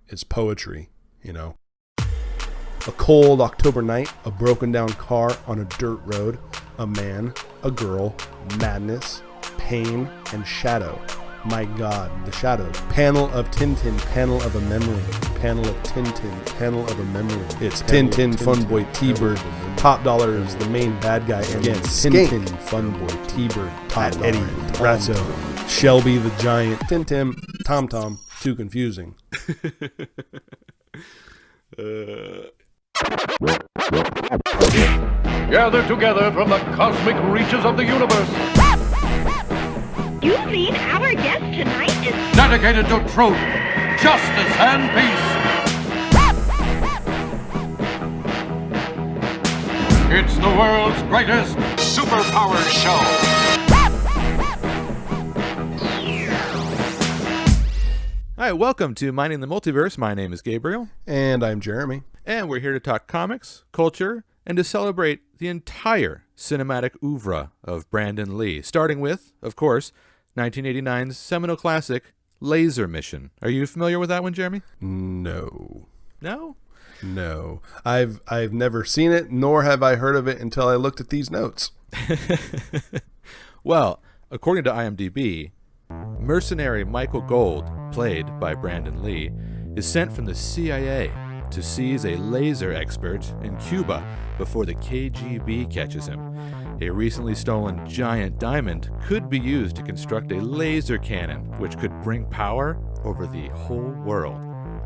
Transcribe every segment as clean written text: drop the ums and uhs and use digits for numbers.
is poetry, you know. A cold October night, a broken down car on a dirt road, a man, a girl, madness, pain, and shadow. My God, the shadow. Panel of Tintin, panel of a memory. Panel of Tintin, panel of a memory. It's Tintin, Funboy, T-Bird. Top Dollar is the main bad guy against Tintin, Funboy, T-Bird, Top Eddie, Ratso, Shelby the Giant, Tintin, Tom Tom. Too confusing. Gathered together from the cosmic reaches of the universe. You mean our guest tonight is Dedicated to truth, justice, and peace. It's the world's greatest superpower show. Hi, welcome to Mining the Multiverse. My name is Gabriel. And I'm Jeremy. And we're here to talk comics, culture, and to celebrate the entire cinematic oeuvre of Brandon Lee, starting with, of course, 1989's seminal classic, Laser Mission. Are you familiar with that one, Jeremy? No. No? No. I've never seen it, nor have I heard of it until I looked at these notes. Well, according to IMDb, mercenary Michael Gold, played by Brandon Lee, is sent from the CIA to seize a laser expert in Cuba before the KGB catches him. A recently stolen giant diamond could be used to construct a laser cannon, which could bring power over the whole world.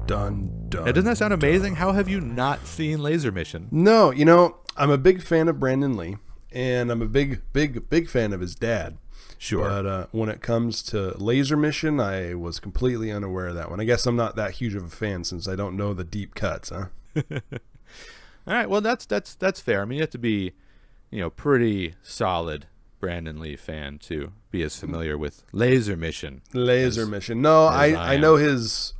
Dun, dun. Now, doesn't that sound amazing? Dun. How have you not seen Laser Mission? No, you know, I'm a big fan of Brandon Lee, and I'm a big fan of his dad. Sure. But when it comes to Laser Mission, I was completely unaware of that one. I guess I'm not that huge of a fan since I don't know the deep cuts, huh? All right, well, that's fair. I mean, you have to be, pretty solid Brandon Lee fan to be as familiar with Laser Mission. Laser Mission. No, I know his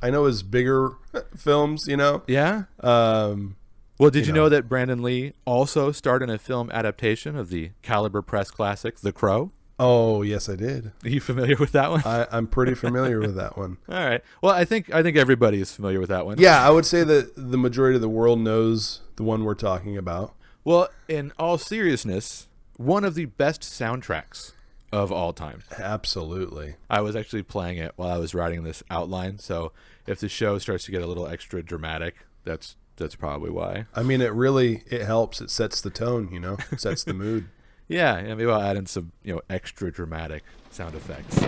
bigger films, you know. Yeah. Well, did you know that Brandon Lee also starred in a film adaptation of the Caliber Press classic, The Crow? Oh, yes, I did. Are you familiar with that one? I'm pretty familiar with that one. All right. Well, I think everybody is familiar with that one. Yeah, I would say that the majority of the world knows the one we're talking about. Well, in all seriousness, one of the best soundtracks of all time. Absolutely. I was actually playing it while I was writing this outline, so if the show starts to get a little extra dramatic, that's probably why. I mean, it helps. It sets the tone, it sets the mood. Yeah, maybe I'll add in some, extra dramatic sound effects.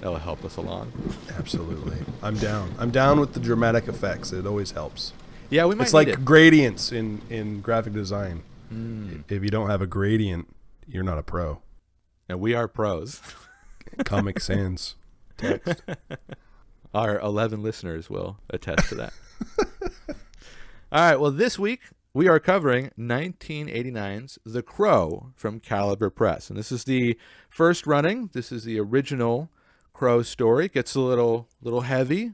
That'll help us along. Absolutely. I'm down. I'm down with the dramatic effects. It always helps. Yeah, we might It's like gradients in graphic design. If you don't have a gradient, you're not a pro. And we are pros. Comic Sans text. Our 11 listeners will attest to that. All right, well, this week we are covering 1989's The Crow from Caliber Press. And this is the first running. This is the original Crow story. It gets a little heavy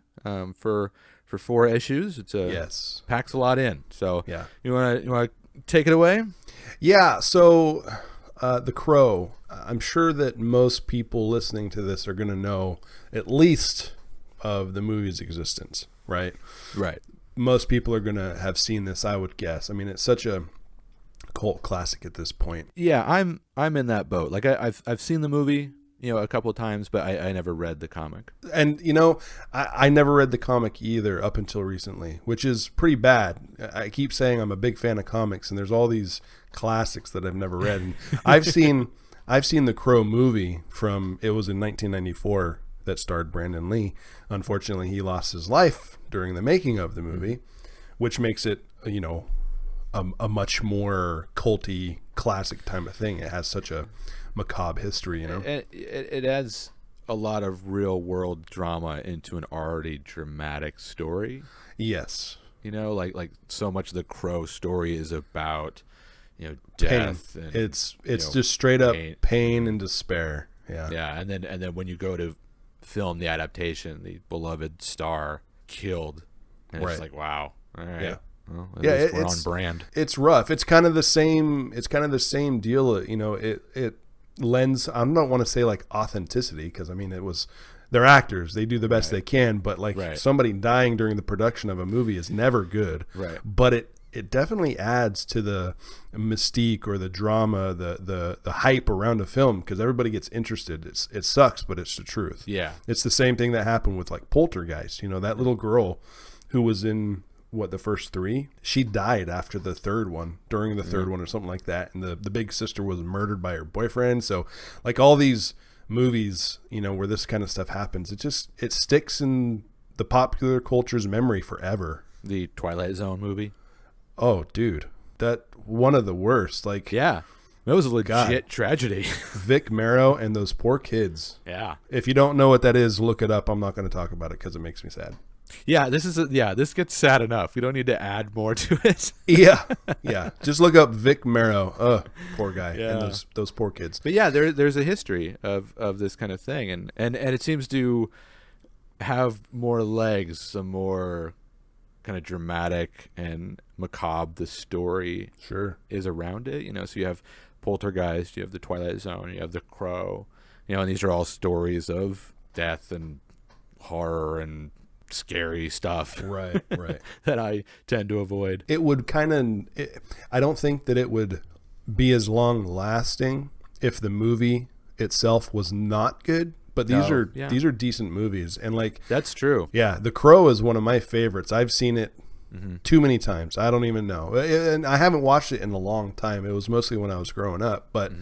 for 4 issues. It's packs a lot in. So yeah. You want to take it away? Yeah, so The Crow, I'm sure that most people listening to this are going to know at least of the movie's existence, right? Right. Most people are going to have seen this, I would guess. I mean, it's such a cult classic at this point. Yeah, I'm in that boat. Like I've seen the movie, a couple of times, but I never read the comic. And I never read the comic either up until recently, which is pretty bad. I keep saying I'm a big fan of comics, and there's all these classics that I've never read. And I've seen the Crow movie it was in 1994 that starred Brandon Lee. Unfortunately, he lost his life during the making of the movie, which makes it, a much more culty classic type of thing. It has such a macabre history, It adds a lot of real world drama into an already dramatic story. Yes. Like so much of the Crow story is about, death. Pain. And, it's just straight up pain and despair. Yeah. Yeah. And then when you go to film the adaptation, the beloved star killed, and it's like, wow. All right. Yeah. Well, we're on brand. It's rough. It's kind of the same. It's kind of the same deal. It lends. I don't want to say like authenticity, because I mean it was they're actors. They do the best they can, but like Right. somebody dying during the production of a movie is never good. Right. But it definitely adds to the mystique or the drama, the hype around a film, because everybody gets interested. It sucks, but it's the truth. Yeah. It's the same thing that happened with like Poltergeist. You know, that little girl who was in the first three, she died after the third one, during the third one or something like that, and the big sister was murdered by her boyfriend. So like all these movies, you know, where this kind of stuff happens, it sticks in the popular culture's memory forever. The Twilight Zone movie. Oh dude, that one of the worst. Like, Yeah. That was a legit tragedy. Vic Morrow and those poor kids. Yeah. If you don't know what that is, look it up. I'm not going to talk about it because it makes me sad. Yeah, this gets sad enough. We don't need to add more to it. Yeah. Just look up Vic Morrow. Poor guy. Yeah. And those poor kids. But yeah, there's a history of this kind of thing, and it seems to have more legs, some more kind of dramatic and macabre the story Sure. is around it. You know, so you have Poltergeist, you have the Twilight Zone, you have the Crow. You know, and these are all stories of death and horror and scary stuff. Right. That I tend to avoid. It would I don't think that it would be as long lasting if the movie itself was not good. But these are decent movies, and like That's true. yeah, The Crow is one of my favorites. I've seen it too many times. I don't even know, and I haven't watched it in a long time. It was mostly when I was growing up, but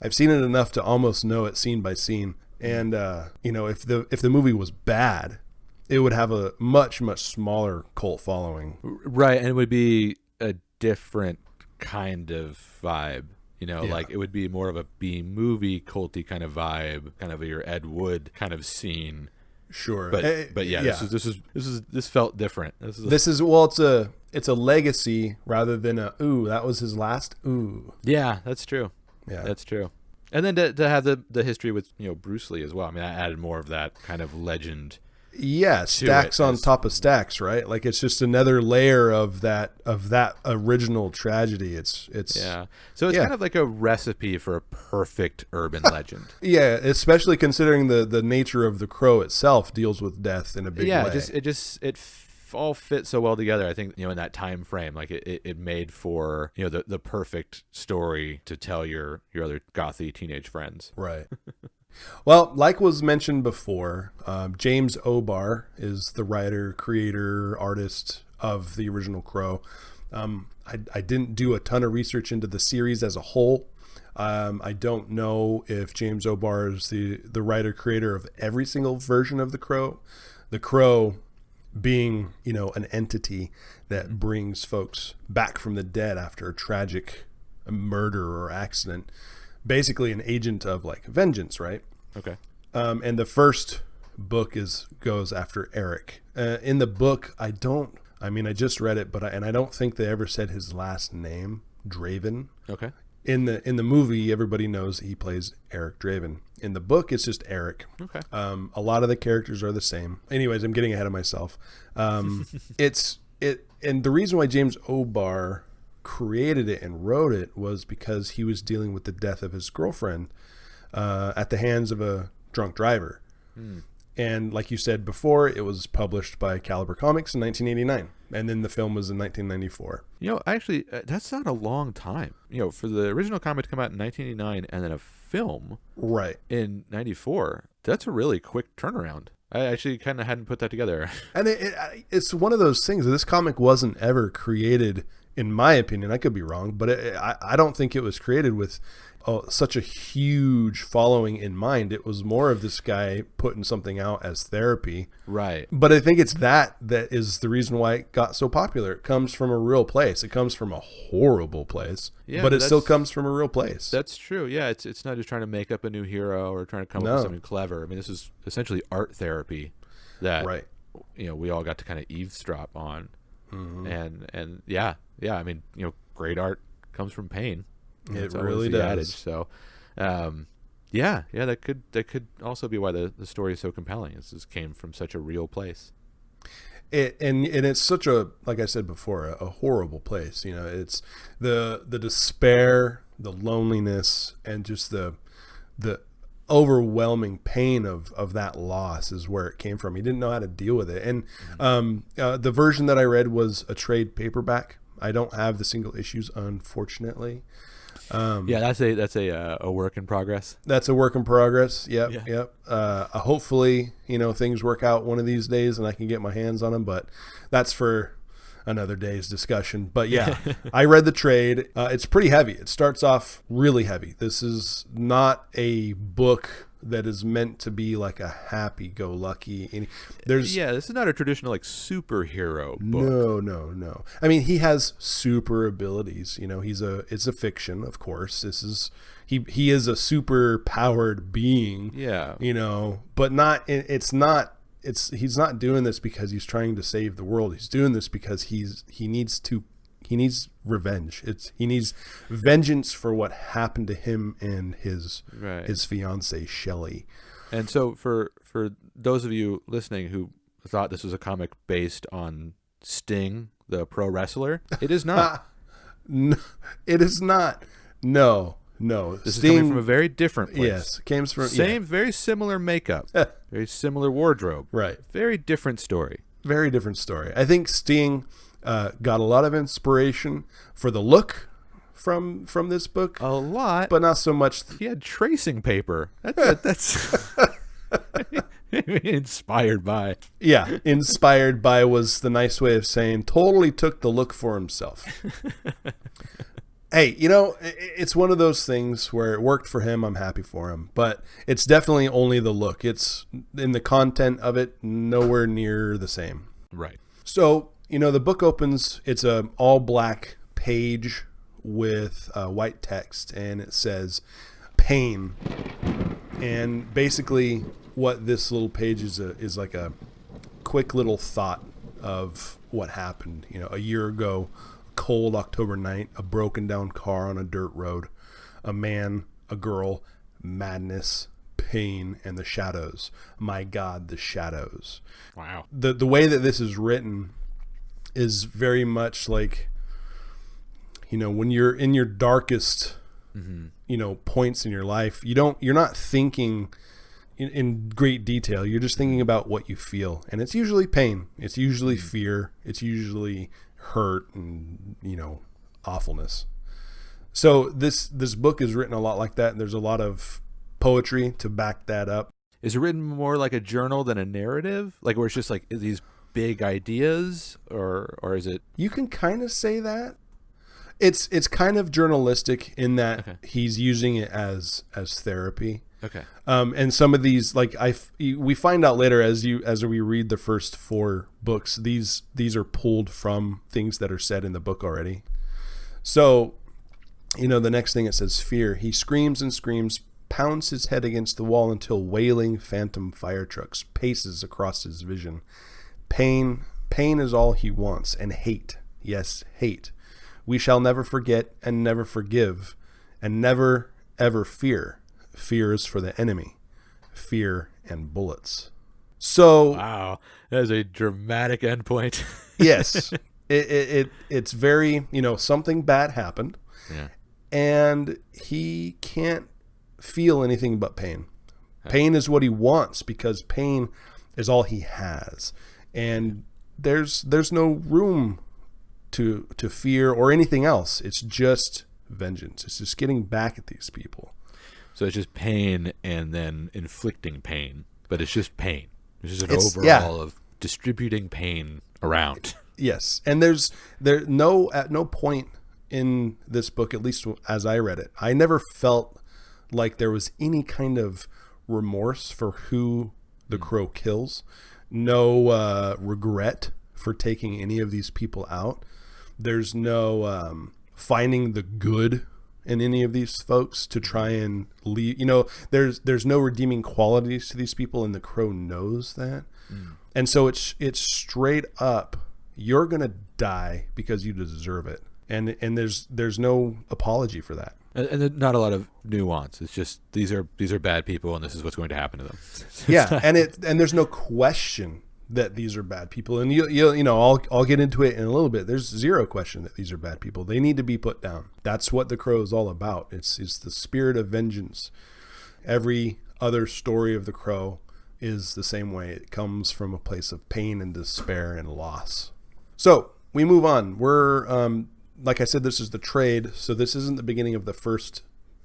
I've seen it enough to almost know it scene by scene. And you know, if the movie was bad, it would have a much smaller cult following. Right, and it would be a different kind of vibe. You know, Yeah. like it would be more of a B movie culty kind of vibe, kind of your Ed Wood kind of scene. Sure, But yeah, this felt different. It's a legacy rather than a ooh, that was his last ooh. Yeah, that's true. Yeah, That's true. And then to have the history with, you know, Bruce Lee as well. I mean, I added more of that kind of legend. yeah, stacks on top of stacks, right? Like it's just another layer of that original tragedy. It's Yeah. So it's Yeah. kind of like a recipe for a perfect urban legend. yeah, especially considering the nature of The Crow itself deals with death in a big Yeah, way. it all fits so well together. I think, you know, in that time frame, like it made for, you know, the perfect story to tell your other gothy teenage friends. Right. Well, like was mentioned before, James O'Barr is the writer, creator, artist of the original Crow. I didn't do a ton of research into the series as a whole. I don't know if James O'Barr is the writer, creator of every single version of the Crow. The Crow being, you know, an entity that brings folks back from the dead after a tragic murder or accident. Basically an agent of like vengeance, right? Okay. And the first book goes after Eric. In the book, I just read it, but I don't think they ever said his last name, Draven. Okay. In the movie, everybody knows he plays Eric Draven. In the book, it's just Eric. Okay. A lot of the characters are the same. Anyways, I'm getting ahead of myself. And the reason why James O'Barr created it and wrote it was because he was dealing with the death of his girlfriend at the hands of a drunk driver. And like you said before, it was published by Caliber Comics in 1989, and then the film was in 1994. You know, actually, that's not a long time. You know, for the original comic to come out in 1989 and then a film Right. in 94, that's a really quick turnaround. I actually kind of hadn't put that together. And it's one of those things. This comic wasn't ever created, in my opinion. I could be wrong, but I don't think it was created with such a huge following in mind. It was more of this guy putting something out as therapy. Right. But I think it's that is the reason why it got so popular. It comes from a real place. It comes from a horrible place, Yeah, but it that's- still comes from a real place. That's true. Yeah, it's not just trying to make up a new hero or trying to come up with something clever. I mean, this is essentially art therapy that Right. you know, we all got to kind of eavesdrop on. And yeah, I mean, you know, great art comes from pain. It That's always really the does. adage. So yeah, that could also be why the story is so compelling. This came from such a real place. And it's such a, like I said before, a horrible place. You know, it's the despair, the loneliness, and just the overwhelming pain of that loss is where it came from. He didn't know how to deal with it. And the version that I read was a trade paperback. I don't have the single issues, unfortunately. That's a work in progress. That's a work in progress. Yep. Hopefully, things work out one of these days and I can get my hands on them, but that's for another day's discussion. But yeah, I read the trade. It's pretty heavy. It starts off really heavy. This is not a book that is meant to be like a happy-go-lucky. This is not a traditional like superhero book. No. I mean, he has super abilities. It's a fiction, of course. He is a super powered being. Yeah. But he's not doing this because he's trying to save the world. He's doing this because he needs revenge. He needs vengeance for what happened to him and his fiancée Shelley. And so for those of you listening who thought this was a comic based on Sting, the pro wrestler, it is not. No, it is not. No. This Sting, is coming from a very different place. Yes, came from very similar makeup, very similar wardrobe. Right. Very different story. Very different story. I think Sting got a lot of inspiration for the look from this book. A lot, but not so much. He had tracing paper. That's inspired by. Yeah, inspired by was the nice way of saying totally took the look for himself. Hey, it's one of those things where it worked for him. I'm happy for him, but it's definitely only the look. It's in the content of it, nowhere near the same. Right. So, the book opens, it's a all black page with white text, and it says pain. And basically what this little page is like a quick little thought of what happened, a year ago. Cold October night, a broken down car on a dirt road, a man, a girl, madness, pain, and the shadows. My God, the shadows. Wow. The way that this is written is very much like, when you're in your darkest, points in your life, you're not thinking in great detail. You're just thinking about what you feel, and it's usually pain. It's usually fear. It's usually hurt and awfulness. So this book is written a lot like that, and there's a lot of poetry to back that up. Is it written more like a journal than a narrative, like where it's just like these big ideas, or is it? You can kind of say that it's kind of journalistic in that he's using it as therapy. Okay. And some of these, like we find out later as we read the first 4 books, these are pulled from things that are said in the book already. So, the next thing it says, fear. He screams and screams, pounds his head against the wall until wailing phantom fire trucks paces across his vision. Pain is all he wants, and hate. Yes, hate. We shall never forget and never forgive, and never ever fear. Fear is for the enemy. Fear and bullets. So wow, that is a dramatic endpoint. Yes, it's very something bad happened, and he can't feel anything but pain. Pain is what he wants because pain is all he has, and there's no room to fear or anything else. It's just vengeance. It's just getting back at these people. So it's just pain and then inflicting pain, but it's just pain. It's just an overall of distributing pain around. Yes, and at no point in this book, at least as I read it, I never felt like there was any kind of remorse for who the Crow kills. No regret for taking any of these people out. There's no finding the good in any of these folks to try and leave. There's no redeeming qualities to these people, and the Crow knows that. And so it's straight up, you're gonna die because you deserve it, and there's no apology for that. And not a lot of nuance. It's just these are bad people, and this is what's going to happen to them. Yeah, and there's no question that these are bad people, and I'll get into it in a little bit. There's zero question that these are bad people. They need to be put down. That's what the Crow is all about. It's the spirit of vengeance. Every other story of the Crow is the same way. It comes from a place of pain and despair and loss. So we move on. We're, like I said, this is the trade. So this isn't the beginning of the first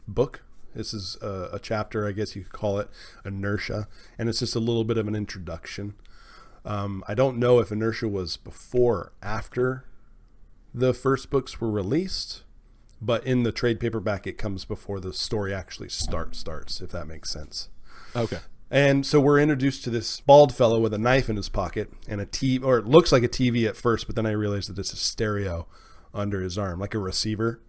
book. This is a chapter, I guess you could call it Inertia. And it's just a little bit of an introduction. I don't know if Inertia was before or after the first books were released, but in the trade paperback, it comes before the story actually starts, if that makes sense. Okay. And so we're introduced to this bald fellow with a knife in his pocket and a TV, or it looks like a TV at first, but then I realized that it's a stereo under his arm, like a receiver.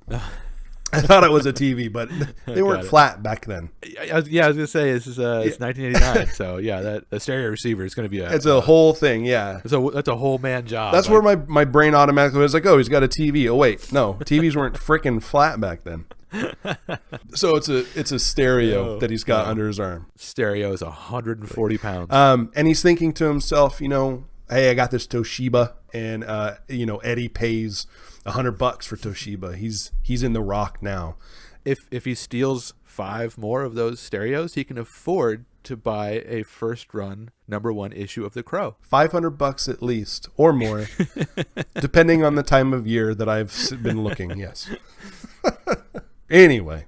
I thought it was a TV, but they weren't flat back then. I was gonna say it's 1989, so yeah, that a stereo receiver is gonna be it's a whole thing, yeah. That's a whole man job. That's where my brain automatically was like, oh, he's got a TV. Oh wait, no, TVs weren't freaking flat back then. So it's a stereo that he's got under his arm. Stereo is 140 pounds. And he's thinking to himself, hey, I got this Toshiba, and Eddie pays $100 for Toshiba. He's in the rock now. If he steals 5 more of those stereos, he can afford to buy a first run #1 issue of The Crow. $500 at least, or more, depending on the time of year that I've been looking. Yes. Anyway,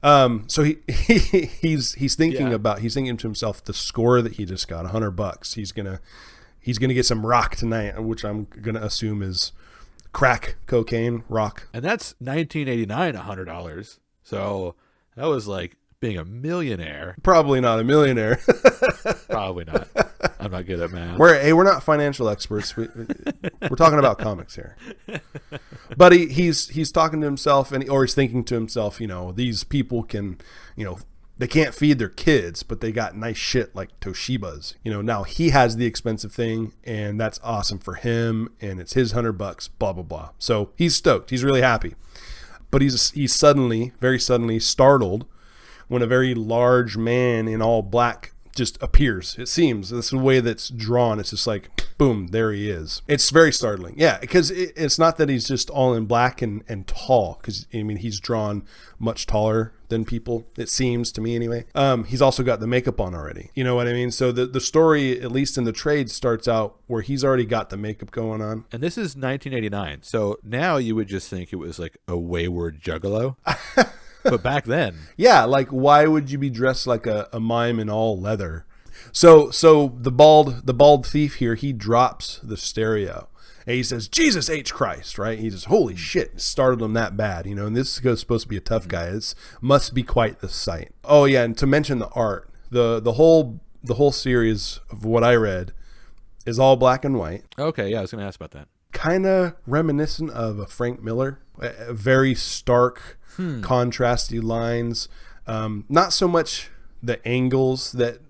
so he's thinking to himself the score that he just got, $100. He's gonna get some rock tonight, which I'm gonna assume is crack cocaine rock. And that's 1989, $100. So that was like being a millionaire. Probably not a millionaire. Probably not. I'm not good at math. We're not financial experts. We're talking about comics here. But he's talking to himself, or he's thinking to himself, these people can, they can't feed their kids, but they got nice shit like Toshibas. Now he has the expensive thing, and that's awesome for him, and it's his $100, blah, blah, blah. So he's stoked. He's really happy. But he's very suddenly startled when a very large man in all black just appears. It seems that's the way that's drawn. It's just like, boom, there he is. It's very startling. Yeah, because it's not that he's just all in black and tall, because he's drawn much taller than people, it seems to me anyway. He's also got the makeup on already. You know what I mean? So the story, at least in the trade, starts out where he's already got the makeup going on. And this is 1989. So now you would just think it was like a wayward juggalo. But back then, yeah, like why would you be dressed like a mime in all leather? So the bald thief here, he drops the stereo and he says, "Jesus H Christ!" Right? He says, "Holy shit!" It startled him that bad, And this is supposed to be a tough guy. It must be quite the sight. Oh yeah, and to mention the art, the whole series of what I read is all black and white. Okay, yeah, I was going to ask about that. Kind of reminiscent of a Frank Miller, a very stark. Contrasty lines, not so much the angles that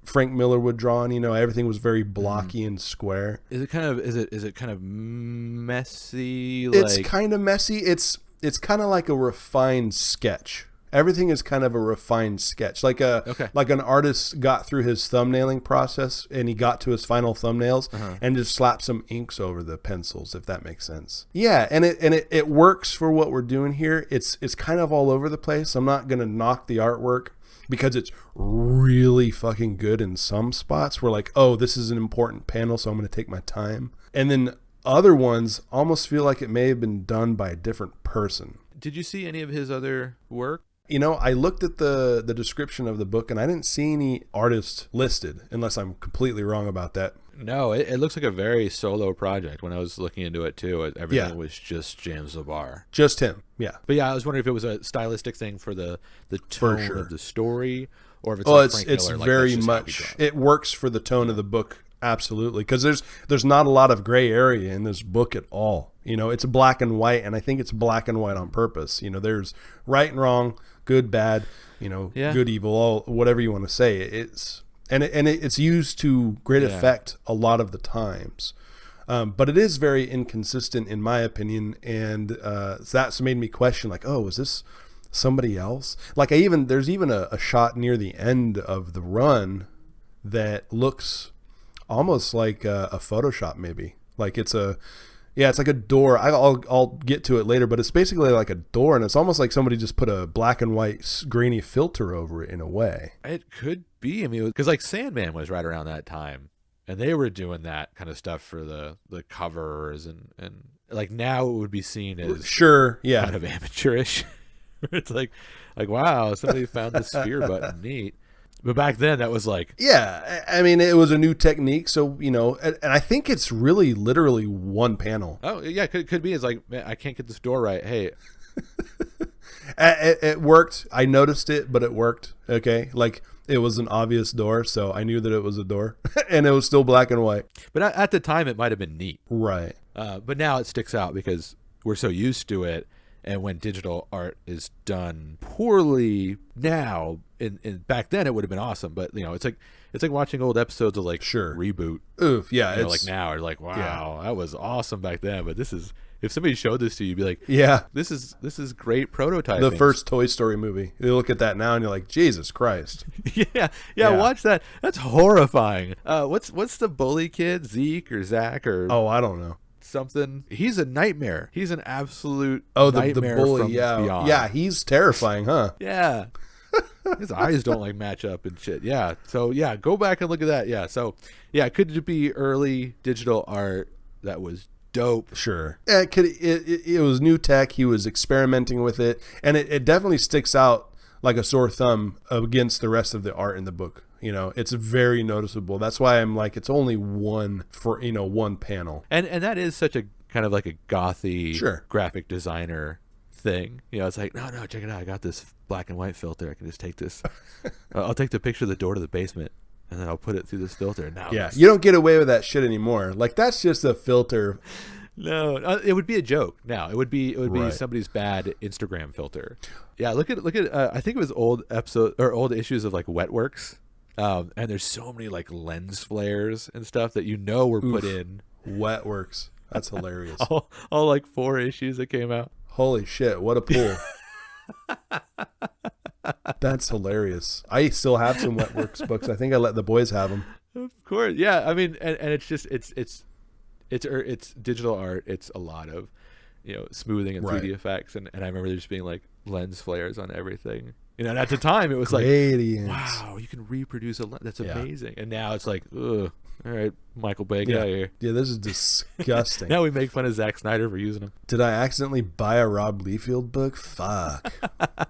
Frank Miller would draw on. Everything was very blocky and square. Is it kind of messy? It's kind of messy. It's kind of like a refined sketch. Everything is kind of a refined sketch, like an artist got through his thumbnailing process and he got to his final thumbnails and just slapped some inks over the pencils, if that makes sense. Yeah, and it works for what we're doing here. It's kind of all over the place. I'm not gonna knock the artwork because it's really fucking good in some spots. We're like, oh, this is an important panel, so I'm gonna take my time. And then other ones almost feel like it may have been done by a different person. Did you see any of his other work? I looked at the description of the book and I didn't see any artist listed, unless I'm completely wrong about that. No, it looks like a very solo project. When I was looking into it too, everything was just James Labar. Just him, yeah. But yeah, I was wondering if it was a stylistic thing for the tone of the story, or if it's Frank it's Miller, very much. It works for the tone of the book, absolutely, because there's not a lot of gray area in this book at all. It's black and white, and I think it's black and white on purpose. There's right and wrong, good, bad, good, evil, all whatever you want to say. It's used to great effect a lot of the times, but it is very inconsistent in my opinion, and that's made me question, like, oh, is this somebody else? Like there's even a shot near the end of the run that looks almost like a Photoshop, maybe like it's Yeah, it's like a door. I'll get to it later, but it's basically like a door, and it's almost like somebody just put a black and white grainy filter over it in a way. It could be. I mean, because like Sandman was right around that time, and they were doing that kind of stuff for the covers, and like now it would be seen as sure, yeah, kind of amateurish. It's like wow, somebody found the sphere button, neat. But back then, that was like... Yeah, I mean, it was a new technique, so, you know, and I think it's really literally one panel. Oh, yeah, could be. It's like, man, I can't get this door right. Hey. It worked. I noticed it, but it worked, okay? Like, it was an obvious door, so I knew that it was a door, and it was still black and white. But at the time, it might have been neat. Right. But now it sticks out because we're so used to it. And when digital art is done poorly now, and back then it would have been awesome. But you know, it's like watching old episodes of like Reboot. Oof, yeah. You know, like now, you're like, wow, that was awesome back then. But this is, if somebody showed this to you, you'd be like, yeah, this is great prototyping. The first Toy Story movie. You look at that now and you're like, Jesus Christ. yeah. Watch that. That's horrifying. What's the bully kid, Zeke or Zach or? Oh, I don't know. Something. He's a nightmare. He's an absolute the nightmare bully, from beyond. Yeah, he's terrifying, huh? Yeah. His eyes don't like match up and shit. Yeah. So yeah, go back and look at that. Yeah. So yeah, could it be early digital art that was dope? Sure. Yeah, it was new tech. He was experimenting with it, and it definitely sticks out like a sore thumb against the rest of the art in the book. You know, it's very noticeable. That's why I'm like, it's only one panel. And that is such a kind of like a gothy graphic designer thing. You know, it's like, no, check it out. I got this black and white filter. I can just take this. I'll take the picture of the door to the basement, and then I'll put it through this filter. Now, yeah, you don't get away with that shit anymore. Like, that's just a filter. No, it would be a joke. Now it would be somebody's bad Instagram filter. Yeah, look at. I think it was old issues of like Wetworks. And there's so many like lens flares and stuff that were put in. Wetworks. That's hilarious. all like 4 issues that came out. Holy shit, what a pool. That's hilarious. I still have some Wetworks books. I think I let the boys have them. Of course. Yeah, I mean, and it's just it's digital art. It's a lot of, you know, smoothing and 3D effects, and I remember there just being like lens flares on everything. You know, and at the time it was Gradients. like, wow, you can reproduce that's amazing. And now it's like, ugh, all right, Michael Bay, get out of here. Yeah, this is disgusting. Now we make fun of Zack Snyder for using them. Did I accidentally buy a Rob Liefeld book? Fuck.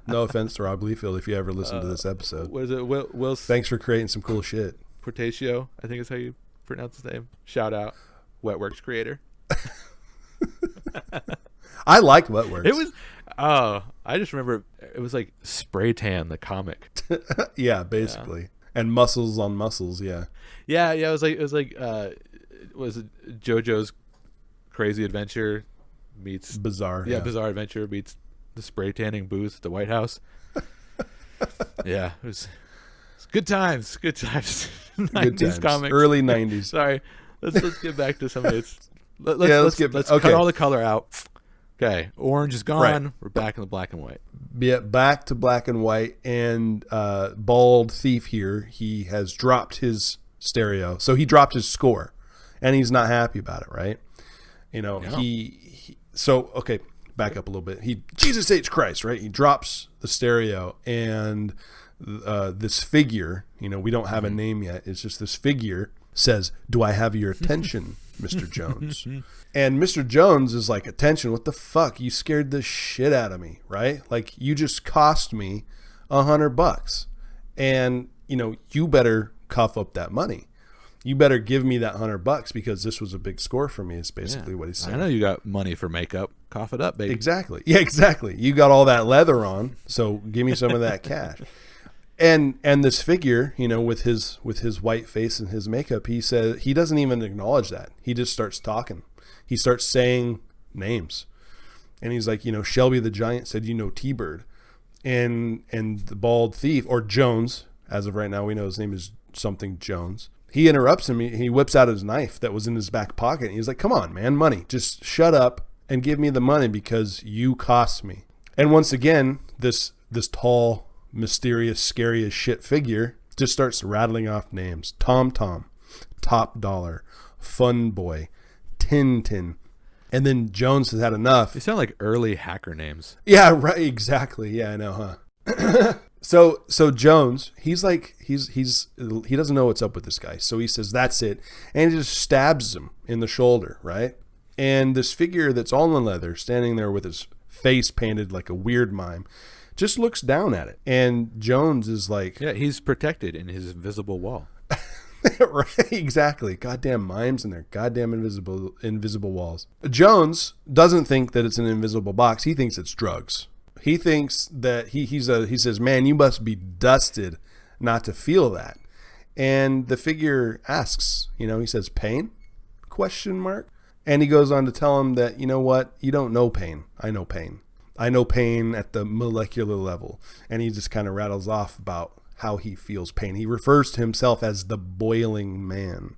No offense to Rob Liefeld if you ever listen to this episode. What is it? Will Thanks for creating some cool shit. Portatio, I think is how you pronounce his name. Shout out, Wetworks creator. I liked Wetworks. It was... I just remember it was like Spray Tan, the comic. Yeah, basically. Yeah. And muscles on muscles, yeah. Yeah, it was like was it JoJo's Crazy Adventure meets Bizarre. Yeah, Bizarre Adventure meets the spray tanning booth at the White House. Yeah, it was good times. Good times. 90s comics. Early 90s. Sorry. Let's get back to some of it. Let's cut all the color out. Okay, orange is gone. Right. We're back in the black and white. Yeah, back to black and white. And Bald Thief here, he has dropped his stereo. So he dropped his score, and he's not happy about it, right? You know, so, okay, back up a little bit. Jesus H. Christ, right? He drops the stereo, and this figure, you know, we don't have a name yet. It's just this figure says, "Do I have your attention, Mr. Jones?" And Mr. Jones is like, "Attention, what the fuck? You scared the shit out of me, right? Like, you just cost me $100, and you know, you better cough up that money. You better give me that $100 because this was a big score for me." Is basically what he's saying. I know you got money for makeup. Cough it up, baby. Exactly. Yeah, exactly. You got all that leather on, so give me some of that cash. And this figure, you know, with his white face and his makeup, he says he doesn't even acknowledge that. He just starts talking. He starts saying names, and he's like, you know, Shelby the Giant said, you know, T-Bird, and the Bald Thief, or Jones, as of right now we know his name is something Jones. He interrupts him. He whips out his knife that was in his back pocket. And he's like, "Come on, man, money. Just shut up and give me the money because you cost me." And once again, this tall, mysterious, scary as shit figure just starts rattling off names: Tom Tom, Top Dollar, Fun Boy, Tintin. And then Jones has had enough. They sound like early hacker names. Yeah, right. Exactly. Yeah, I know, huh? So Jones, he doesn't know what's up with this guy. So he says, that's it. And he just stabs him in the shoulder, right? And this figure that's all in leather, standing there with his face painted like a weird mime, just looks down at it. And Jones is like... Yeah, he's protected in his invisible wall. Right, exactly. Goddamn mimes and their goddamn invisible walls. Jones doesn't think that it's an invisible box. He thinks it's drugs. He thinks that he says, man, you must be dusted not to feel that. And the figure asks, he says, pain? ? And he goes on to tell him that, you know what? You don't know pain. I know pain. I know pain at the molecular level. And he just kind of rattles off about how he feels pain. He refers to himself as the boiling man.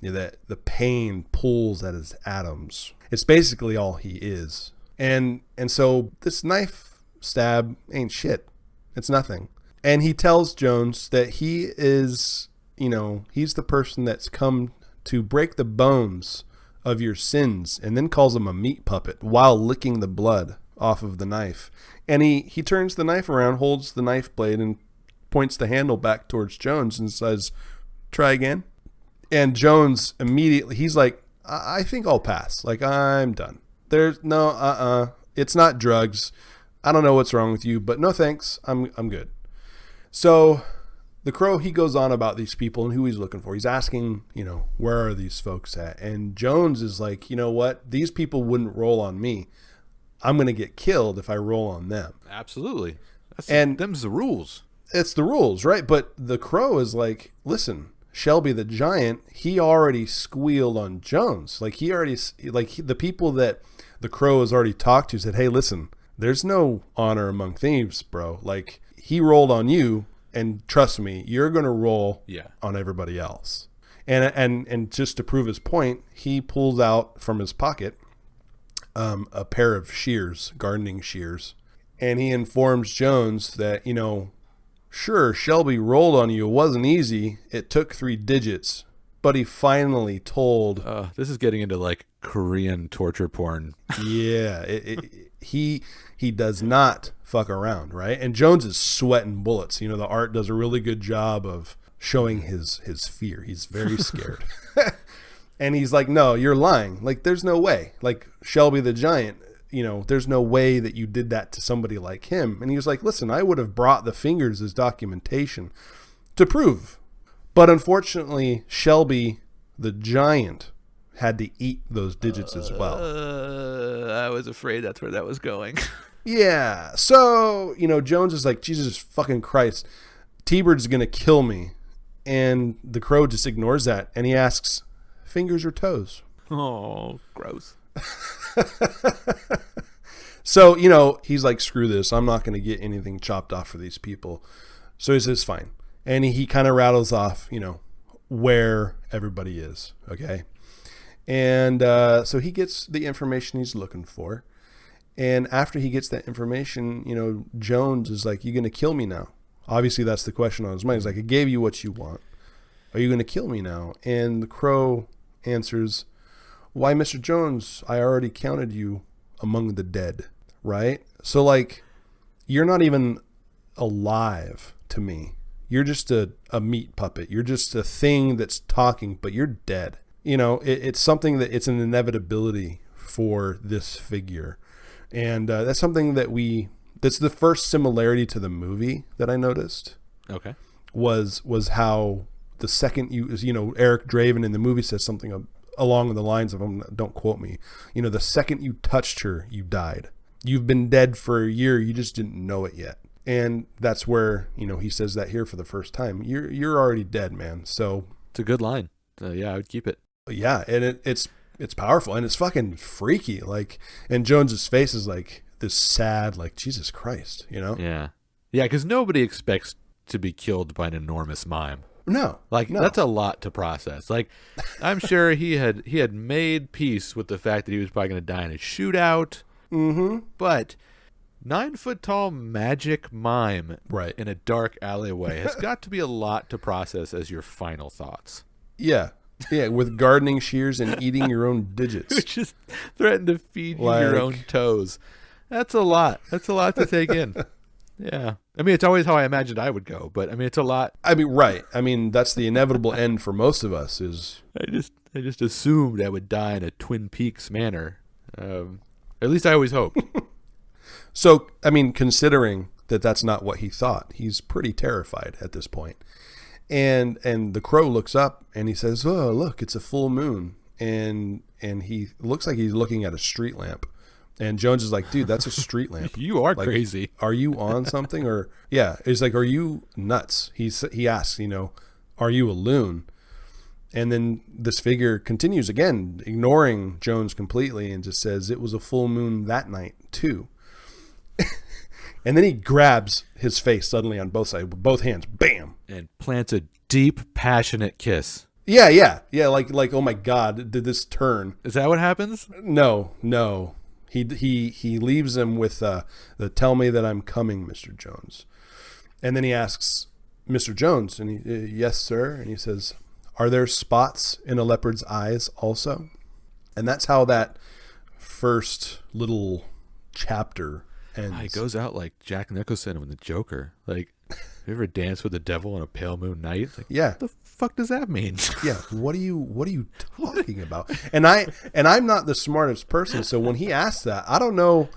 That the pain pulls at his atoms. It's basically all he is. And so this knife stab ain't shit. It's nothing. And he tells Jones that he is, he's the person that's come to break the bones of your sins, and then calls him a meat puppet while licking the blood off of the knife. And he turns the knife around, holds the knife blade, and points the handle back towards Jones and says, try again. And Jones immediately, he's like, I think I'll pass. Like, I'm done. There's no, it's not drugs. I don't know what's wrong with you, but no thanks. I'm good. So the Crow, he goes on about these people and who he's looking for. He's asking, where are these folks at? And Jones is like, you know what? These people wouldn't roll on me. I'm going to get killed if I roll on them. Absolutely. Them's the rules. It's the rules, right? But the Crow is like, listen, Shelby the Giant, he already squealed on Jones. Like the people that the Crow has already talked to said, hey, listen, there's no honor among thieves, bro. Like, he rolled on you, and trust me, you're going to roll on everybody else. And just to prove his point, he pulls out from his pocket a pair of shears, gardening shears, and he informs Jones that, sure, Shelby rolled on you. It wasn't easy. It took 3 digits. But he finally told... this is getting into, like, Korean torture porn. Yeah. He does not fuck around, right? And Jones is sweating bullets. The art does a really good job of showing his fear. He's very scared. And he's like, no, you're lying. Like, there's no way. Like, Shelby the Giant... there's no way that you did that to somebody like him. And he was like, listen, I would have brought the fingers as documentation to prove. But unfortunately, Shelby the Giant had to eat those digits as well. I was afraid that's where that was going. Yeah. So, Jones is like, Jesus fucking Christ, T-Bird's going to kill me. And the Crow just ignores that. And he asks, fingers or toes? Oh, gross. So, he's like, screw this. I'm not going to get anything chopped off for these people. So he says, fine. And he kind of rattles off, where everybody is. Okay. And so he gets the information he's looking for. And after he gets that information, Jones is like, you going to kill me now? Obviously, that's the question on his mind. He's like, I gave you what you want. Are you going to kill me now? And the Crow answers, why, Mr. Jones, I already counted you among the dead, right? So, like, you're not even alive to me. You're just a meat puppet. You're just a thing that's talking, but you're dead. It's something that it's an inevitability for this figure. And that's something that's the first similarity to the movie that I noticed. Okay. Was how the second Eric Draven in the movie says something along the lines of, don't quote me, the second you touched her, you died. You've been dead for a year. You just didn't know it yet. And that's where, he says that here for the first time. You're already dead, man. So it's a good line. Yeah, I would keep it. Yeah. And it's powerful and it's fucking freaky. Like, and Jones's face is like this sad, like, Jesus Christ, Yeah. Yeah. Cause nobody expects to be killed by an enormous mime. No, that's a lot to process. Like, I'm sure he had made peace with the fact that he was probably going to die in a shootout. Mm-hmm. But 9-foot-tall magic mime right in a dark alleyway has got to be a lot to process as your final thoughts. Yeah. Yeah, with gardening shears and eating your own digits. Just threaten to feed you your own toes. That's a lot. That's a lot to take in. Yeah. I mean, it's always how I imagined I would go, but I mean, it's a lot. I mean, right. I mean, that's the inevitable end for most of us is... I just assumed I would die in a Twin Peaks manner. At least I always hoped. So, I mean, considering that that's not what he thought, he's pretty terrified at this point. And the crow looks up and he says, "Oh, look, it's a full moon." And he looks like he's looking at a street lamp. And Jones is like, "Dude, that's a street lamp. You are like, crazy. Are you on something?" Or yeah, he's like, "Are you nuts?" He asks, "Are you a loon?" And then this figure continues again, ignoring Jones completely, and just says, "It was a full moon that night too." And then he grabs his face suddenly on both sides with both hands, bam, and plants a deep, passionate kiss. Yeah. Like, oh my God, did this turn? Is that what happens? No. He leaves him with the "Tell me that I'm coming, Mr. Jones." And then he asks Mr. Jones, and he, "Yes, sir." And he says, "Are there spots in a leopard's eyes also?" And that's how that first little chapter ends. He goes out like Jack Nicholson with the Joker. Like, have you ever danced with the devil on a pale moon night? Like, yeah. What the fuck does that mean? Yeah. What are you talking about? And I'm not the smartest person, so when he asked that, I don't know.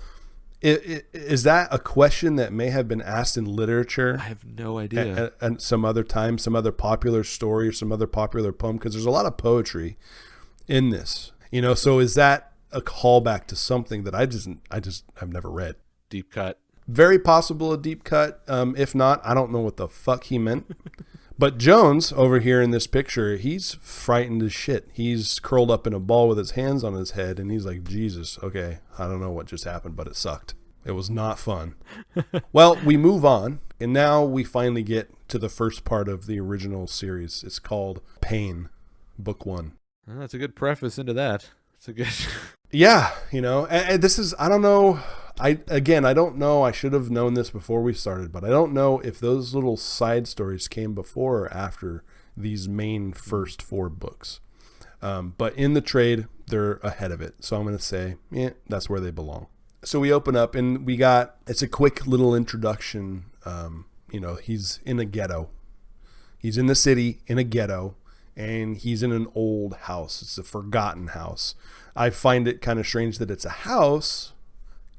Is that a question that may have been asked in literature? I have no idea. And some other time, some other popular story or some other popular poem, because there's a lot of poetry in this. So is that a callback to something that I've never read? Deep cut. Very possible a deep cut. If not, I don't know what the fuck he meant. But Jones over here in this picture, he's frightened as shit. He's curled up in a ball with his hands on his head, and he's like, "Jesus, okay, I don't know what just happened, but it sucked. It was not fun." Well, we move on, and now we finally get to the first part of the original series. It's called Pain, Book 1. Well, that's a good preface into that. It's a good... Yeah, and this is, I don't know... I don't know. I should have known this before we started, but I don't know if those little side stories came before or after these main first 4 books. But in the trade, they're ahead of it. So I'm going to say, that's where they belong. So we open up and it's a quick little introduction. He's in a ghetto. He's in the city in a ghetto, and he's in an old house. It's a forgotten house. I find it kind of strange that it's a house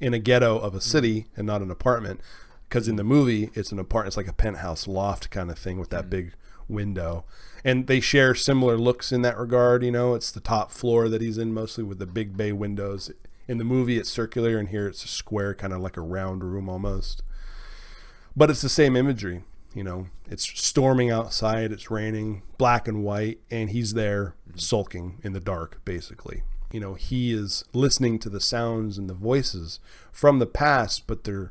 in a ghetto of a city and not an apartment, because in the movie it's an apartment. It's like a penthouse loft kind of thing with that big window, and they share similar looks in that regard. It's the top floor that he's in mostly with the big bay windows. In the movie it's circular, and here it's a square, kind of like a round room almost, but it's the same imagery. It's storming outside, it's raining, black and white, and he's there sulking in the dark basically. He is listening to the sounds and the voices from the past, but they're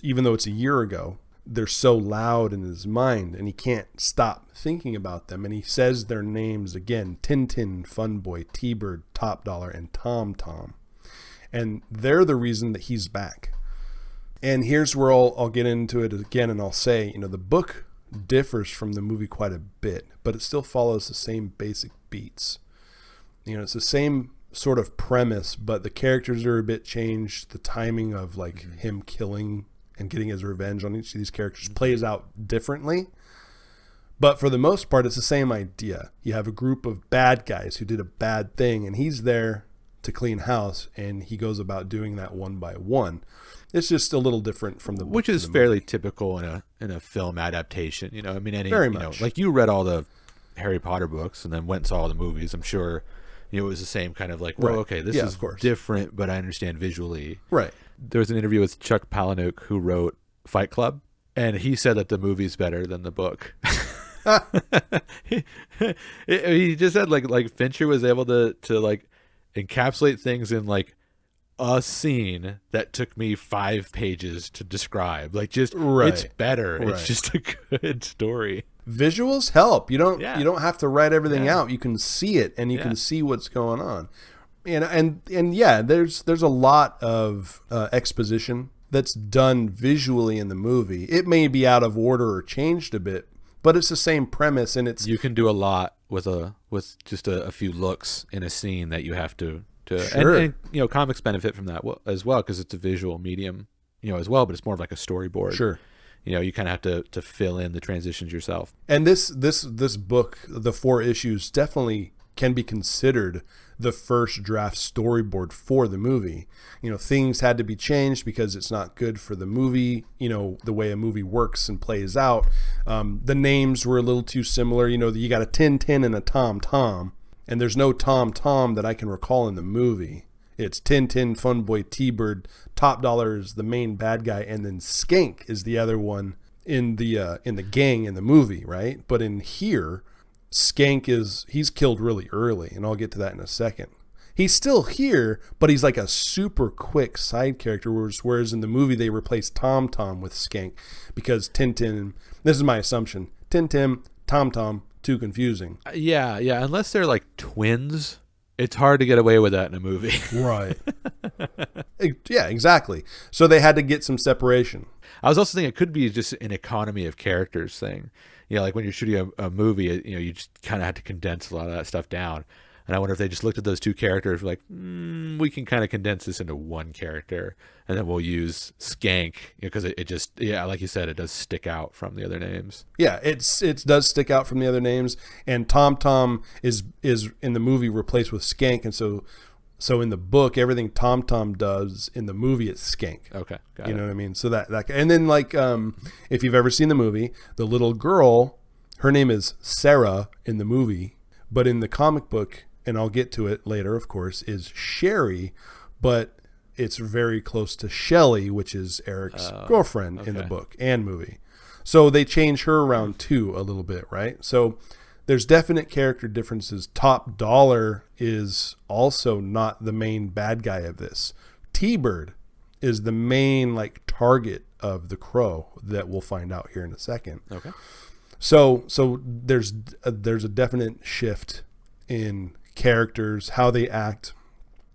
even though it's a year ago, they're so loud in his mind, and he can't stop thinking about them. And he says their names again: Tintin, Funboy, T-Bird, Top Dollar, and Tom Tom. And they're the reason that he's back. And here's where I'll get into it again, and I'll say, the book differs from the movie quite a bit, but it still follows the same basic beats. It's the same sort of premise, but the characters are a bit changed. The timing of him killing and getting his revenge on each of these characters plays out differently, but for the most part it's the same idea. You have a group of bad guys who did a bad thing, and he's there to clean house, and he goes about doing that one by one. It's just a little different from the book, which is fairly typical in a film adaptation. Very much. Like, you read all the Harry Potter books and then went and saw all the movies. I'm sure it was the same kind of like, well, okay, this is different, but I understand visually. Right. There was an interview with Chuck Palahniuk, who wrote Fight Club, and he said that the movie's better than the book. He just said like Fincher was able to encapsulate things in a scene that took me 5 pages to describe. It's better. Right. It's just a good story. Visuals help. You don't have to write everything out. You can see it, and you can see what's going on. And there's a lot of exposition that's done visually in the movie. It may be out of order or changed a bit, but it's the same premise, and you can do a lot with just a few looks in a scene that you have to Sure. and you know, comics benefit from that as well because it's a visual medium, you know, as well, but it's more of like a storyboard. Sure. You know, you kind of have to fill in the transitions yourself. And this book, the 4 issues, definitely can be considered the first draft storyboard for the movie. You know, things had to be changed because it's not good for the movie, you know, the way a movie works and plays out. The names were a little too similar. You know, you got a Tin and a Tom, and there's no Tom that I can recall in the movie. It's Tin, Funboy, T-Bird, Top Dollar is the main bad guy, and then Skank is the other one in the gang in the movie, right? But in here, Skank he's killed really early, and I'll get to that in a second. He's still here, but he's like a super quick side character, whereas in the movie they replaced Tom with Skank because Tintin, this is my assumption, Tintin, Tom, too confusing. Yeah, unless they're like twins, it's hard to get away with that in a movie. Right. Yeah, exactly. So they had to get some separation. I was also thinking it could be just an economy of characters thing. You know, like when you're shooting a movie, you know, you just kind of have to condense a lot of that stuff down. And I wonder if they just looked at those 2 characters like, we can kind of condense this into one character, and then we'll use Skank, because it just, yeah, like you said, it does stick out from the other names. Yeah, it does stick out from the other names, and Tom is in the movie replaced with Skank, and so in the book, everything Tom does in the movie it's Skank. Okay, got you it. know what I mean? So that and then like if you've ever seen the movie, the little girl, her name is Sarah in the movie, but in the comic book, and I'll get to it later, of course, is Sherry, but it's very close to Shelley, which is Eric's girlfriend in the book and movie. So they change her around too a little bit, right? So there's definite character differences. Top Dollar is also not the main bad guy of this. T-Bird is the main like target of the Crow that we'll find out here in a second. Okay. So there's a definite shift in characters, how they act.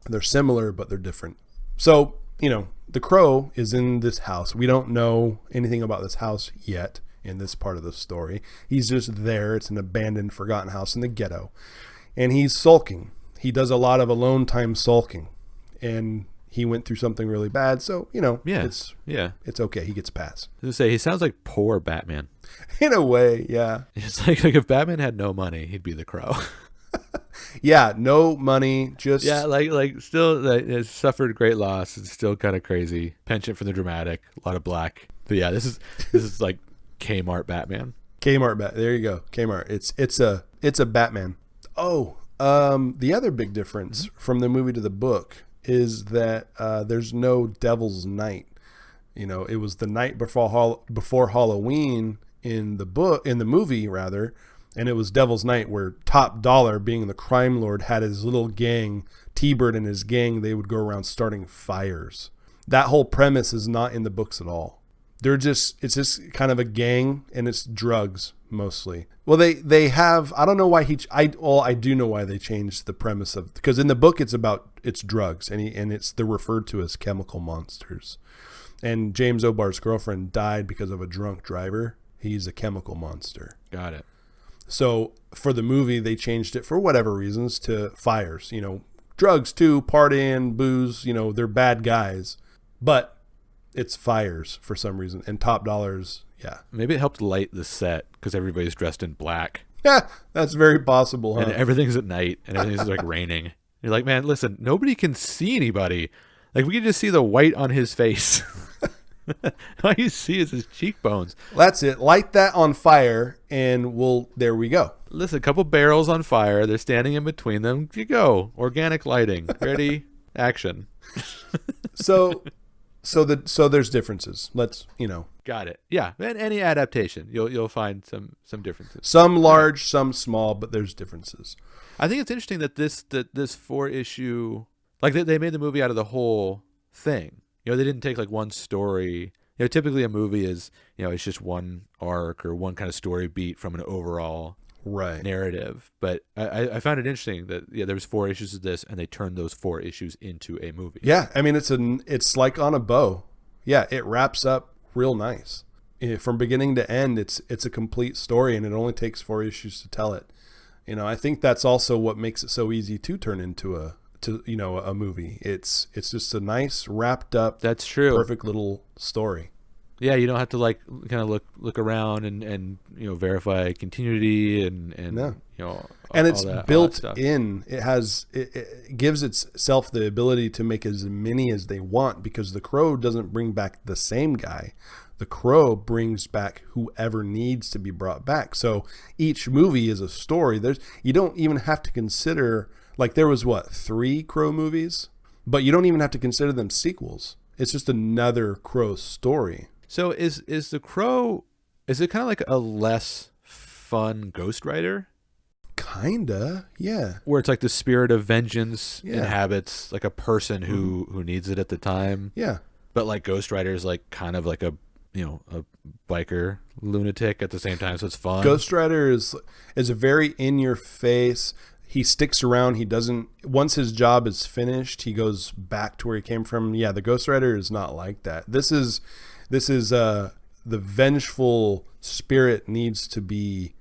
They're similar, but they're different. So, you know, the Crow is in this house. We don't know anything about this house yet in this part of the story. He's just there. It's an abandoned, forgotten house in the ghetto. And he's sulking. He does a lot of alone time sulking. And he went through something really bad. So, you know, it's okay. He gets a pass. I was gonna say, he sounds like poor Batman. In a way, yeah. It's like if Batman had no money, he'd be the Crow. Yeah, no money, just... Yeah, like still has suffered great loss. It's still kind of crazy. Penchant for the dramatic, a lot of black. But yeah, this is like Kmart Batman. There you go. Kmart. It's a Batman. Oh, the other big difference from the movie to the book is that there's no Devil's Night. You know, it was the night before Halloween in the movie rather. And it was Devil's Night, where Top Dollar, being the crime lord, had his little gang, T-Bird and his gang, they would go around starting fires. That whole premise is not in the books at all. It's just kind of a gang, and it's drugs, mostly. Well, they have, I don't know why I do know why they changed the premise of, because in the book it's drugs, and they're referred to as chemical monsters. And James O'Barr's girlfriend died because of a drunk driver. He's a chemical monster. Got it. So for the movie, they changed it for whatever reasons to fires, you know, drugs too, partying, booze, you know, they're bad guys, but it's fires for some reason. And Top Dollar's, yeah. Maybe it helped light the set because everybody's dressed in black. Yeah, that's very possible, huh? And everyth's at night and everything's like raining. You're like, man, listen, nobody can see anybody. Like we can just see the white on his face. All you see is his cheekbones. That's it. Light that on fire, and there we go. Listen, a couple barrels on fire. They're standing in between them. You go. Organic lighting. Ready? Action. So there's differences. Let's, you know. Got it. Yeah. And any adaptation, you'll find some differences. Some large, some small, but there's differences. I think it's interesting that this 4-issue, like they made the movie out of the whole thing. You know, they didn't take like one story. You know, typically a movie is, you know, it's just one arc or one kind of story beat from an overall narrative. But I found it interesting that there was 4 issues of this, and they turned those 4 issues into a movie. Yeah, I mean it's like on a bow. Yeah, it wraps up real nice. From beginning to end. It's a complete story, and it only takes 4 issues to tell it. I think that's also what makes it so easy to turn into a movie. It's just a nice wrapped up, that's true, perfect little story. Yeah, you don't have to like kind of look around and verify continuity and No. all And it's that built stuff. in. It gives itself the ability to make as many as they want, because the Crow doesn't bring back the same guy. The Crow brings back whoever needs to be brought back. So each movie is a story. You don't even have to consider, like, there was 3 Crow movies, but you don't even have to consider them sequels. It's just another Crow story. So is the Crow, is it kind of like a less fun Ghost Rider? Kinda, yeah. Where it's like the spirit of vengeance Yeah. inhabits like a person who needs it at the time. Yeah. But like Ghost Rider is like kind of like a biker lunatic at the same time, so it's fun. Ghost Rider is a very in your face. He sticks around. He doesn't, once his job is finished, he goes back to where he came from. Yeah, the Ghost Rider is not like that. This is the vengeful spirit needs to be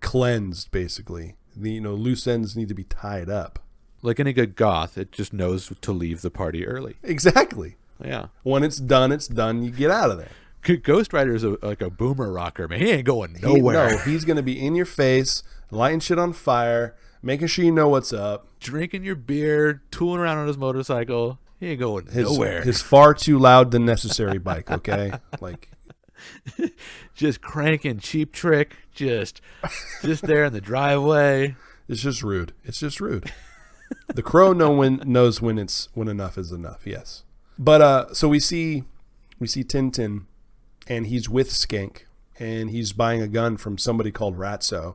cleansed, basically. The loose ends need to be tied up. Like any good goth, it just knows to leave the party early. Exactly. Yeah. When it's done, it's done. You get out of there. Ghost Rider is like a boomer rocker, man. He ain't going nowhere. He's going to be in your face, lighting shit on fire, making sure you know what's up. Drinking your beer, tooling around on his motorcycle. He ain't going nowhere. His far too loud than necessary bike, okay? Like, just cranking Cheap Trick, just there in the driveway. it's just rude. The Crow knows when enough is enough. Yes, but so we see Tintin, and he's with Skank, and he's buying a gun from somebody called Ratso,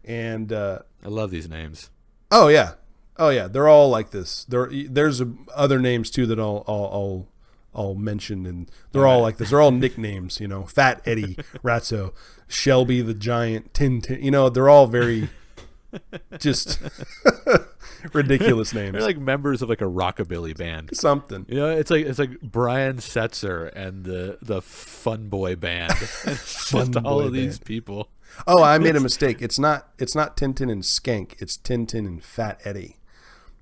and I love these names. oh yeah, they're all like this. There's other names too that I'll mention, and they're all like this. They're all nicknames, Fat Eddie, Ratso, Shelby the Giant, Tintin. They're all very just ridiculous names. They're like members of like a rockabilly band. Something. It's like Brian Setzer and the Fun Boy Band. It's just all of these people. Oh, I made a mistake. It's not Tintin and Skank. It's Tintin and Fat Eddie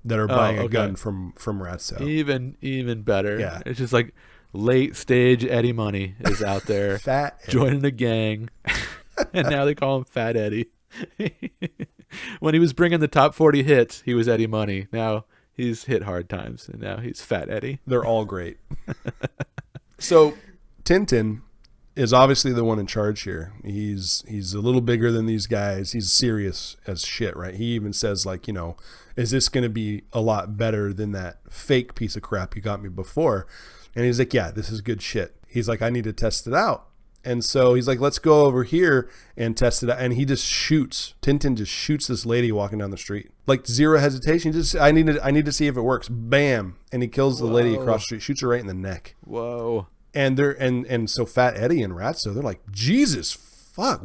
that are buying a gun from Ratso. Even better. Yeah. It's just like late stage Eddie Money is out there Fat Eddie. joining a gang, and now they call him Fat Eddie. When he was bringing the top 40 hits, he was Eddie Money. Now he's hit hard times, and now he's Fat Eddie. They're all great. So Tintin is obviously the one in charge here. He's a little bigger than these guys. He's serious as shit, right? He even says, like, is this going to be a lot better than that fake piece of crap you got me before? And he's like, yeah, this is good shit. He's like, I need to test it out. And so he's like, let's go over here and test it out. And he just shoots. Tintin just shoots this lady walking down the street. Like, zero hesitation. Just, I need to see if it works. Bam. And he kills the lady across the street, shoots her right in the neck. Whoa. And so Fat Eddie and Ratso, they're like, Jesus fuck,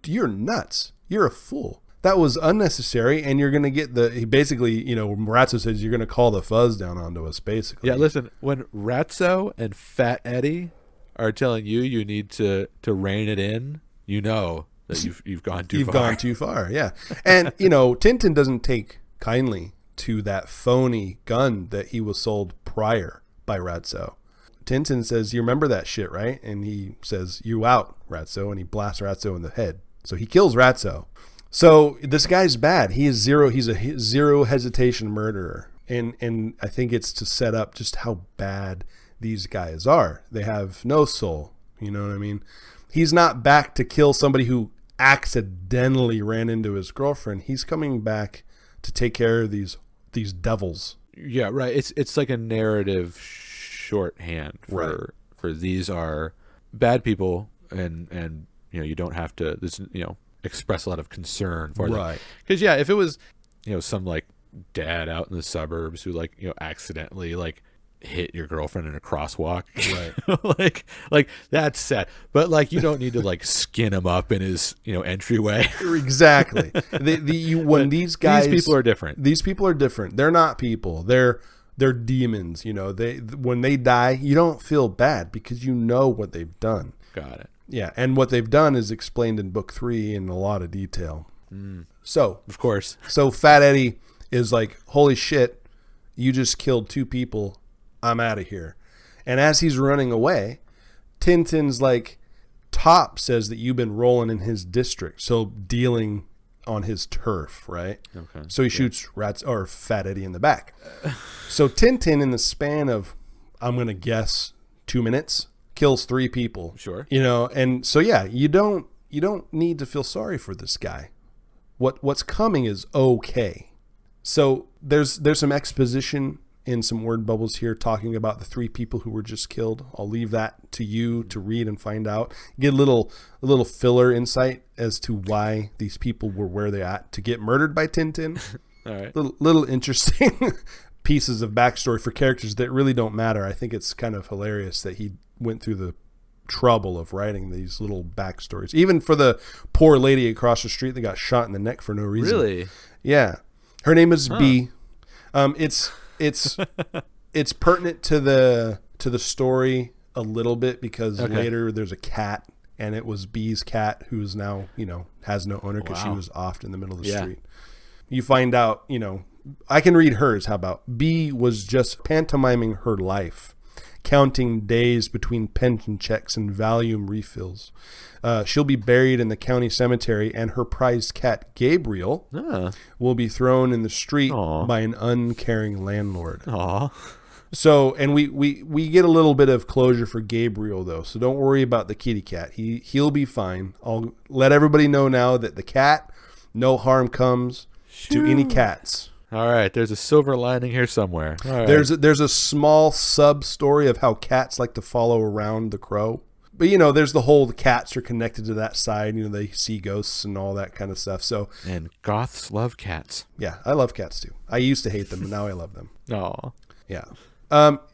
you're nuts. You're a fool. That was unnecessary, and you're going to get Ratso says you're going to call the fuzz down onto us, basically. Yeah, listen, when Ratso and Fat Eddie are telling you need to rein it in, that you've gone too far. You've gone too far, yeah. And, Tintin doesn't take kindly to that phony gun that he was sold prior by Ratso. Tintin says, you remember that shit, right? And he says, you out, Ratso, and he blasts Ratso in the head. So he kills Ratso. So this guy's bad. He's a zero hesitation murderer. And I think it's to set up just how bad these guys are. They have no soul. You know what I mean? He's not back to kill somebody who accidentally ran into his girlfriend. He's coming back to take care of these devils. Yeah, right. It's like a narrative shorthand for these are bad people, and you don't have to express a lot of concern for them. Right. Because if it was some like dad out in the suburbs who accidentally hit your girlfriend in a crosswalk, right? like that's sad, but you don't need to skin him up in his entryway. Exactly. These people are different. These people are different. They're not people. They're demons. When they die, you don't feel bad because you know what they've done. Got it. Yeah, and what they've done is explained in book 3 in a lot of detail. So, Of course. so Fat Eddie is like, holy shit, you just killed 2 people. I'm out of here. And as he's running away, Tintin's like, Top says that you've been rolling in his district, so dealing on his turf, right? Okay. So he shoots Fat Eddie in the back. So Tintin, in the span of, I'm going to guess, 2 minutes, kills 3 people. Sure. And so yeah, you don't need to feel sorry for this guy. What's coming is okay. So there's some exposition in some word bubbles here talking about the 3 people who were just killed. I'll leave that to you to read and find out. Get a little filler insight as to why these people were where they're at to get murdered by Tintin. All right. Little interesting pieces of backstory for characters that really don't matter. I think it's kind of hilarious that he went through the trouble of writing these little backstories, even for the poor lady across the street that got shot in the neck for no reason. Really? Yeah, her name is B. It's pertinent to the story a little bit because later there's a cat, and it was B's cat, who is now has no owner because she was off in the middle of the street. You find out, I can read hers. How about B was just pantomiming her life, counting days between pension checks and Valium refills. She'll be buried in the county cemetery, and her prized cat, Gabriel, will be thrown in the street by an uncaring landlord. Aw. So, and we get a little bit of closure for Gabriel, though, so don't worry about the kitty cat. He'll be fine. I'll let everybody know now that the cat, no harm comes to any cats. All right, there's a silver lining here somewhere. All right. There's a small sub story of how cats like to follow around the crow. But, there's the whole cats are connected to that side. They see ghosts and all that kind of stuff. So, and goths love cats. Yeah, I love cats too. I used to hate them, but now I love them. Aw. Yeah.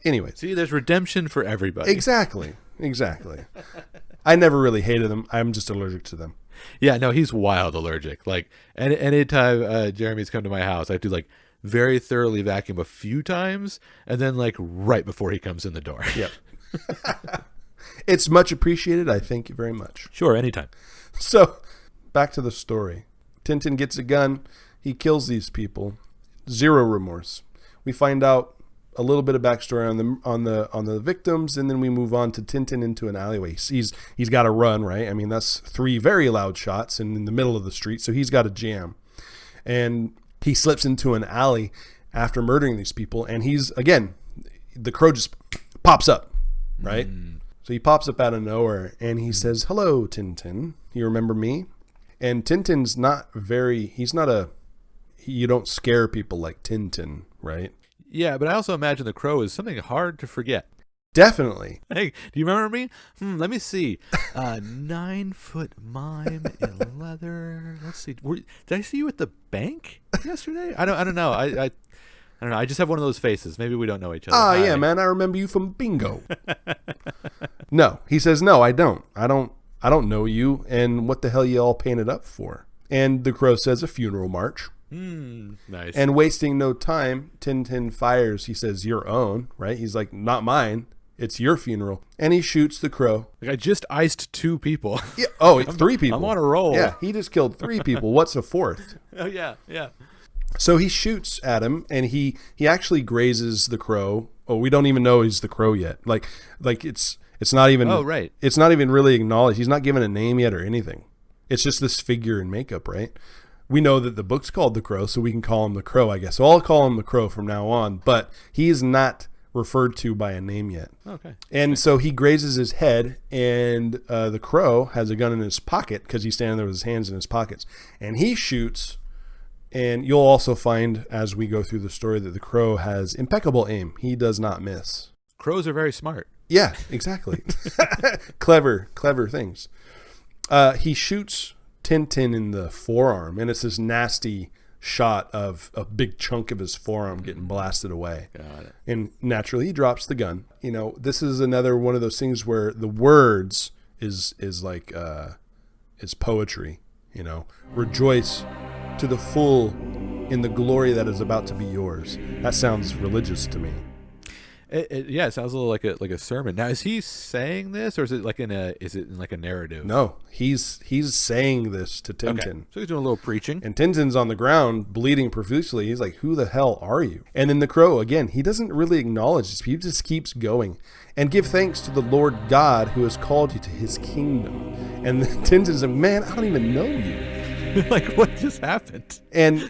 Anyway. See, there's redemption for everybody. Exactly. I never really hated them. I'm just allergic to them. Yeah, no, he's wild allergic. Like, anytime Jeremy's come to my house, I have to very thoroughly vacuum a few times, and then right before he comes in the door. Yep. It's much appreciated. I thank you very much. Sure, anytime. So, back to the story. Tintin gets a gun. He kills these people. Zero remorse. We find out a little bit of backstory on the victims, and then we move on to Tintin into an alleyway. He's got to run, right? I mean, that's 3 very loud shots in the middle of the street, so he's got to jam. And he slips into an alley after murdering these people, and the crow just pops up, right? So he pops up out of nowhere, and he says, "Hello, Tintin. You remember me?" And Tintin's you don't scare people like Tintin, right? Yeah, but I also imagine the crow is something hard to forget. Definitely. Hey, do you remember me? Let me see. 9-foot mime in leather. Let's see. Did I see you at the bank yesterday? I don't know. I don't know. I just have one of those faces. Maybe we don't know each other. Yeah, man. I remember you from bingo. No, he says, no, I don't. I don't know you. And what the hell you all painted up for? And the crow says, a funeral march. Nice. And wasting no time, Tintin fires. He says, your own, right? He's like, not mine. It's your funeral. And he shoots the crow. I just iced 2 people. Yeah. Oh, it's 3 people. I'm on a roll. Yeah, he just killed 3 people. What's a 4th? Oh, yeah. So he shoots at him, and he actually grazes the crow. Oh, we don't even know he's the crow yet. Like it's not even. Oh, right. It's not even really acknowledged. He's not given a name yet or anything. It's just this figure in makeup, right? We know that the book's called The Crow, so we can call him the Crow, I guess. So I'll call him the Crow from now on. But he is not referred to by a name yet. Okay. And so he grazes his head, and the crow has a gun in his pocket because he's standing there with his hands in his pockets, and he shoots. And you'll also find as we go through the story that the crow has impeccable aim. He does not miss. Crows are very smart. Yeah, exactly. Clever things. He shoots Tintin in the forearm, and it's this nasty shot of a big chunk of his forearm getting blasted away. Got it. And naturally, he drops the gun. This is another one of those things where the words is poetry. Rejoice to the full in the glory that is about to be yours. That sounds religious to me. Yeah, it sounds a little like a sermon. Now, is he saying this, or is it in a narrative? No, he's saying this to Tintin. Okay. So he's doing a little preaching. And Tintin's on the ground, bleeding profusely. He's like, who the hell are you? And then the crow, again, he doesn't really acknowledge this. He just keeps going. And give thanks to the Lord God who has called you to his kingdom. And Tintin's like, man, I don't even know you. Like, what just happened? And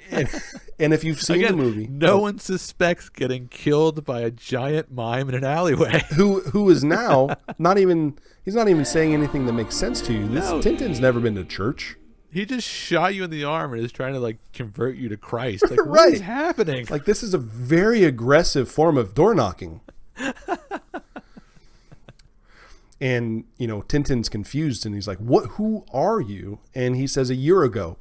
if you've seen the movie, no one suspects getting killed by a giant mime in an alleyway. who is now he's not even saying anything that makes sense to you. Tintin's never been to church. He just shot you in the arm and is trying to convert you to Christ. Like, right. What is happening? Like, this is a very aggressive form of door knocking. And, Tintin's confused and he's like, who are you? And he says, a year ago,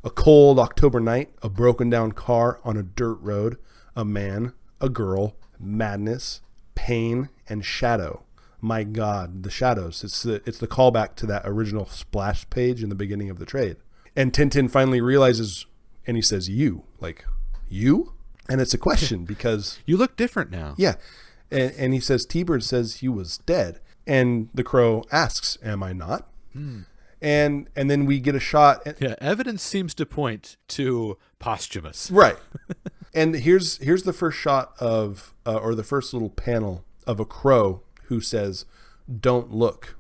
a cold October night, a broken down car on a dirt road, a man, a girl, madness, pain, and shadow. My God, the shadows. It's the callback to that original splash page in the beginning of the trade. And Tintin finally realizes, and he says, you? Like, you? And it's a question because... You look different now. Yeah. And he says, T-Bird says you was dead. And the crow asks, am I not? And then we get a shot. Evidence seems to point to posthumous. Right. And here's the first shot of, or the first little panel of a crow who says, don't look,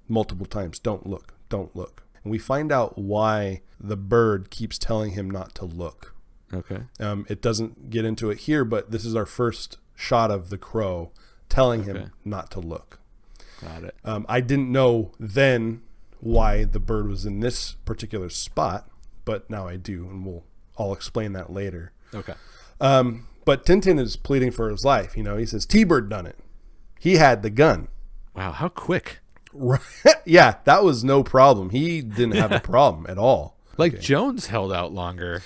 multiple times. Don't look, don't look. And we find out why the bird keeps telling him not to look. Okay. It doesn't get into it here, but this is our first shot of the crow telling him not to look. Got it. I didn't know then why the bird was in this particular spot, but now I do, and I'll explain that later. Okay. But Tintin is pleading for his life. He says, T-Bird done it. He had the gun. Wow, how quick. Right. Yeah, that was no problem. He didn't have a problem at all. Like, Jones held out longer.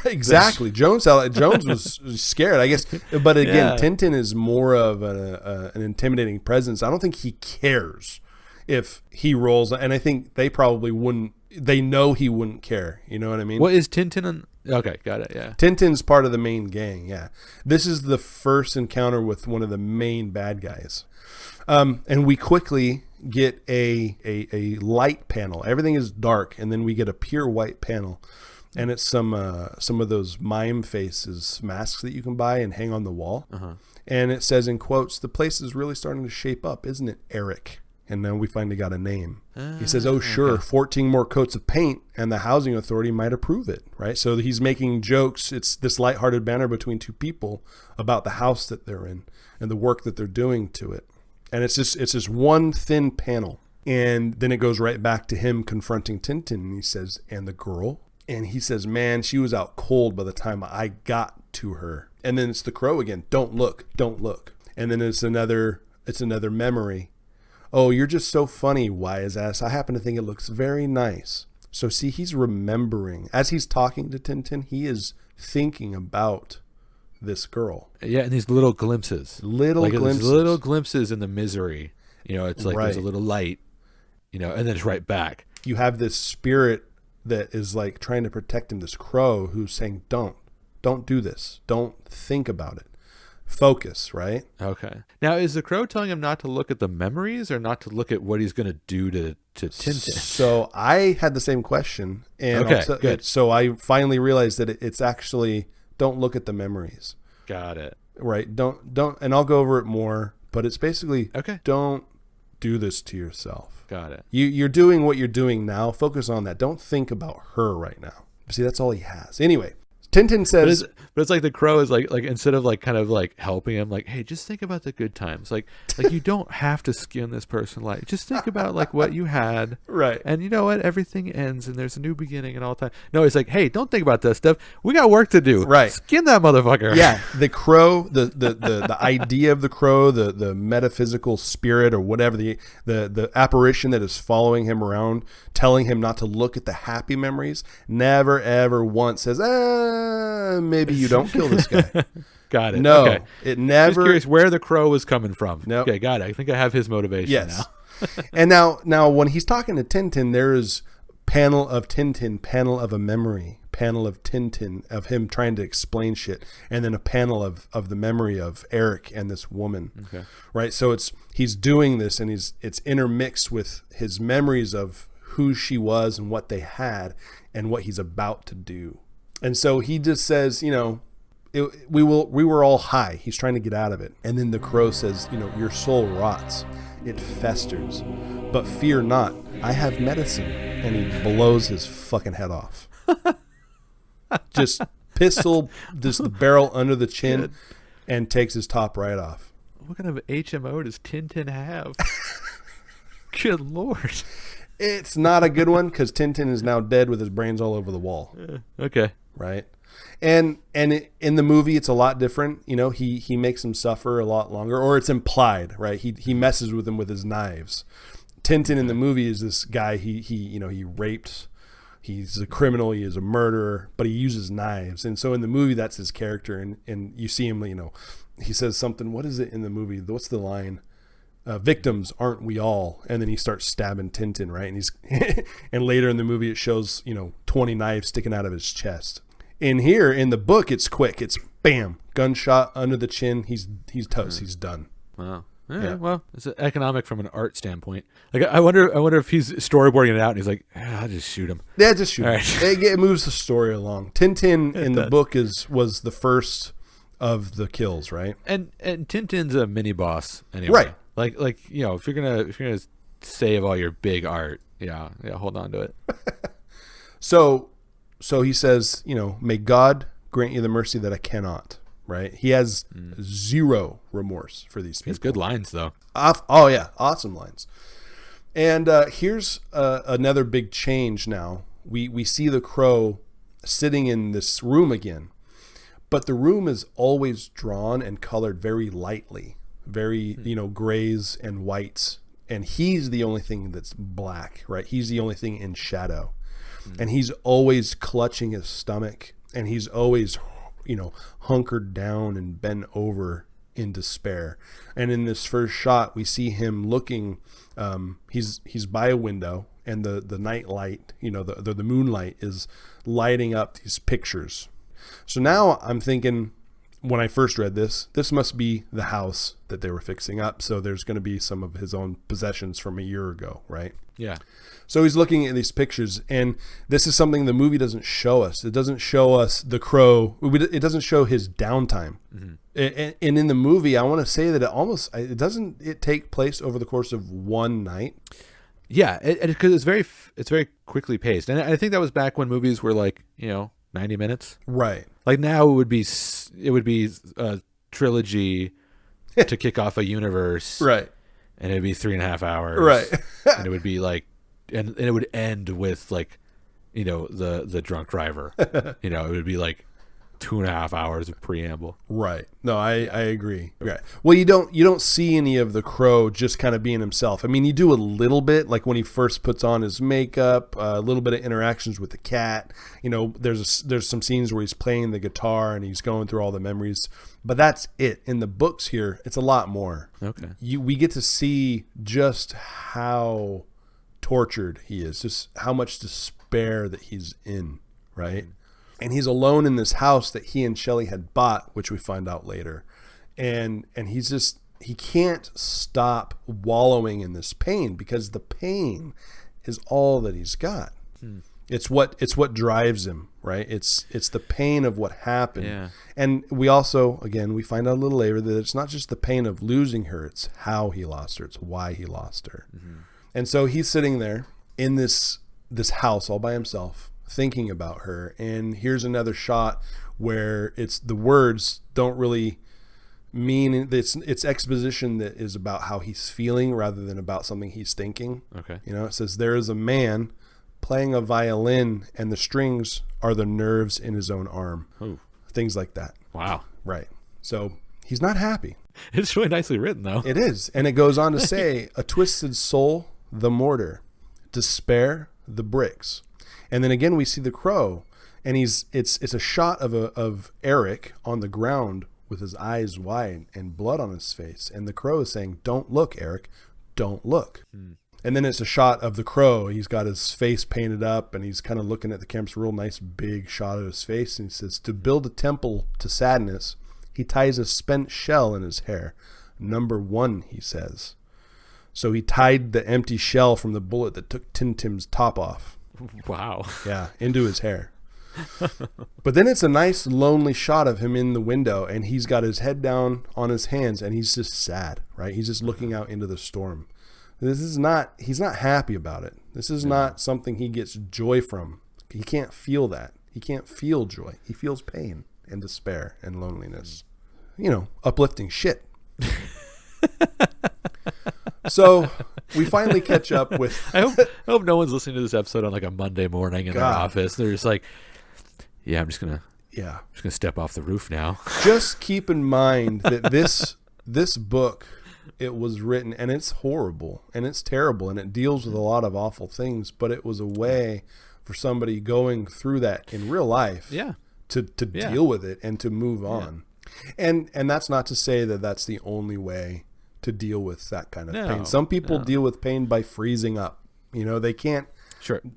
Exactly. Jones was scared, I guess. But again, Tintin is more of an intimidating presence. I don't think he cares if he rolls. And I think they probably wouldn't. They know he wouldn't care. You know what I mean? What is Tintin? Okay, got it, yeah. Tintin's part of the main gang, yeah. This is the first encounter with one of the main bad guys. And we quickly get a light panel. Everything is dark, and then we get a pure white panel. And it's some of those mime faces masks that you can buy and hang on the wall. Uh-huh. And it says in quotes, the place is really starting to shape up, isn't it, Eric? And then we finally got a name. He says, oh, sure, okay. 14 more coats of paint and the housing authority might approve it, right? So he's making jokes. It's this lighthearted banter between two people about the house that they're in and the work that they're doing to it. And it's just one thin panel. And then it goes right back to him confronting Tintin. And he says, and the girl? And he says, man, she was out cold by the time I got to her. And then it's the crow again. Don't look, don't look. And then it's another memory. Oh, you're just so funny, wise ass. I happen to think it looks very nice. So see, he's remembering. As he's talking to Tintin, he is thinking about this girl. Yeah, and these little glimpses. Little glimpses in the misery. It's like there's a little light, and then it's right back. You have this spirit that is like trying to protect him, this crow who's saying, don't do this. Don't think about it. Focus, right? Okay. Now, is the crow telling him not to look at the memories or not to look at what he's going to do to Tintin? So I had the same question. And good. So I finally realized that it's actually don't look at the memories. Got it. Right. Don't, and I'll go over it more, but it's basically don't do this to yourself. Got it. You're doing what you're doing now. Focus on that. Don't think about her right now. See, that's all he has. Anyway. Tintin says, but it's like the crow is like instead of kind of helping him, hey, just think about the good times. Like you don't have to skin this person. Just think about what you had, right? And you know what? Everything ends, and there's a new beginning, and all the time. No, it's hey, don't think about that stuff. We got work to do. Right? Skin that motherfucker. Yeah, the crow, the idea of the crow, the metaphysical spirit or whatever, the apparition that is following him around, telling him not to look at the happy memories, never ever once says, maybe you don't kill this guy. Got it. No, okay. It never. Just curious where the crow was coming from. No. Okay, got it. I think I have his motivation now. And now when he's talking to Tintin, there is panel of Tintin, panel of a memory, panel of Tintin, of him trying to explain shit, and then a panel of the memory of Eric and this woman. Okay. Right? So he's doing this, and it's intermixed with his memories of who she was and what they had and what he's about to do. And so he just says, you know, we were all high. He's trying to get out of it. And then the crow says, you know, your soul rots. It festers. But fear not. I have medicine. And he blows his fucking head off. Just pistol, just the barrel under the chin. Good. And takes his top right off. What kind of HMO does Tintin have? Good Lord. It's not a good one because Tintin is now dead with his brains all over the wall. Okay. Right? And in the movie, it's a lot different. You know, he makes him suffer a lot longer, or it's implied, right? He messes with him with his knives. Tintin in the movie is this guy. He raped. He's a criminal. He is a murderer, but he uses knives. And so in the movie, that's his character. And you see him. You know, he says something. What is it in the movie? What's the line? Victims aren't we all? And then he starts stabbing Tintin, right? And he's and later in the movie, it shows 20 knives sticking out of his chest. In here, in the book, it's quick. It's bam, gunshot under the chin. He's toast. He's done. Wow. Yeah. Well, it's economic from an art standpoint. Like I wonder if he's storyboarding it out and he's like, I'll just shoot him. Yeah, just shoot him. Right. It moves the story along. Tintin in the book was the first of the kills, right? And Tintin's a mini boss anyway. Right. Like if you're gonna save all your big art, yeah, hold on to it. So he says, may God grant you the mercy that I cannot, right? He has zero remorse for these people. He has good lines, though. Oh, yeah. Awesome lines. And here's another big change now. We see the crow sitting in this room again, but the room is always drawn and colored very lightly, very, grays and whites. And he's the only thing that's black, right? He's the only thing in shadow. And he's always clutching his stomach, and he's always, hunkered down and bent over in despair. And in this first shot, we see him looking. He's by a window, and the night light, the moonlight is lighting up these pictures. So now I'm thinking, when I first read this must be the house that they were fixing up. So there's going to be some of his own possessions from a year ago, right? Yeah. So he's looking at these pictures, and this is something the movie doesn't show us. It doesn't show us the crow. It doesn't show his downtime. Mm-hmm. And in the movie, I want to say that it doesn't take place over the course of one night. Yeah, because it's very quickly paced, and I think that was back when movies were like 90 minutes. Right. Like now it would be a trilogy to kick off a universe. Right. And it'd be 3.5 hours. Right. And it would be like, and it would end with like, the drunk driver. It would be like 2.5 hours of preamble. Right. No, I agree. Right. Well, you don't see any of the crow just kind of being himself. I mean, you do a little bit, like when he first puts on his makeup, a little bit of interactions with the cat. There's some scenes where he's playing the guitar and he's going through all the memories, but that's it. In the books here, it's a lot more. Okay. We get to see just how tortured he is, just how much despair that he's in, right? And he's alone in this house that he and Shelley had bought, which we find out later. And he can't stop wallowing in this pain because the pain is all that he's got. It's what drives him, right? It's the pain of what happened. Yeah. And we also, again, we find out a little later that it's not just the pain of losing her, it's how he lost her, it's why he lost her. Mm-hmm. And so he's sitting there in this house all by himself, thinking about her. And here's another shot where it's the words don't really mean it's exposition that is about how he's feeling rather than about something he's thinking. Okay. It says there is a man playing a violin and the strings are the nerves in his own arm. Ooh. Things like that. Wow. Right. So he's not happy. It's really nicely written though. It is. And it goes on to say a twisted soul, the mortar, despair, the bricks. And then again, we see the crow, and it's a shot of Eric on the ground with his eyes wide and blood on his face. And the crow is saying, "Don't look, Eric, don't look." And then it's a shot of the crow. He's got his face painted up and he's kind of looking at the camera. It's a real nice big shot of his face. And he says, to build a temple to sadness, he ties a spent shell in his hair. Number 1, he says. So he tied the empty shell from the bullet that took Tintin's top off. Wow. Yeah, into his hair. But then it's a nice lonely shot of him in the window and he's got his head down on his hands and he's just sad, right? He's just looking out into the storm. He's not happy about it. This is not something he gets joy from. He can't feel that. He can't feel joy. He feels pain and despair and loneliness. Uplifting shit. So we finally catch up with... I hope no one's listening to this episode on like a Monday morning in their office. They're just like, yeah, I'm just gonna step off the roof now. Just keep in mind that this book, it was written, and it's horrible and it's terrible and it deals with a lot of awful things, but it was a way for somebody going through that in real life to deal with it and to move on. And that's not to say that that's the only way to deal with that kind of pain. Some people deal with pain by freezing up. They can't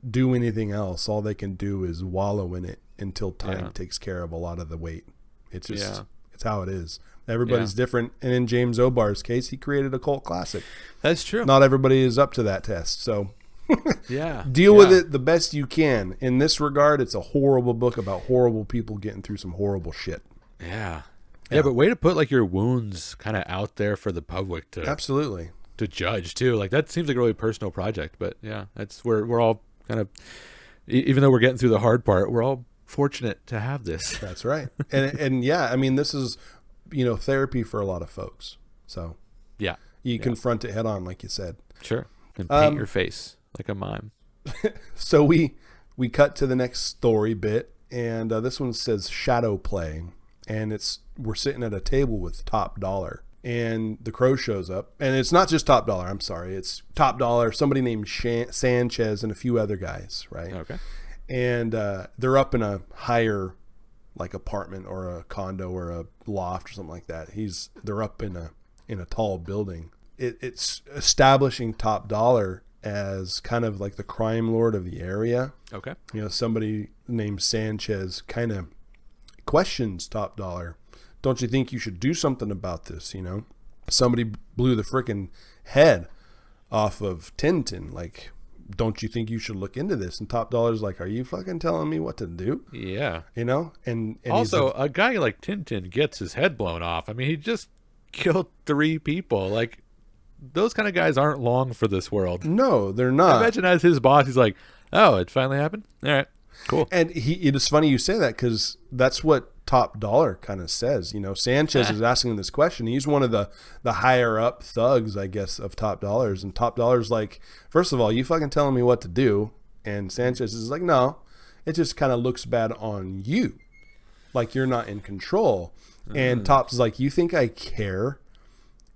do anything else. All they can do is wallow in it until time takes care of a lot of the weight. It's just it's how it is. Everybody's different, and in James O'Barr's case, he created a cult classic. That's true. Not everybody is up to that test, so deal with it the best you can. In this regard, it's a horrible book about horrible people getting through some horrible shit. Yeah, but way to put like your wounds kind of out there for the public to absolutely to judge too. Like that seems like a really personal project, but that's we're all kind of, even though we're getting through the hard part, we're all fortunate to have this. That's right, and I mean, this is therapy for a lot of folks. So you confront it head on, like you said. Sure, and paint your face like a mime. So we cut to the next story bit, and this one says Shadowplay, and we're sitting at a table with Top Dollar, and the crow shows up, and it's not just Top Dollar. I'm sorry, it's Top Dollar, somebody named Sanchez, and a few other guys, right? Okay, and they're up in a higher like apartment or a condo or a loft or something like that. They're up in a tall building. It's establishing Top Dollar as kind of like the crime lord of the area. Okay. Somebody named Sanchez kind of questions Top Dollar. Don't you think you should do something about this? Somebody blew the frickin' head off of Tintin. Like, don't you think you should look into this? And Top Dollar's like, are you fucking telling me what to do? Yeah. And also a guy like Tintin gets his head blown off. I mean, he just killed 3 people. Like, those kind of guys aren't long for this world. No, they're not. I imagine as his boss, he's like, oh, it finally happened? All right, cool. And it is funny you say that, because that's what Top Dollar kind of says. Sanchez is asking this question. He's one of the higher up thugs, I guess, of Top Dollar's. And Top Dollar's like, first of all, you fucking telling me what to do? And Sanchez is like, no, it just kind of looks bad on you. Like you're not in control. And Top's like, you think I care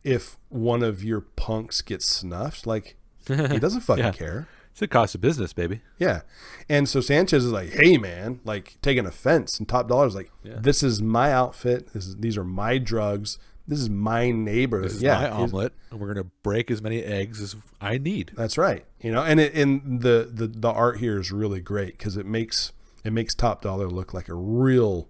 if one of your punks gets snuffed? Like, he doesn't fucking care. It's the cost of business, baby. Yeah. And so Sanchez is like, hey, man, like taking offense. And Top Dollar's like, this is my outfit. These are my drugs. This is my neighbor. This is my omelet. And we're going to break as many eggs as I need. That's right. And the art here is really great, because it makes Top Dollar look like a real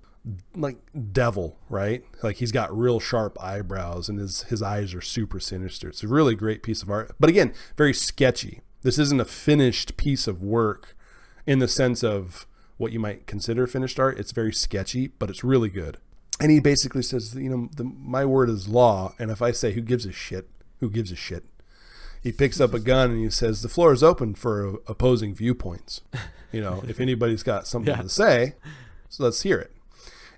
like devil, right? Like he's got real sharp eyebrows and his eyes are super sinister. It's a really great piece of art. But again, very sketchy. This isn't a finished piece of work in the sense of what you might consider finished art. It's very sketchy, but it's really good. And he basically says, my word is law. And if I say, who gives a shit? Who gives a shit? He picks up a gun and he says, the floor is open for opposing viewpoints. If anybody's got something to say, so let's hear it.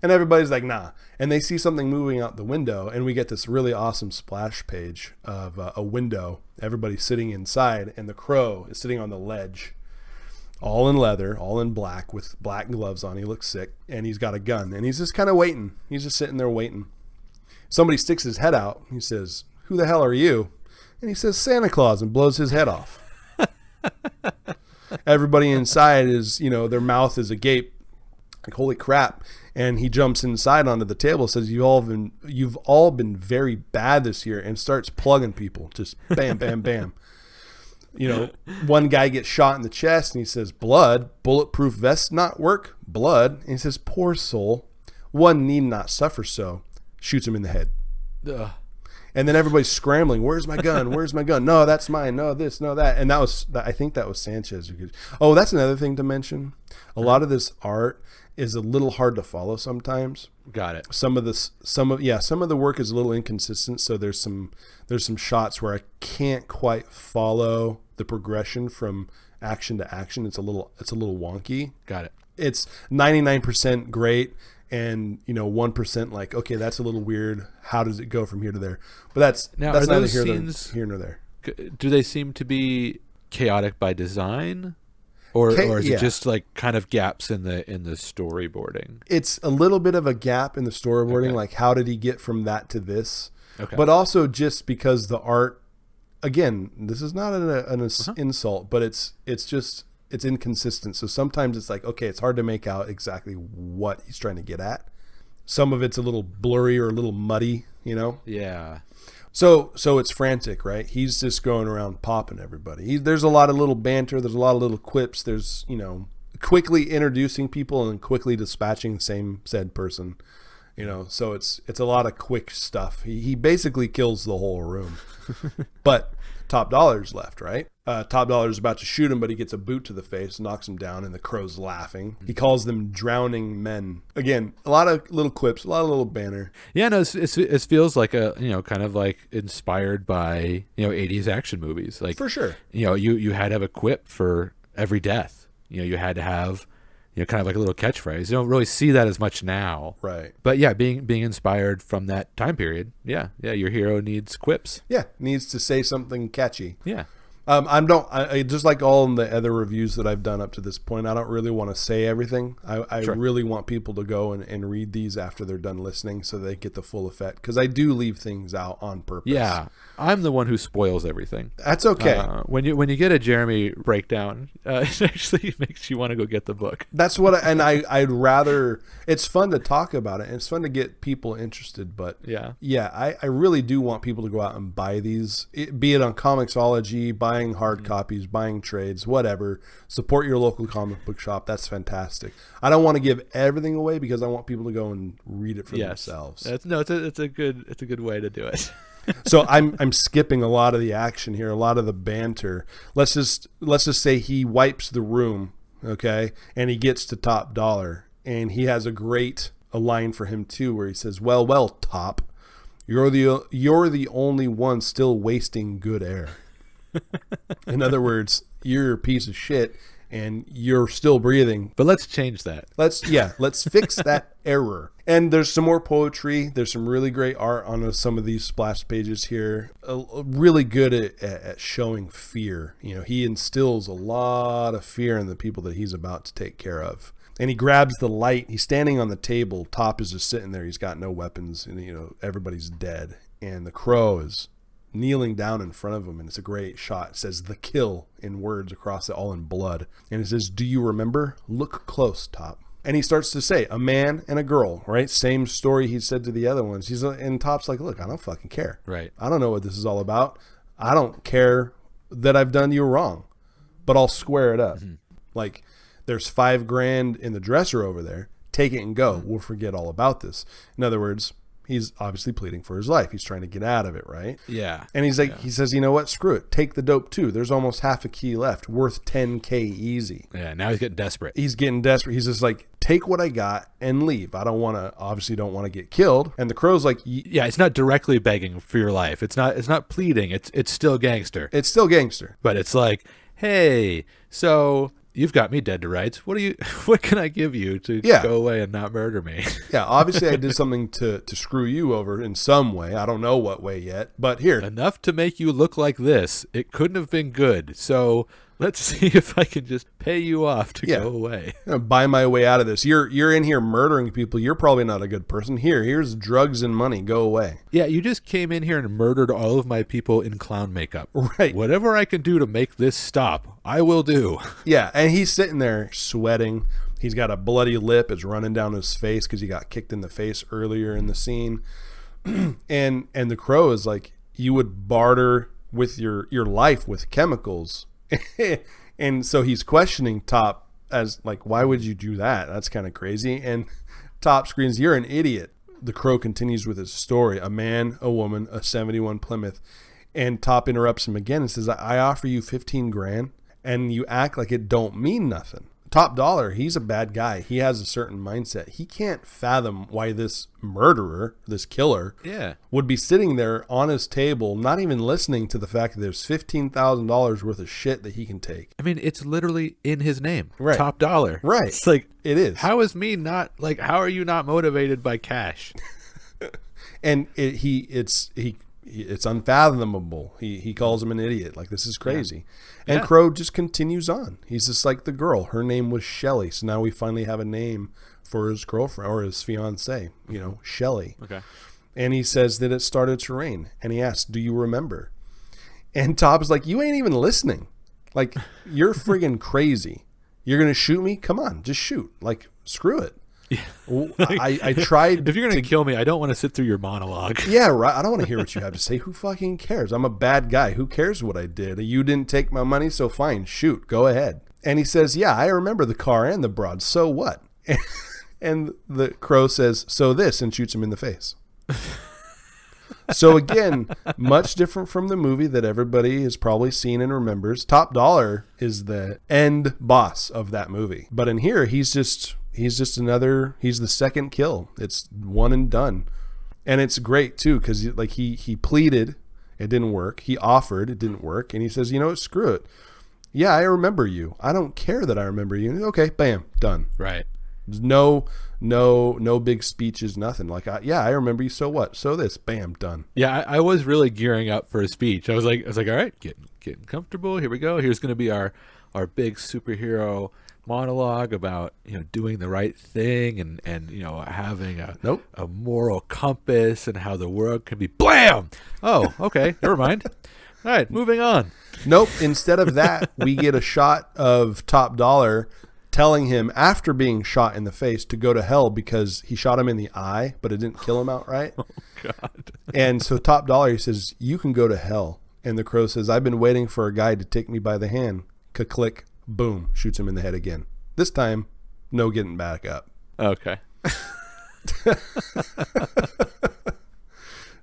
And everybody's like, nah. And they see something moving out the window, and we get this really awesome splash page of a window. Everybody's sitting inside, and the crow is sitting on the ledge, all in leather, all in black, with black gloves on. He looks sick, and he's got a gun, and he's just kind of waiting. He's just sitting there waiting. Somebody sticks his head out. He says, who the hell are you? And he says, Santa Claus, and blows his head off. Everybody inside is, their mouth is agape. Like, holy crap. And he jumps inside onto the table, says, you've all been very bad this year, and starts plugging people. Just bam, bam, bam. one guy gets shot in the chest and he says, blood, bulletproof vest not work, blood. And he says, poor soul, one need not suffer so. Shoots him in the head. Ugh. And then everybody's scrambling. Where's my gun? Where's my gun? No, that's mine. No, this, no, that. And I think that was Sanchez. Oh, that's another thing to mention. A lot of this art is a little hard to follow sometimes. Got it. Some of the work is a little inconsistent. So there's some shots where I can't quite follow the progression from action to action. It's a little wonky. Got it. It's 99% great. And 1% like, okay, that's a little weird. How does it go from here to there? But that's neither here nor there. Do they seem to be chaotic by design, or is it just like kind of gaps in the storyboarding? It's a little bit of a gap in the storyboarding. Okay. Like, how did he get from that to this? Okay. But also just because the art, again, this is not an insult, but it's inconsistent. So sometimes it's like, okay, it's hard to make out exactly what he's trying to get at. Some of it's a little blurry or a little muddy, Yeah. So it's frantic, right? He's just going around popping everybody. There's a lot of little banter. There's a lot of little quips. There's, quickly introducing people and quickly dispatching the same said person. So it's a lot of quick stuff. He basically kills the whole room. But Top Dollar's left, right? Top Dollar's about to shoot him, but he gets a boot to the face, knocks him down, and the crow's laughing. He calls them drowning men. Again, a lot of little quips, a lot of little banner. Yeah, no, it feels like a kind of like inspired by 80s action movies. Like, for sure. You had to have a quip for every death. You had to have kind of like a little catchphrase. You don't really see that as much now. Right. But yeah, being inspired from that time period. Yeah, your hero needs quips. Yeah, needs to say something catchy. Yeah. I just like all the other reviews that I've done up to this point, I don't really want to say everything. I sure. really want people to go and read these after they're done listening so they get the full effect, because I do leave things out on purpose. Yeah, I'm the one who spoils everything. That's okay. When you get a Jeremy breakdown, it actually makes you want to go get the book. That's what I'd rather. It's fun to talk about it, and it's fun to get people interested. But I really do want people to go out and buy these, be it on Comixology, buying hard copies, buying trades, whatever. Support your local comic book shop. That's fantastic. I don't want to give everything away because I want people to go and read it for themselves. It's a good way to do it. So I'm skipping a lot of the action here, a lot of the banter. Let's just say he wipes the room, okay, and he gets to Top Dollar, and he has a line for him too, where he says, "Well, Top, you're the only one still wasting good air." In other words, you're a piece of shit and you're still breathing. But let's change that. Let's fix that error. And there's some more poetry. There's some really great art on some of these splash pages here. Really good at showing fear. He instills a lot of fear in the people that he's about to take care of. And he grabs the light. He's standing on the table. Top is just sitting there. He's got no weapons, and everybody's dead. And the crow is kneeling down in front of him, and it's a great shot. It says "the kill" in words across it, all in blood, and it says, "Do you remember? Look close, Top." And he starts to say, a man and a girl, right? Same story he said to the other ones. And Top's like, look, I don't fucking care. Right. I don't know what this is all about. I don't care that I've done you wrong, but I'll square it up. Mm-hmm. Like, there's $5,000 in the dresser over there. Take it and go. Mm-hmm. We'll forget all about this. In other words, he's obviously pleading for his life. He's trying to get out of it, right? Yeah. And he's like, he says, you know what? Screw it. Take the dope too. There's almost half a key left, worth $10K easy. Yeah. Now he's getting desperate. He's just like, take what I got and leave. I don't want to get killed. And the crow's like, yeah, it's not directly begging for your life. It's not pleading. It's still gangster. It's still gangster. But it's like, hey, so you've got me dead to rights. What can I give you to go away and not murder me? Yeah, obviously I did something to screw you over in some way. I don't know what way yet, but here. Enough to make you look like this. It couldn't have been good. So let's see if I can just pay you off to go away. I'm gonna buy my way out of this. You're in here murdering people. You're probably not a good person. Here's drugs and money. Go away. Yeah, you just came in here and murdered all of my people in clown makeup. Right. Whatever I can do to make this stop, I will do. Yeah, and he's sitting there sweating. He's got a bloody lip. It's running down his face because he got kicked in the face earlier in the scene. and the crow is like, you would barter with your life with chemicals. And so he's questioning Top as like, why would you do that? That's kind of crazy. And Top screams, you're an idiot. The Crow continues with his story. A man, a woman, a 71 Plymouth. And Top interrupts him again and says, I offer you 15 grand and you act like it don't mean nothing. Top Dollar, he's a bad guy. He has a certain mindset. He can't fathom why this murderer, this killer, would be sitting there on his table, not even listening to the fact that there's $15,000 worth of shit that he can take. I mean, it's literally in his name. Right. Top Dollar. Right. It's like, it is. How is me not, like, how are you not motivated by cash? And it's unfathomable. He calls him an idiot. Like, this is crazy. Yeah. And Crow just continues on. He's just like the girl. Her name was Shelly. So now we finally have a name for his girlfriend or his fiance, Shelly. Okay. And he says that it started to rain. And he asks, do you remember? And Top is like, you ain't even listening. Like, you're friggin' crazy. You're going to shoot me? Come on, just shoot. Like, screw it. Yeah. I tried. If you're going to kill me, I don't want to sit through your monologue. Yeah, right. I don't want to hear what you have to say. Who fucking cares? I'm a bad guy. Who cares what I did? You didn't take my money, so fine. Shoot. Go ahead. And he says, yeah, I remember the car and the broad. So what? And the Crow says, so this, and shoots him in the face. So again, much different from the movie that everybody has probably seen and remembers. Top Dollar is the end boss of that movie. But in here, he's the second kill. It's one and done. And it's great too, because like he pleaded, it didn't work. He offered, it didn't work. And he says, screw it. Yeah, I remember you. I don't care that I remember you. Okay, bam, done. Right. No big speeches, nothing. Like, I remember you. So what? So this, bam, done. Yeah, I was really gearing up for a speech. I was like, all right, getting comfortable. Here we go. Here's going to be our big superhero monologue about doing the right thing and having a moral compass and how the world can be blam. Oh, okay, never mind. All right, moving on. Nope. Instead of that, we get a shot of Top Dollar telling him after being shot in the face to go to hell because he shot him in the eye, but it didn't kill him outright. Oh God. And so Top Dollar, he says, you can go to hell. And the Crow says, I've been waiting for a guy to take me by the hand. Ka-click. Boom, shoots him in the head again. This time, no getting back up. Okay.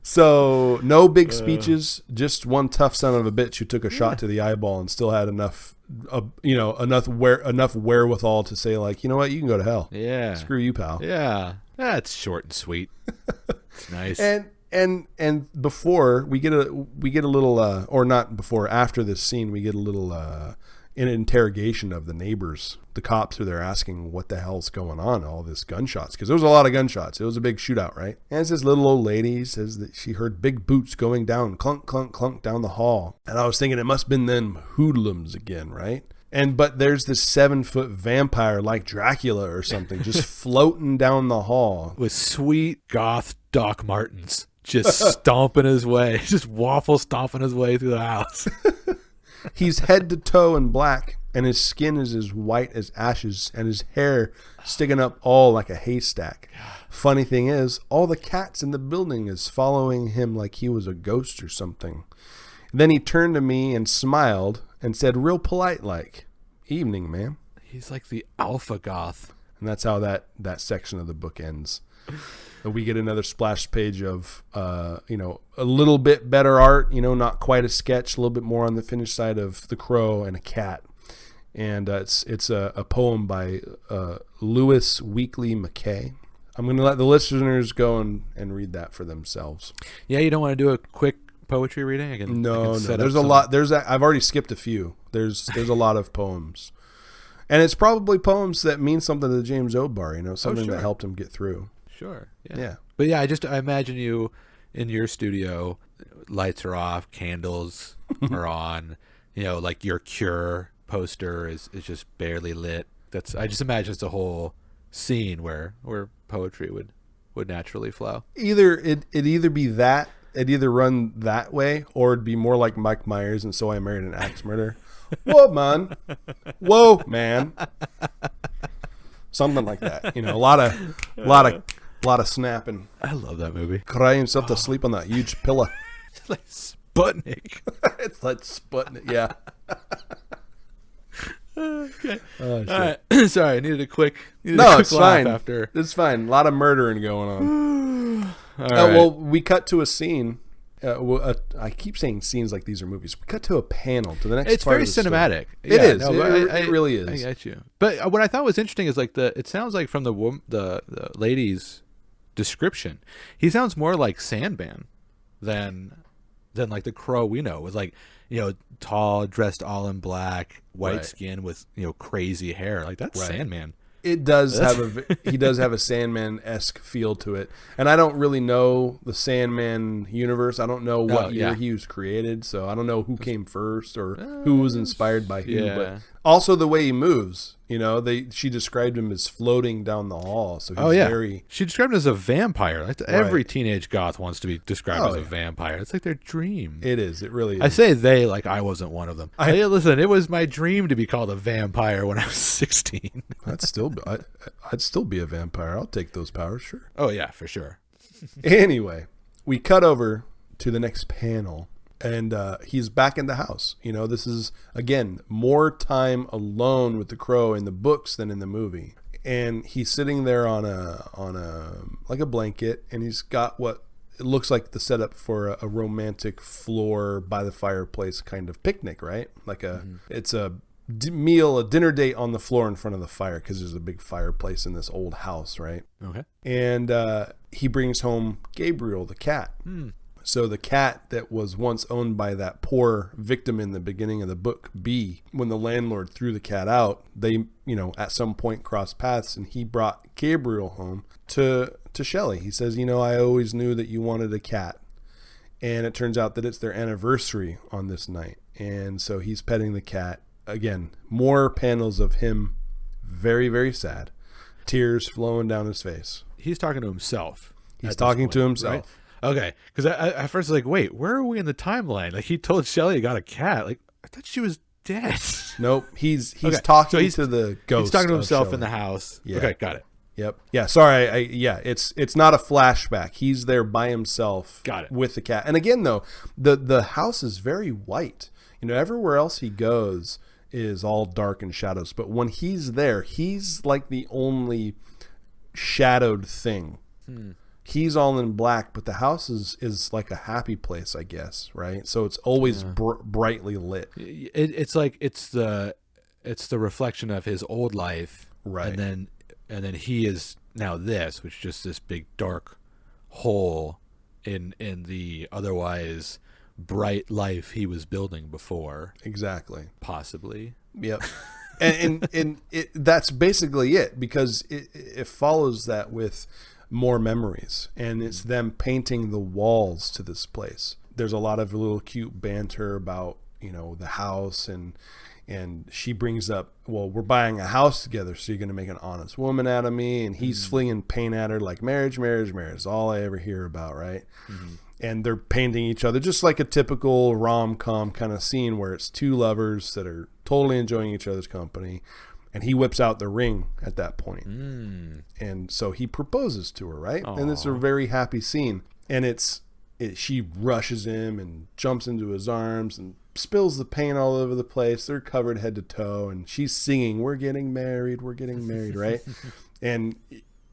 So, no big speeches, just one tough son of a bitch who took a shot to the eyeball and still had enough wherewithal to say, like, you know what, you can go to hell. Yeah. Screw you, pal. Yeah. That's short and sweet. It's nice. And before we get a little or not before, after this scene, we get a little an interrogation of the neighbors, the cops who they're asking what the hell's going on, all this gunshots, because there was a lot of gunshots. It was a big shootout, right? And it's this little old lady says that she heard big boots going down, clunk, clunk, clunk down the hall. And I was thinking it must have been them hoodlums again, right? But there's this 7-foot vampire like Dracula or something just floating down the hall. With sweet goth Doc Martens just stomping his way, just waffle stomping his way through the house. He's head to toe in black, and his skin is as white as ashes, and his hair sticking up all like a haystack. Funny thing is, all the cats in the building is following him like he was a ghost or something. Then he turned to me and smiled and said real polite like, "Evening, ma'am." He's like the alpha goth. And that's how that section of the book ends. And we get another splash page of, a little bit better art, not quite a sketch, a little bit more on the finished side of the crow and a cat. And it's a poem by Lewis Weekly McKay. I'm going to let the listeners go and read that for themselves. Yeah, you don't want to do a quick poetry reading? No. There's a lot. I've already skipped a few. There's a lot of poems. And it's probably poems that mean something to James O'Barr, something that helped him get through. Sure. Yeah. But yeah, I imagine you in your studio, lights are off, candles are on, like your Cure poster is just barely lit. I just imagine it's a whole scene where poetry would naturally flow. It'd either be that, it'd either run that way, or it'd be more like Mike Myers and So I Married an Axe Murderer. Whoa, man. Whoa, man. Something like that. A lot of snapping. I love that movie. Cry himself to sleep on that huge pillow. Like Sputnik. It's like Sputnik. Yeah. Okay. Oh, All right. Sorry, I needed a quick. It's laugh fine. After. It's fine. A lot of murdering going on. All right. Well, we cut to a scene. I keep saying scenes like these are movies. We cut to a panel to the next. It's part very of the story. cinematic. It is. No, It really is. I get you. But what I thought was interesting is like it sounds like from the lady's description, he sounds more like Sandman than like the Crow we know. With like, tall, dressed all in black, white skin with crazy hair. Like that's Sandman. It does he does have a Sandman-esque feel to it. And I don't really know the Sandman universe. I don't know what year he was created, so I don't know who came first or who was inspired by who. But also the way he moves, she described him as floating down the hall. So he's very... She described him as a vampire. Like every teenage goth wants to be described as a vampire. It's like their dream. It is. It really is. I say they like I wasn't one of them. Listen, it was my dream to be called a vampire when I was 16. I'd still be a vampire. I'll take those powers, sure. Oh, yeah, for sure. Anyway, we cut over to the next panel, and he's back in the house. This is, again, more time alone with the Crow in the books than in the movie. And he's sitting there on a blanket, and he's got what it looks like the setup for a romantic floor by the fireplace kind of picnic, right? Like it's a dinner date on the floor in front of the fire because there's a big fireplace in this old house, right? Okay. And he brings home Gabriel, the cat. So the cat that was once owned by that poor victim in the beginning of the book B, when the landlord threw the cat out, they, at some point crossed paths, and he brought Gabriel home to Shelley. He says, I always knew that you wanted a cat. And it turns out that it's their anniversary on this night. And so he's petting the cat. Again, more panels of him, very, very sad, tears flowing down his face. He's talking to himself. He's talking to himself. Right? Okay, because I at first I was like, wait, where are we in the timeline? Like he told Shelley he got a cat. Like I thought she was dead. Nope, he's talking to the ghost. He's talking to himself Shelley. In the house. Yeah. Okay, got it. Yep. Yeah. Sorry. It's not a flashback. He's there by himself. Got it. With the cat. And again, though, the house is very white. Everywhere else he goes is all dark and shadows, but when he's there, he's like the only shadowed thing. He's all in black, but the house is like a happy place, I guess, right? So it's always brightly lit. It's like it's the reflection of his old life, right? And then he is now this, which is just this big dark hole in the otherwise bright life he was building before. Exactly. Possibly. Yep. and that's basically it, because it follows that with more memories, and it's them painting the walls to this place. There's a lot of little cute banter about the house, and she brings up, well, we're buying a house together, so you're going to make an honest woman out of me, and he's flinging paint at her like marriage is all I ever hear about, right? And they're painting each other just like a typical rom-com kind of scene where it's two lovers that are totally enjoying each other's company, and he whips out the ring at that point. And so he proposes to her, right? Aww. And it's a very happy scene, and she rushes him and jumps into his arms and spills the paint all over the place. They're covered head to toe, and she's singing, we're getting married, right? and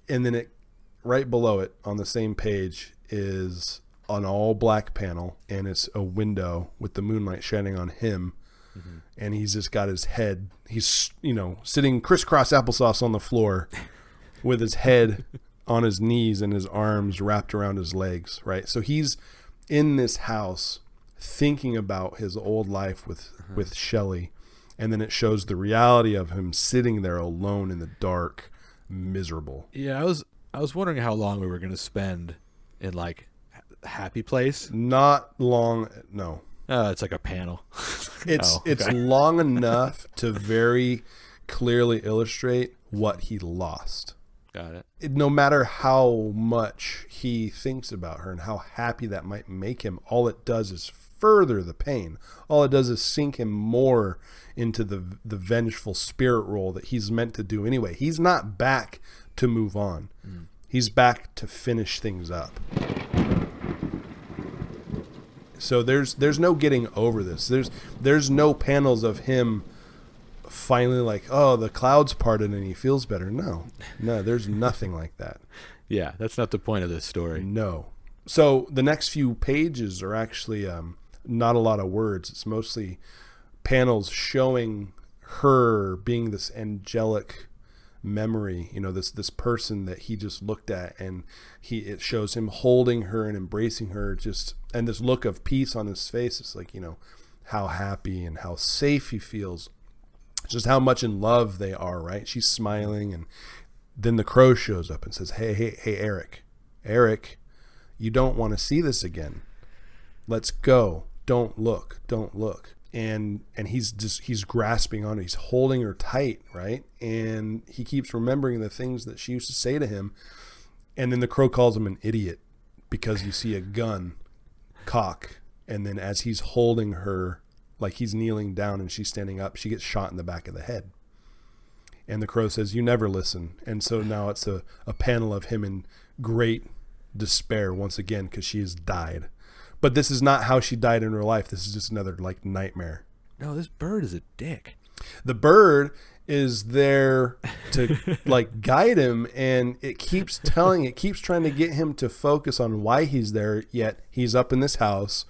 then it right below it on the same page is an all black panel, and it's a window with the moonlight shining on him. And he's just got his head, he's sitting crisscross applesauce on the floor with his head on his knees and his arms wrapped around his legs, right? So he's in this house thinking about his old life with Shelley, and then it shows the reality of him sitting there alone in the dark, miserable. Yeah, I was wondering how long we were going to spend in like happy place. Not long. No. It's like a panel. It's long enough to very clearly illustrate what he lost. Got it. No matter how much he thinks about her and how happy that might make him, all it does is further the pain. All it does is sink him more into the vengeful spirit role that he's meant to do anyway. He's not back to move on. He's back to finish things up. So there's no getting over this. There's no panels of him finally like, oh, the clouds parted and he feels better. No, there's nothing like that. Yeah, that's not the point of this story. No. So the next few pages are actually not a lot of words. It's mostly panels showing her being this angelic memory, this person that he just looked at, and it shows him holding her and embracing her, and this look of peace on his face. It's like, how happy and how safe he feels, just how much in love they are, right? She's smiling, and then the crow shows up and says, hey, Eric, you don't want to see this again. Let's go. Don't look. And he's grasping on her. He's holding her tight, right? And he keeps remembering the things that she used to say to him. And then the crow calls him an idiot because you see a gun cock. And then as he's holding her, like he's kneeling down and she's standing up, she gets shot in the back of the head. And the crow says, you never listen. And so now it's a panel of him in great despair once again because she has died. But this is not how she died in real life. This is just another like nightmare. No, this bird is a dick. The bird is there to like guide him, and it keeps trying to get him to focus on why he's there, yet he's up in this house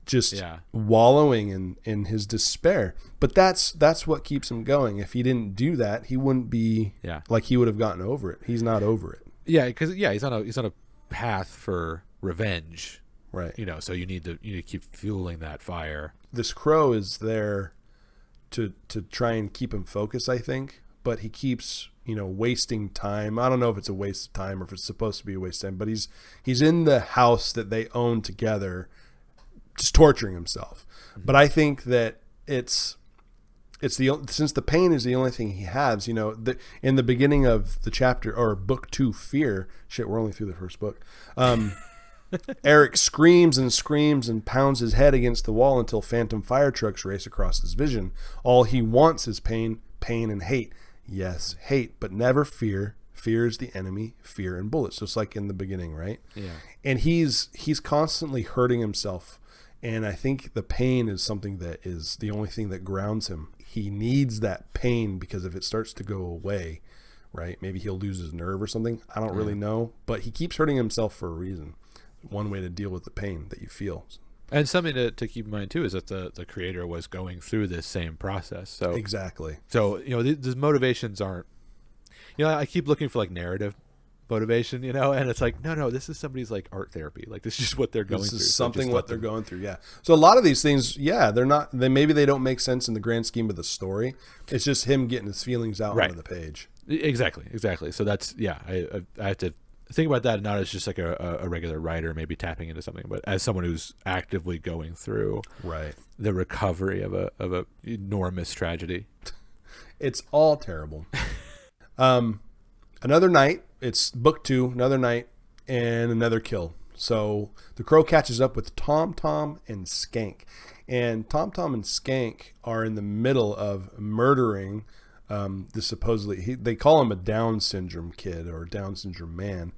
just wallowing in his despair. But that's what keeps him going. If he didn't do that, he wouldn't be like, he would have gotten over it. He's not over it. Yeah, because he's on a path for revenge. Right. So you need to keep fueling that fire. This crow is there to try and keep him focused, I think, but he keeps, wasting time. I don't know if it's a waste of time or if it's supposed to be a waste of time, but he's in the house that they own together, just torturing himself. Mm-hmm. But I think that it's since the pain is the only thing he has, in the beginning of the chapter or book 2, Fear. Shit, we're only through the first book. Eric screams and pounds his head against the wall until phantom fire trucks race across his vision. All he wants is pain and hate. Yes, hate, but never fear. Fear is the enemy, fear and bullets, just like in the beginning, right? Yeah. And he's constantly hurting himself, and I think the pain is something that is the only thing that grounds him. He needs that pain because if it starts to go away, right, maybe he'll lose his nerve or something. I don't really know, but he keeps hurting himself for a reason. One way to deal with the pain that you feel. And something to keep in mind too is that the creator was going through this same process. So exactly. So these motivations aren't. I keep looking for like narrative motivation, and it's like no, this is somebody's like art therapy. Like this is just what they're going through. This is something what they're going through. Yeah. So a lot of these things, they're not. Maybe they don't make sense in the grand scheme of the story. It's just him getting his feelings out onto the page. Exactly. So that's I have to think about that not as just like a regular writer maybe tapping into something, but as someone who's actively going through the recovery of a enormous tragedy. It's all terrible. Another night, it's book 2, another night and another kill. So the crow catches up with Tom and Skank, and Tom and Skank are in the middle of murdering this supposedly they call him a Down syndrome kid or Down syndrome man.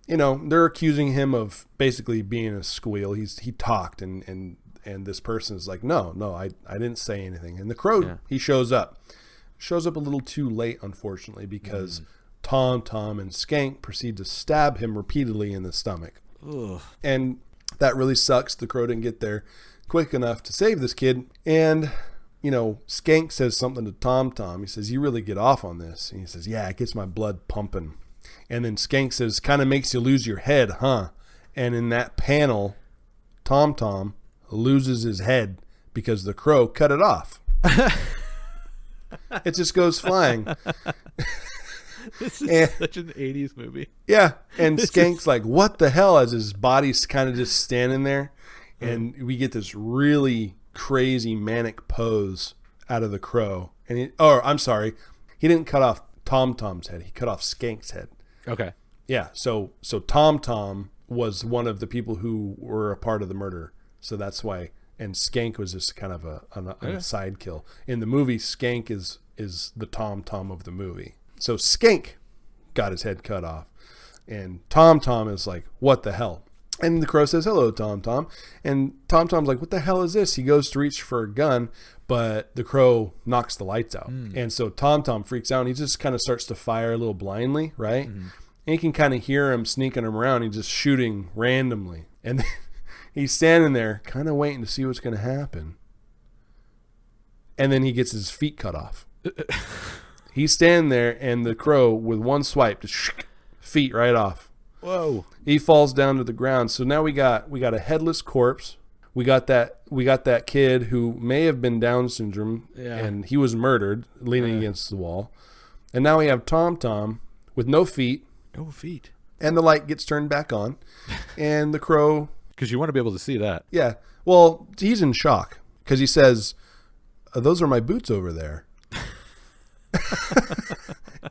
They're accusing him of basically being a squeal. He talked and this person is like, no, I didn't say anything. And the crow, he shows up a little too late, unfortunately, because Tom and Skank proceed to stab him repeatedly in the stomach. Ugh. And that really sucks. The crow didn't get there quick enough to save this kid. And Skank says something to Tom. He says, you really get off on this. And he says, yeah, it gets my blood pumping. And then Skank says, kind of makes you lose your head, huh? And in that panel, Tom loses his head because the crow cut it off. It just goes flying. This is such an 80s movie. Yeah. And Skank's like, what the hell? As his body's kind of just standing there. And we get this really crazy manic pose out of the crow. And I'm sorry, he didn't cut off Tom's head, he cut off Skank's head. Okay. Yeah, so Tom was one of the people who were a part of the murder, so that's why. And Skank was just kind of a side kill in the movie. Skank is the Tom of the movie. So Skank got his head cut off, and Tom is like, what the hell? And the crow says, hello, Tom Tom. And Tom Tom's like, what the hell is this? He goes to reach for a gun, but the crow knocks the lights out. And so Tom Tom freaks out, and he just kind of starts to fire a little blindly, right? And you can kind of hear him sneaking him around. He's just shooting randomly. And then he's standing there kind of waiting to see what's going to happen. And then he gets his feet cut off. He's standing there, and the crow, with one swipe, just feet right off. Whoa. He falls down to the ground. So now we got a headless corpse. We got that kid who may have been Down syndrome, and he was murdered, leaning against the wall. And now we have Tom Tom with no feet. No feet. And the light gets turned back on. And the crow... Because you want to be able to see that. Yeah. Well, he's in shock because he says, those are my boots over there.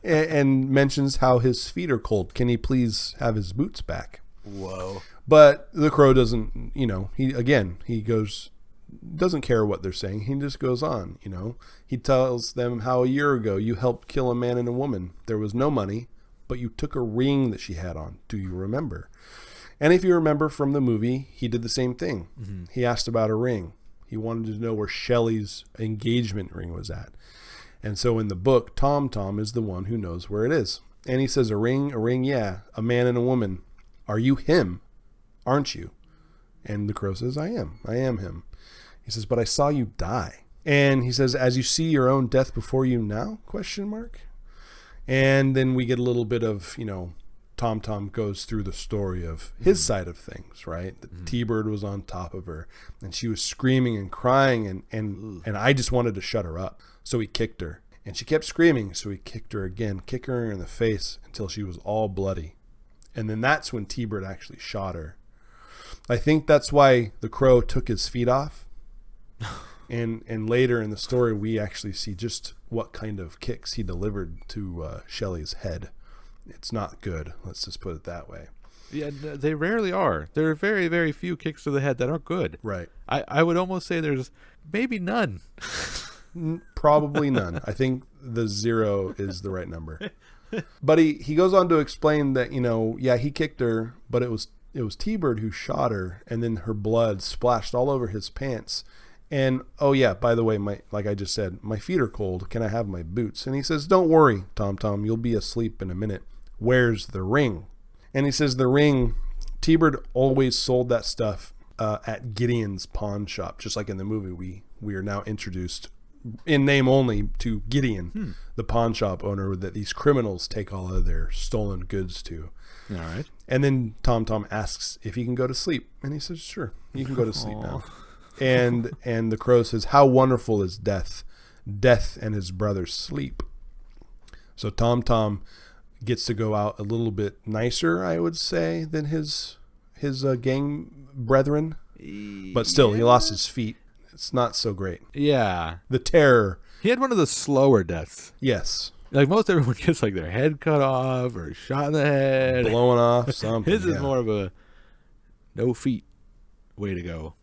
and mentions how his feet are cold. Can he please have his boots back? Whoa. But the crow doesn't, he doesn't care what they're saying. He just goes on, He tells them how a year ago you helped kill a man and a woman. There was no money, but you took a ring that she had on. Do you remember? And if you remember from the movie, he did the same thing. Mm-hmm. He asked about a ring. He wanted to know where Shelley's engagement ring was at. And so in the book, Tom Tom is the one who knows where it is. And he says, a ring, yeah, a man and a woman. Are you him? Aren't you? And the crow says, I am him. He says, but I saw you die. And he says, as you see your own death before you now? ? And then we get a little bit of, Tom Tom goes through the story of his side of things, right? The T-Bird was on top of her, and she was screaming and crying, and I just wanted to shut her up. So he kicked her, and she kept screaming, so he kicked her again, kicking her in the face until she was all bloody. And then that's when T-Bird actually shot her. I think that's why the crow took his feet off. And later in the story, we actually see just what kind of kicks he delivered to Shelley's head. It's not good. Let's just put it that way. Yeah, they rarely are. There are very, very few kicks to the head that are good. Right. I would almost say there's maybe none. Probably none. I think the 0 is the right number. But he goes on to explain that, he kicked her, but it was T-Bird who shot her, and then her blood splashed all over his pants. And, oh yeah, by the way, like I just said, my feet are cold. Can I have my boots? And he says, don't worry, Tom Tom, you'll be asleep in a minute. Where's the ring? And he says the ring, T-Bird always sold that stuff at Gideon's pawn shop. Just like in the movie, we are now introduced in name only to Gideon, the pawn shop owner that these criminals take all of their stolen goods to. All right. And then Tom Tom asks if he can go to sleep. And he says, sure, you can go to sleep now. And the crow says, how wonderful is death and his brothers sleep. So Tom Tom gets to go out a little bit nicer, I would say, than his gang brethren. But still, he lost his feet. It's not so great. Yeah. The terror. He had one of the slower deaths. Yes. Like most everyone gets like their head cut off or shot in the head. Blowing off something. His is more of a no feet way to go.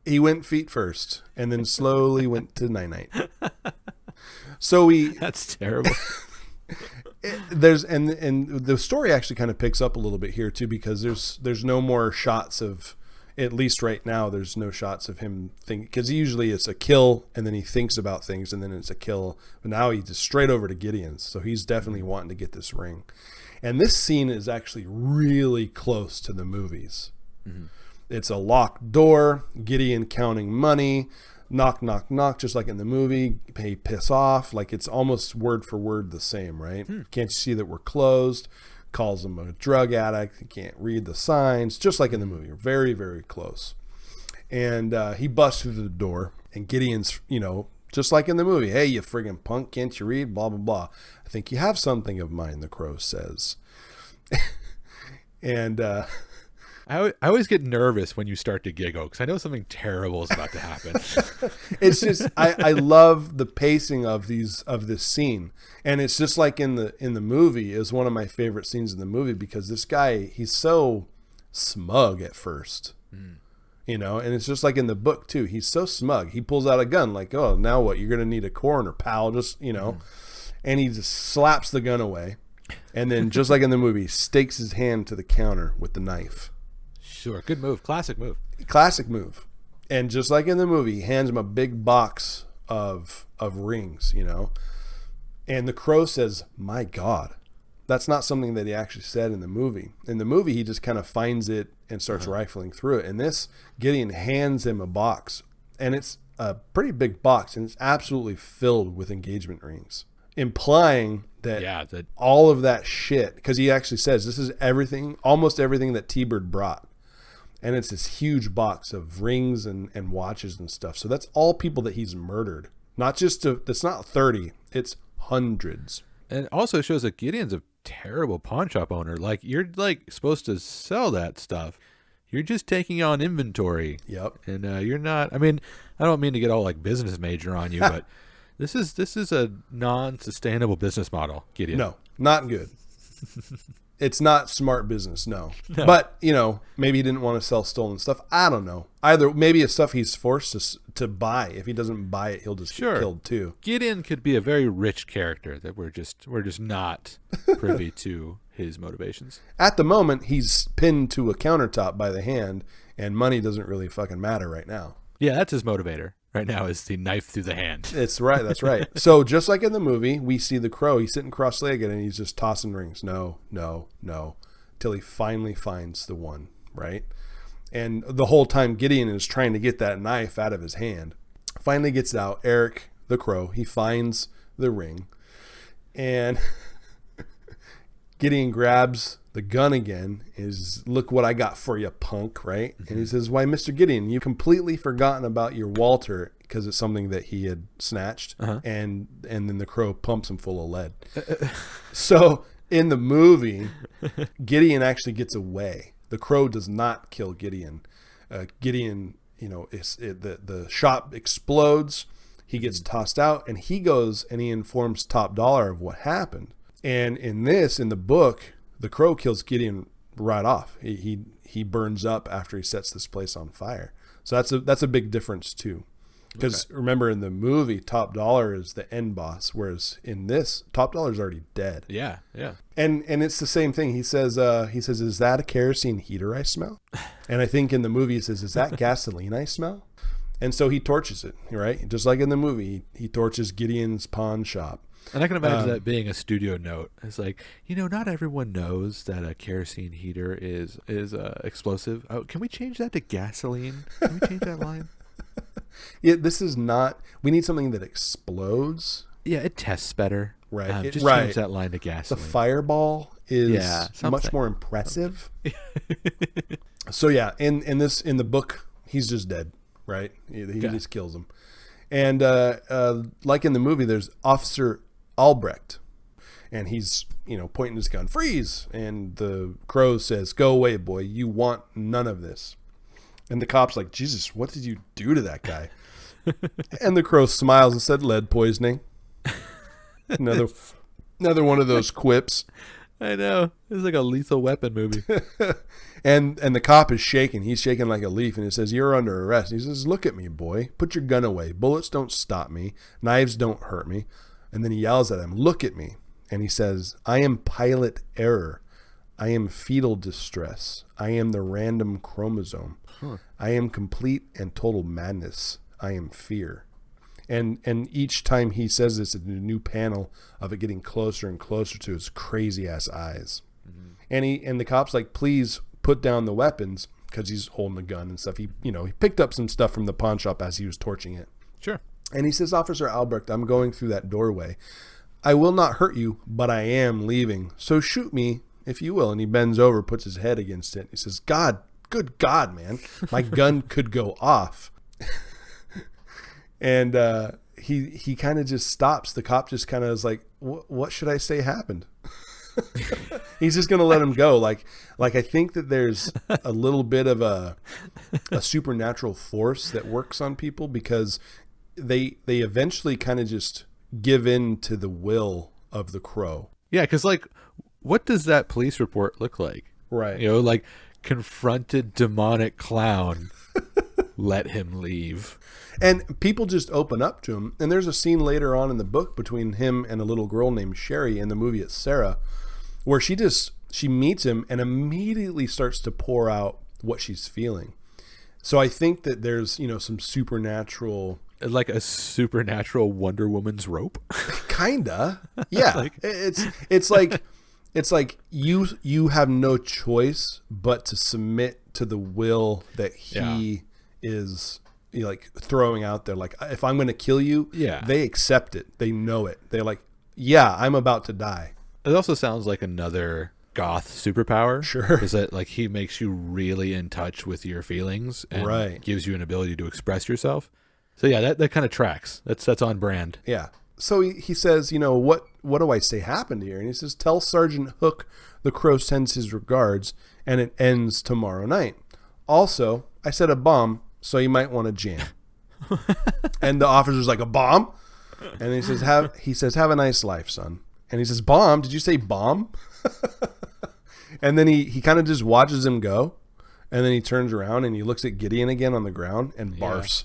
He went feet first and then slowly went to night-night. So That's terrible. And the story actually kind of picks up a little bit here too, because there's no more shots of, at least right now, there's no shots of him thinking, because usually it's a kill and then he thinks about things and then it's a kill. But now he's just straight over to Gideon's. So he's definitely wanting to get this ring. And this scene is actually really close to the movies. Mm-hmm. It's a locked door, Gideon counting money, knock, knock, knock, just like in the movie. Hey, piss off. Like it's almost word for word the same, right? Can't you see that we're closed? Calls him a drug addict. He can't read the signs, just like in the movie. Very, very close. And he busts through the door, and Gideon's, just like in the movie. Hey, you friggin' punk, can't you read? Blah, blah, blah. I think you have something of mine, the crow says. And I always get nervous when you start to giggle because I know something terrible is about to happen. It's just I love the pacing of this scene, and it's just like in the movie is one of my favorite scenes in the movie because this guy, he's so smug at first, and it's just like in the book too. He's so smug. He pulls out a gun like, oh, now what? You're gonna need a coroner, pal. Just and he just slaps the gun away, and then just like in the movie, stakes his hand to the counter with the knife. Sure. Good move. Classic move. Classic move. And just like in the movie, he hands him a big box of rings, you know. And the crow says, "My God." That's not something that he actually said in the movie. In the movie, he just kind of finds it and starts rifling through it. And this, Gideon hands him a box. And it's a pretty big box. And it's absolutely filled with engagement rings. Implying that all of that shit, because he actually says this is everything, almost everything that T-Bird brought. And it's this huge box of rings and watches and stuff. So that's all people that he's murdered. Not just, it's not 30, it's hundreds. And it also shows that Gideon's a terrible pawn shop owner. Like, you're like supposed to sell that stuff. You're just taking on inventory. Yep. And you're not, I mean, I don't mean to get all like business major on you, but this is a non-sustainable business model, Gideon. No, not good. It's not smart business, no. But, you know, maybe he didn't want to sell stolen stuff. I don't know. Either maybe it's stuff he's forced to buy. If he doesn't buy it, he'll just get killed too. Gideon could be a very rich character that we're just not privy to his motivations. At the moment, he's pinned to a countertop by the hand, and money doesn't really fucking matter right now. Yeah, that's his motivator right now, is the knife through the hand. That's right. So just like in the movie, we see the crow. He's sitting cross-legged, and he's just tossing rings. No, till he finally finds the one, right? And the whole time, Gideon is trying to get that knife out of his hand. Finally gets it out. Eric, the crow, he finds the ring. And Gideon grabs the gun again, is, "Look what I got for you, punk," right? Mm-hmm. And he says, "Why, Mr. Gideon, you've completely forgotten about your Walter," because it's something that he had snatched. And then the crow pumps him full of lead. So in the movie, Gideon actually gets away. The crow does not kill Gideon. Gideon, you know, the shop explodes. He gets tossed out, and he goes and he informs Top Dollar of what happened. And in the book, the crow kills Gideon right off. He burns up after he sets this place on fire. So that's a big difference too. Because remember, in the movie, Top Dollar is the end boss, whereas in this, Top Dollar's already dead. Yeah. And it's the same thing. He says, "Is that a kerosene heater I smell?" And I think in the movie he says, "Is that gasoline I smell?" And so he torches it, right? Just like in the movie, he torches Gideon's pawn shop. And I can imagine that being a studio note. It's like, you know, not everyone knows that a kerosene heater is explosive. Oh, can we change that to gasoline? Can we change that line? Yeah, this is not. We need something that explodes. Yeah, it tests better. Right. Just change that line to gasoline. The fireball is much more impressive. So yeah, in the book, he's just dead. Right. He just kills him. And like in the movie, there's Officer Albrecht, and he's, you know, pointing his gun, "Freeze!" And the crow says, "Go away, boy. You want none of this." And the cop's like, "Jesus, what did you do to that guy?" And the crow smiles and said, "Lead poisoning." Another one of those quips. I know. It's like a Lethal Weapon movie. And the cop is shaking. He's shaking like a leaf, and he says, "You're under arrest." He says, "Look at me, boy. Put your gun away. Bullets don't stop me. Knives don't hurt me." And then he yells at him, "Look at me." And he says, "I am pilot error. I am fetal distress. I am the random chromosome. I am complete and total madness. I am fear." And each time he says this, it's a new panel of it getting closer and closer to his crazy ass eyes. Mm-hmm. And the cop's like, "Please put down the weapons," because he's holding the gun and stuff. He picked up some stuff from the pawn shop as he was torching it. Sure. And he says, "Officer Albrecht, I'm going through that doorway. I will not hurt you, but I am leaving. So shoot me if you will." And he bends over, puts his head against it. He says, "Good God, man, my gun could go off." And he kind of just stops. The cop just kind of is like, what should I say happened? He's just going to let him go. Like I think that there's a little bit of a supernatural force that works on people, because they eventually kind of just give in to the will of the crow. Yeah, because like, what does that police report look like? Right. You know, like, confronted demonic clown, let him leave. And people just open up to him. And there's a scene later on in the book between him and a little girl named Sherry. In the movie, it's Sarah, where she meets him and immediately starts to pour out what she's feeling. So I think that there's, some supernatural, like a supernatural Wonder Woman's rope. kinda. Yeah. It's like you have no choice but to submit to the will that he is like throwing out there. Like, if I'm going to kill you, they accept it. They know it. They're like, yeah, I'm about to die. It also sounds like another goth superpower. Sure. Is that like he makes you really in touch with your feelings and gives you an ability to express yourself. So yeah, that kind of tracks. That's on brand. Yeah. So he says, what do I say happened here? And he says, tell Sergeant Hook the Crow sends his regards and it ends tomorrow night. Also, I said a bomb, so you might want to jam. And the officer's like, a bomb? And he says, have a nice life, son. And he says, bomb? Did you say bomb? And then he kind of just watches him go. And then he turns around and he looks at Gideon again on the ground and barfs.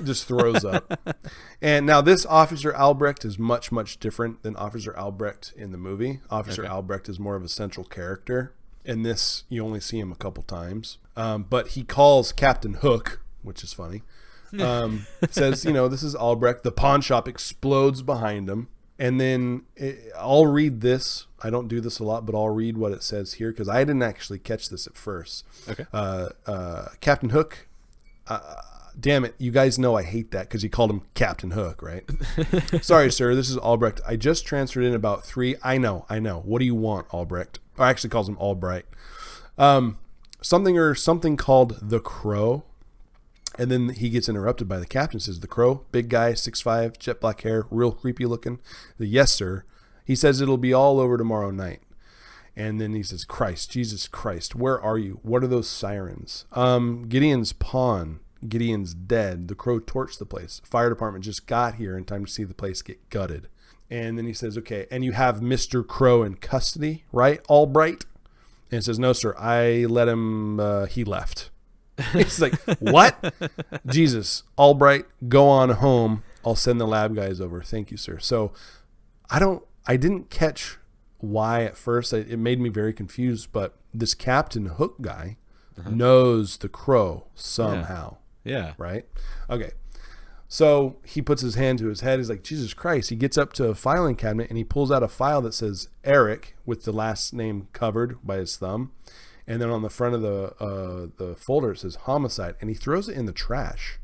Just throws up. And now this Officer Albrecht is much, much different than Officer Albrecht in the movie. Officer Albrecht is more of a central character. In this, you only see him a couple times. But he calls Captain Hook, which is funny. Says, this is Albrecht. The pawn shop explodes behind him. And then I'll read this. I don't do this a lot, but I'll read what it says here because I didn't actually catch this at first. Okay. Captain Hook. Damn it. You guys know I hate that because he called him Captain Hook, right? Sorry, sir. This is Albrecht. I just transferred in about 3. I know. What do you want, Albrecht? Or actually calls him Albright. Something called the Crow. And then he gets interrupted by the captain. Says, the Crow, big guy, 6'5", jet black hair, real creepy looking. Yes, sir. He says it'll be all over tomorrow night. And then he says, Jesus Christ, where are you? What are those sirens? Gideon's pawn. Gideon's dead. The Crow torched the place. Fire department just got here in time to see the place get gutted. And then he says, okay, and you have Mr. Crow in custody, right, Albright? And he says, no, sir, I let him, he left. He's like, what? Jesus, Albright, go on home. I'll send the lab guys over. Thank you, sir. So I didn't catch why at first. It made me very confused, but this Captain Hook guy knows the Crow somehow. Yeah. Right? Okay. So he puts his hand to his head. He's like, Jesus Christ. He gets up to a filing cabinet and he pulls out a file that says Eric with the last name covered by his thumb. And then on the front of the folder, it says homicide. And he throws it in the trash.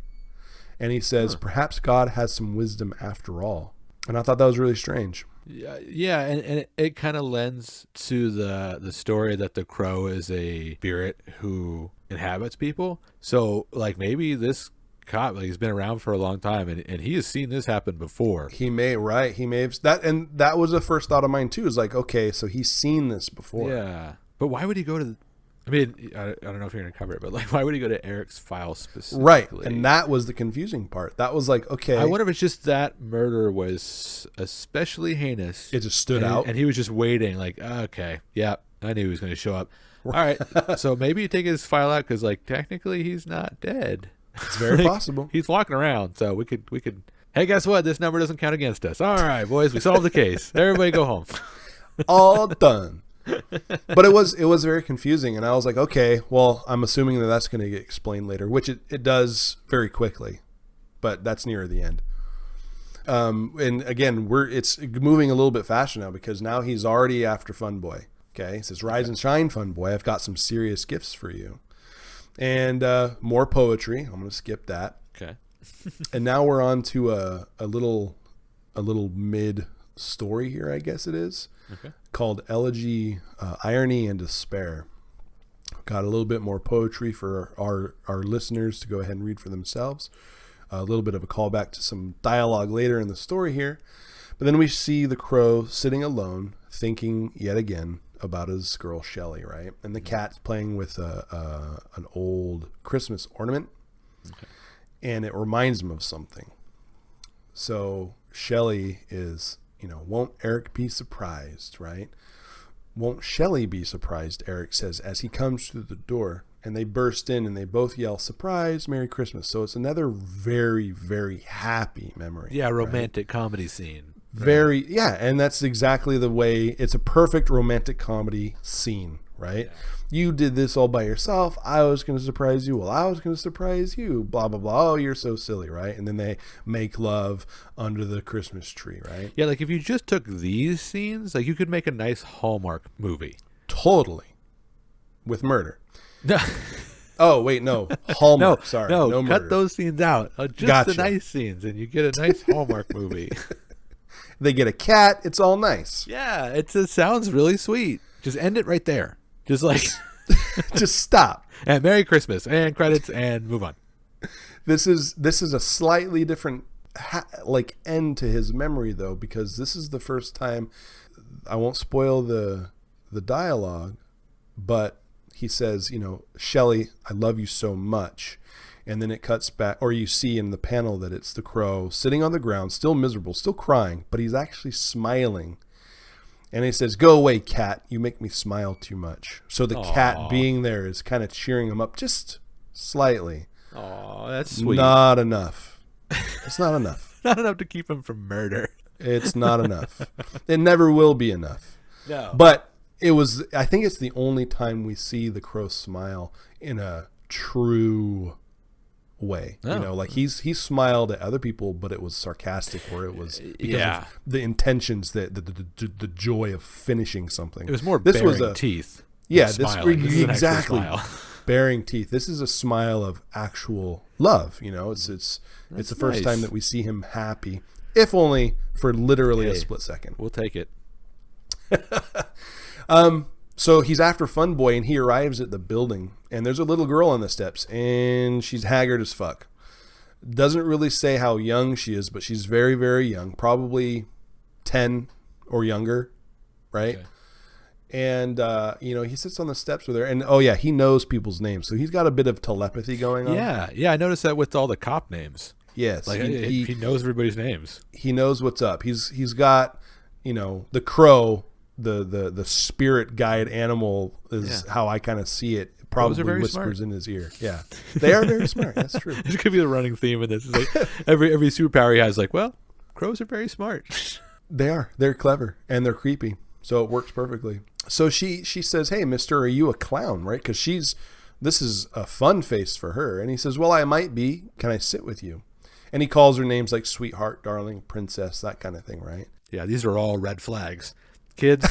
And he says, perhaps God has some wisdom after all. And I thought that was really strange. Yeah, and it kind of lends to the story that the Crow is a spirit who inhabits people. So, like, maybe this cop, like, he's been around for a long time, and he has seen this happen before. He may have that, and that was the first thought of mine too. Is like, okay, so he's seen this before. Yeah, but why would he go to? I mean, I don't know if you're going to cover it, but like, why would he go to Eric's file specifically? Right, and that was the confusing part. That was like, okay. I wonder if it's just that murder was especially heinous. It just stood out. And he was just waiting, like, okay, yeah, I knew he was going to show up. All right, so maybe you take his file out because, like, technically he's not dead. It's very possible. He's walking around, so we could. Hey, guess what? This number doesn't count against us. All right, boys, we solved the case. Everybody go home. All done. But it was very confusing, and I was like, okay, well, I'm assuming that's going to get explained later, which it does very quickly, but that's near the end. And again, it's moving a little bit faster now because now he's already after Fun Boy. Okay, he says, "Rise and shine, Fun Boy. I've got some serious gifts for you," and more poetry. I'm going to skip that. Okay. And now we're on to a little mid story here, I guess it is. Okay. Called Elegy, Irony and Despair. Got a little bit more poetry for our listeners to go ahead and read for themselves. A little bit of a callback to some dialogue later in the story here. But then we see the Crow sitting alone, thinking yet again about his girl Shelley, right? And the cat's playing with an old Christmas ornament. Okay. And it reminds him of something. So Shelley is... won't Eric be surprised, right? Won't Shelley be surprised, Eric says as he comes through the door. And they burst in and they both yell, surprise, Merry Christmas. So it's another very, very happy memory. Yeah, romantic comedy scene. Very, yeah. And that's exactly the way, it's a perfect romantic comedy scene, right? Yeah. You did this all by yourself. I was going to surprise you. Well, I was going to surprise you. Blah, blah, blah. Oh, you're so silly, right? And then they make love under the Christmas tree, right? Yeah, like if you just took these scenes, like you could make a nice Hallmark movie. Totally. With murder. Oh, wait, no. Hallmark. Sorry. No, No cut murder. those scenes out. Just Gotcha. the nice scenes, and you get a nice Hallmark movie. They get a cat. It's all nice. Yeah, it sounds really sweet. Just end it right there. Just like, Just stop. and Merry Christmas, and credits, and move on. This is a slightly different end to his memory, though, because this is the first time. I won't spoil the dialogue, but he says, Shelley, I love you so much. And then it cuts back, or you see in the panel that it's the crow sitting on the ground, still miserable, still crying, but he's actually smiling. And he says, go away, cat. You make me smile too much. So the cat being there is kind of cheering him up just slightly. Oh, that's sweet. Not enough. It's not enough. Not enough to keep him from murder. It's not enough. It never will be enough. No. But I think it's the only time we see the crow smile in a true way. Oh. Like he smiled at other people, but it was sarcastic, or it was because of the intentions, that the joy of finishing something. It was more this baring was teeth. Yeah, Smiling. This is an actual exactly. smile. Baring teeth. This is a smile of actual love. It's the first time that we see him happy, if only for literally a split second. We'll take it. So he's after Fun Boy, and he arrives at the building, and there's a little girl on the steps, and she's haggard as fuck. Doesn't really say how young she is, but she's very, very young, probably 10 or younger, right? Okay. And, he sits on the steps with her, and, he knows people's names, so he's got a bit of telepathy going on. Yeah, I noticed that with all the cop names. Yes. Like, he knows everybody's names. He knows what's up. He's got, the crow, the spirit guide animal is how I kind of see it. Probably whispers smart. In his ear. Yeah, they are very smart. That's true. This could be the running theme in this. It's like every superpower he has, like, well, crows are very smart. They are. They're clever and they're creepy, so it works perfectly. So she says, "Hey, mister, are you a clown?" Right? Because this is a fun face for her, and he says, "Well, I might be. Can I sit with you?" And he calls her names like sweetheart, darling, princess, that kind of thing, right? Yeah, these are all red flags. Kids,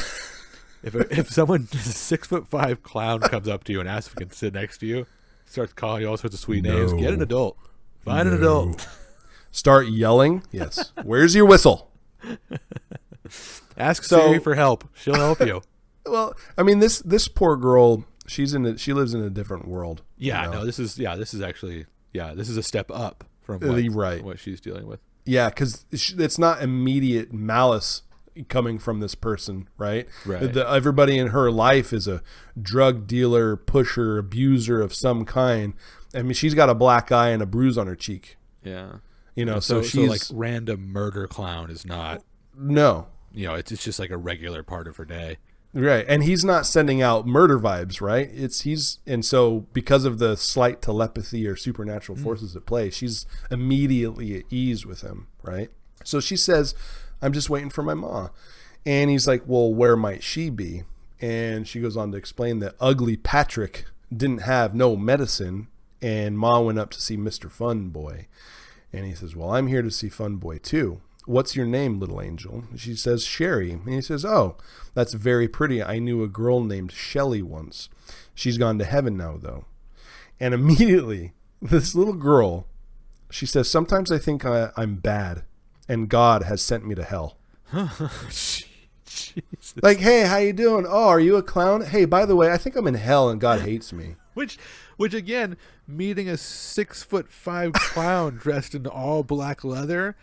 if someone, a 6'5" clown comes up to you and asks if he can sit next to you, starts calling you all sorts of sweet names, get an adult. Find an adult. Start yelling. Yes. Where's your whistle? Ask Siri for help. She'll help you. Well, I mean, this poor girl, she lives in a different world. Yeah, no, this is actually this is a step up from what she's dealing with. Yeah, because it's not immediate malice coming from this person, right? Right. Everybody in her life is a drug dealer, pusher, abuser of some kind. I mean, she's got a black eye and a bruise on her cheek. Yeah. So she's so like random murder clown is not. No. It's just like a regular part of her day. Right. And he's not sending out murder vibes, right? And so because of the slight telepathy or supernatural forces at play, she's immediately at ease with him, right? So she says, "I'm just waiting for my ma." And he's like, "Well, where might she be?" And she goes on to explain that ugly Patrick didn't have no medicine, and ma went up to see Mr. Fun Boy. And he says, "Well, I'm here to see Fun Boy too. What's your name, little angel?" She says, "Sherry." And he says, "Oh, that's very pretty. I knew a girl named Shelley once. She's gone to heaven now, though." And immediately, this little girl, she says, "Sometimes I think I'm bad, and God has sent me to hell." Jesus. Like, "Hey, how you doing? Oh, are you a clown? Hey, by the way, I think I'm in hell and God hates me." Which again, meeting a 6'5" clown dressed in all black leather,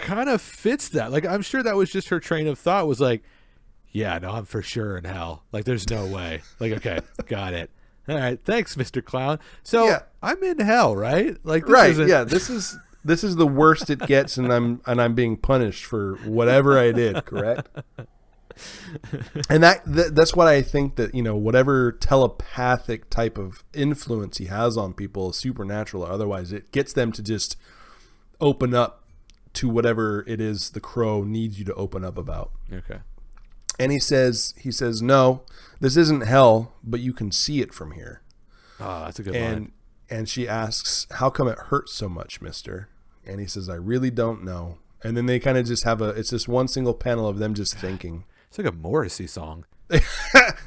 kind of fits that. Like, I'm sure that was just her train of thought was like, yeah, no, I'm for sure in hell. Like, there's no way. Like, okay, got it. All right, thanks, Mr. Clown. So I'm in hell, right? Like, this this is the worst it gets, and I'm being punished for whatever I did. Correct. And that's what I think, that whatever telepathic type of influence he has on people, supernatural or otherwise, it gets them to just open up to whatever it is the crow needs you to open up about. Okay. And he says, no, this isn't hell, but you can see it from here. Oh, that's a good line. And she asks, how come it hurts so much, mister? And he says, I really don't know. And then they kind of just have it's just one single panel of them just thinking. It's like a Morrissey song.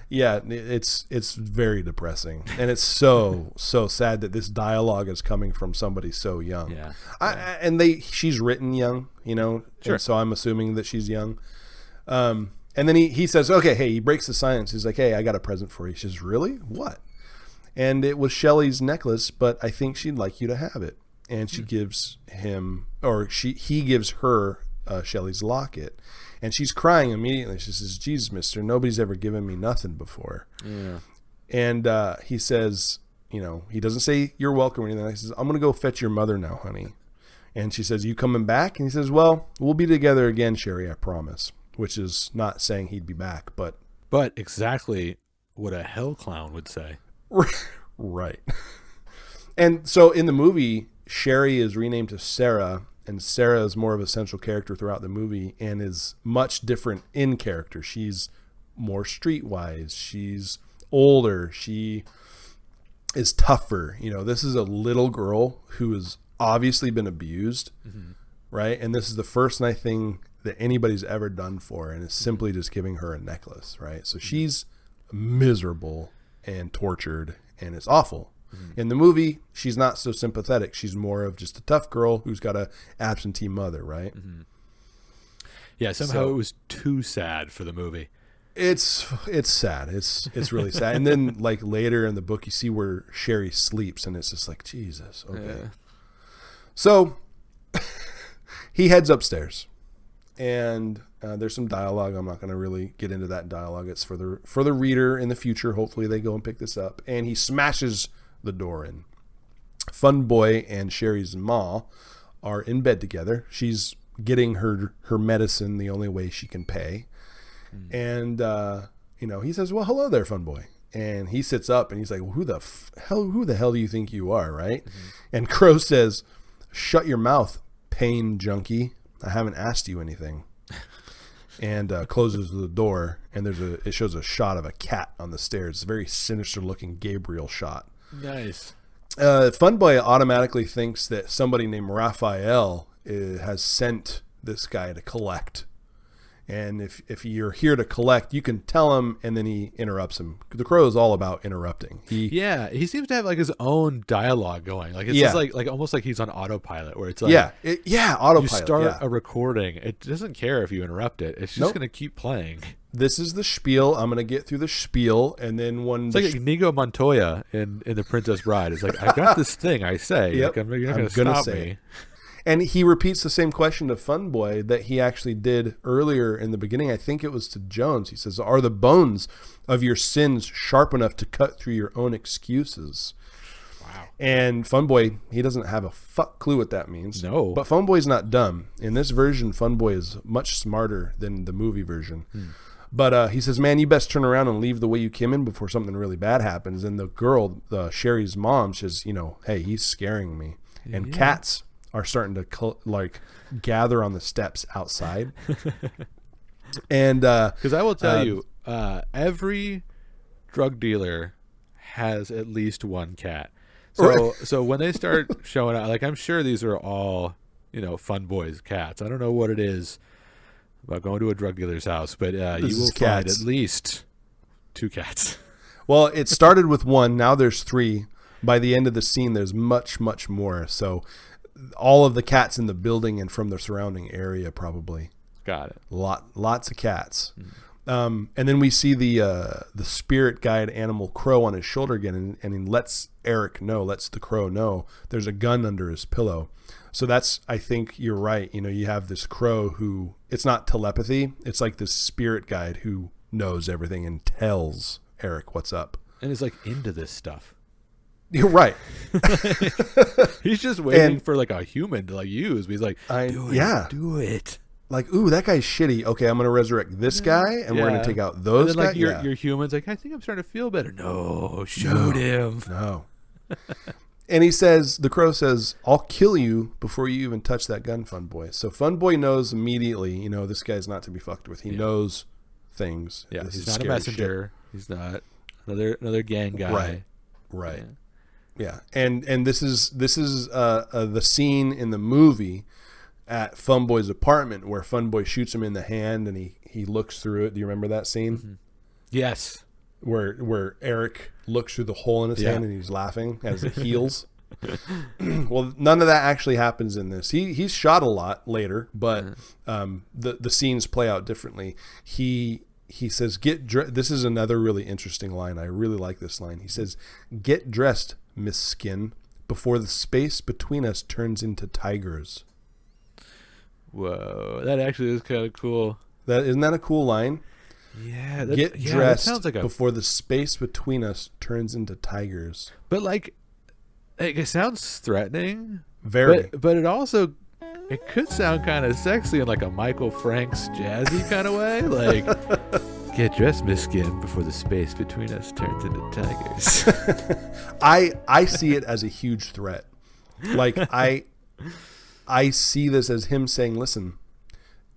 Yeah, it's very depressing. And it's so sad that this dialogue is coming from somebody so young. Yeah. She's written young, Sure. And so I'm assuming that she's young. And then he says, okay, hey, he breaks the silence. He's like, hey, I got a present for you. She says, really? What? And it was Shelley's necklace, but I think she'd like you to have it. And she gives him, or he gives her Shelley's locket. And she's crying immediately. She says, Jesus, mister, nobody's ever given me nothing before. Yeah. And he says, he doesn't say you're welcome or anything. He says, I'm going to go fetch your mother now, honey. And she says, you coming back? And he says, well, we'll be together again, Sherry, I promise. Which is not saying he'd be back, but exactly what a hell clown would say. Right. And so in the movie, Sherry is renamed to Sarah, and Sarah is more of a central character throughout the movie and is much different in character. She's more streetwise. She's older. She is tougher. This is a little girl who has obviously been abused, right? And this is the first nice thing that anybody's ever done for her, and is simply just giving her a necklace, right? So she's miserable and tortured, and it's awful. In the movie, she's not so sympathetic. She's more of just a tough girl who's got a absentee mother, right? Yeah, somehow it was too sad for the movie. It's sad. It's really sad. And then like later in the book, you see where Sherry sleeps, and it's just like, Jesus, okay. Yeah. So he heads upstairs. And there's some dialogue. I'm not going to really get into that dialogue. It's for the reader in the future. Hopefully they go and pick this up. And he smashes the door in. Fun Boy and Sherry's ma are in bed together. She's getting her medicine the only way she can pay. And he says, well, hello there, Fun Boy. And he sits up and he's like, well, who the hell do you think you are, right? And Crow says, shut your mouth, pain junkie. I haven't asked you anything. And closes the door, and it shows a shot of a cat on the stairs. It's a very sinister looking Gabriel shot. Nice. Fun Boy automatically thinks that somebody named Raphael has sent this guy to collect. And if you're here to collect, you can tell him, and then he interrupts him. The Crow is all about interrupting. He seems to have like his own dialogue going. Like it's just like almost like he's on autopilot, where it's like autopilot. You start a recording, it doesn't care if you interrupt it. It's just going to keep playing. This is the spiel. I'm going to get through the spiel, and then when it's like Inigo Montoya in The Princess Bride. It's like, I got this thing I say. Yep. Like, you're not going to stop me. It. And he repeats the same question to Fun Boy that he actually did earlier in the beginning. I think it was to Jones. He says, are the bones of your sins sharp enough to cut through your own excuses? Wow. And Fun Boy, he doesn't have a fuck clue what that means. No. But Fun Boy's not dumb. In this version, Fun Boy is much smarter than the movie version. But he says, man, you best turn around and leave the way you came in before something really bad happens. And the girl, Sherry's mom, says, hey, he's scaring me. And cats are starting to gather on the steps outside. And because I will tell you, every drug dealer has at least one cat. So when they start showing out, like, I'm sure these are all Fun Boy's cats. I don't know what it is about going to a drug dealer's house, but you will find at least 2 cats. Well, it started with 1. Now there's 3. By the end of the scene, there's much, much more. So all of the cats in the building and from the surrounding area, probably. Got it. Lots of cats. And then we see the spirit guide animal Crow on his shoulder again, and he lets the Crow know there's a gun under his pillow. So that's, I think you're right. You have this Crow who, it's not telepathy. It's like this spirit guide who knows everything and tells Eric what's up. And is like into this stuff. You're right. He's just waiting for like a human to like use. But he's like, do it. Like, ooh, that guy's shitty. Okay, I'm going to resurrect this guy, and we're going to take out those and then, guys. Like, your human's like, I think I'm starting to feel better. No, shoot him. No. And the Crow says, I'll kill you before you even touch that gun, Fun Boy. So Fun Boy knows immediately, this guy's not to be fucked with. He knows things. Yeah, This he's is not a scary messenger. He's not another gang guy. Right. Yeah. And this is the scene in the movie at Funboy's apartment where Funboy shoots him in the hand and he looks through it. Do you remember that scene? Mm-hmm. Yes. Where Eric looks through the hole in his hand and he's laughing as it heals. Well, none of that actually happens in this. He's shot a lot later, but the scenes play out differently. He says, this is another really interesting line. I really like this line. He says, "Get dressed, Miss Skin, before the space between us turns into tigers." Whoa, that actually is kind of cool. Isn't that a cool line? Yeah. Get dressed sounds like before the space between us turns into tigers. But like it sounds threatening. Very. But it could sound kind of sexy in like a Michael Franks jazzy kind of way. Like, get dressed, Miss Skin, before the space between us turns into tigers. I see it as a huge threat. Like I see this as him saying, "Listen,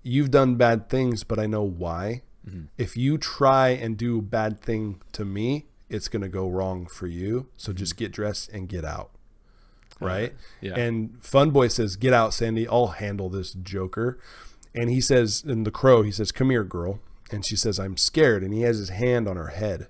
you've done bad things, but I know why. Mm-hmm. If you try and do a bad thing to me, it's going to go wrong for you. So just get dressed and get out." Right? Yeah. And Funboy says, "Get out, Sandy. I'll handle this joker." And he says, in the Crow, he says, "Come here, girl." And she says, "I'm scared." And he has his hand on her head.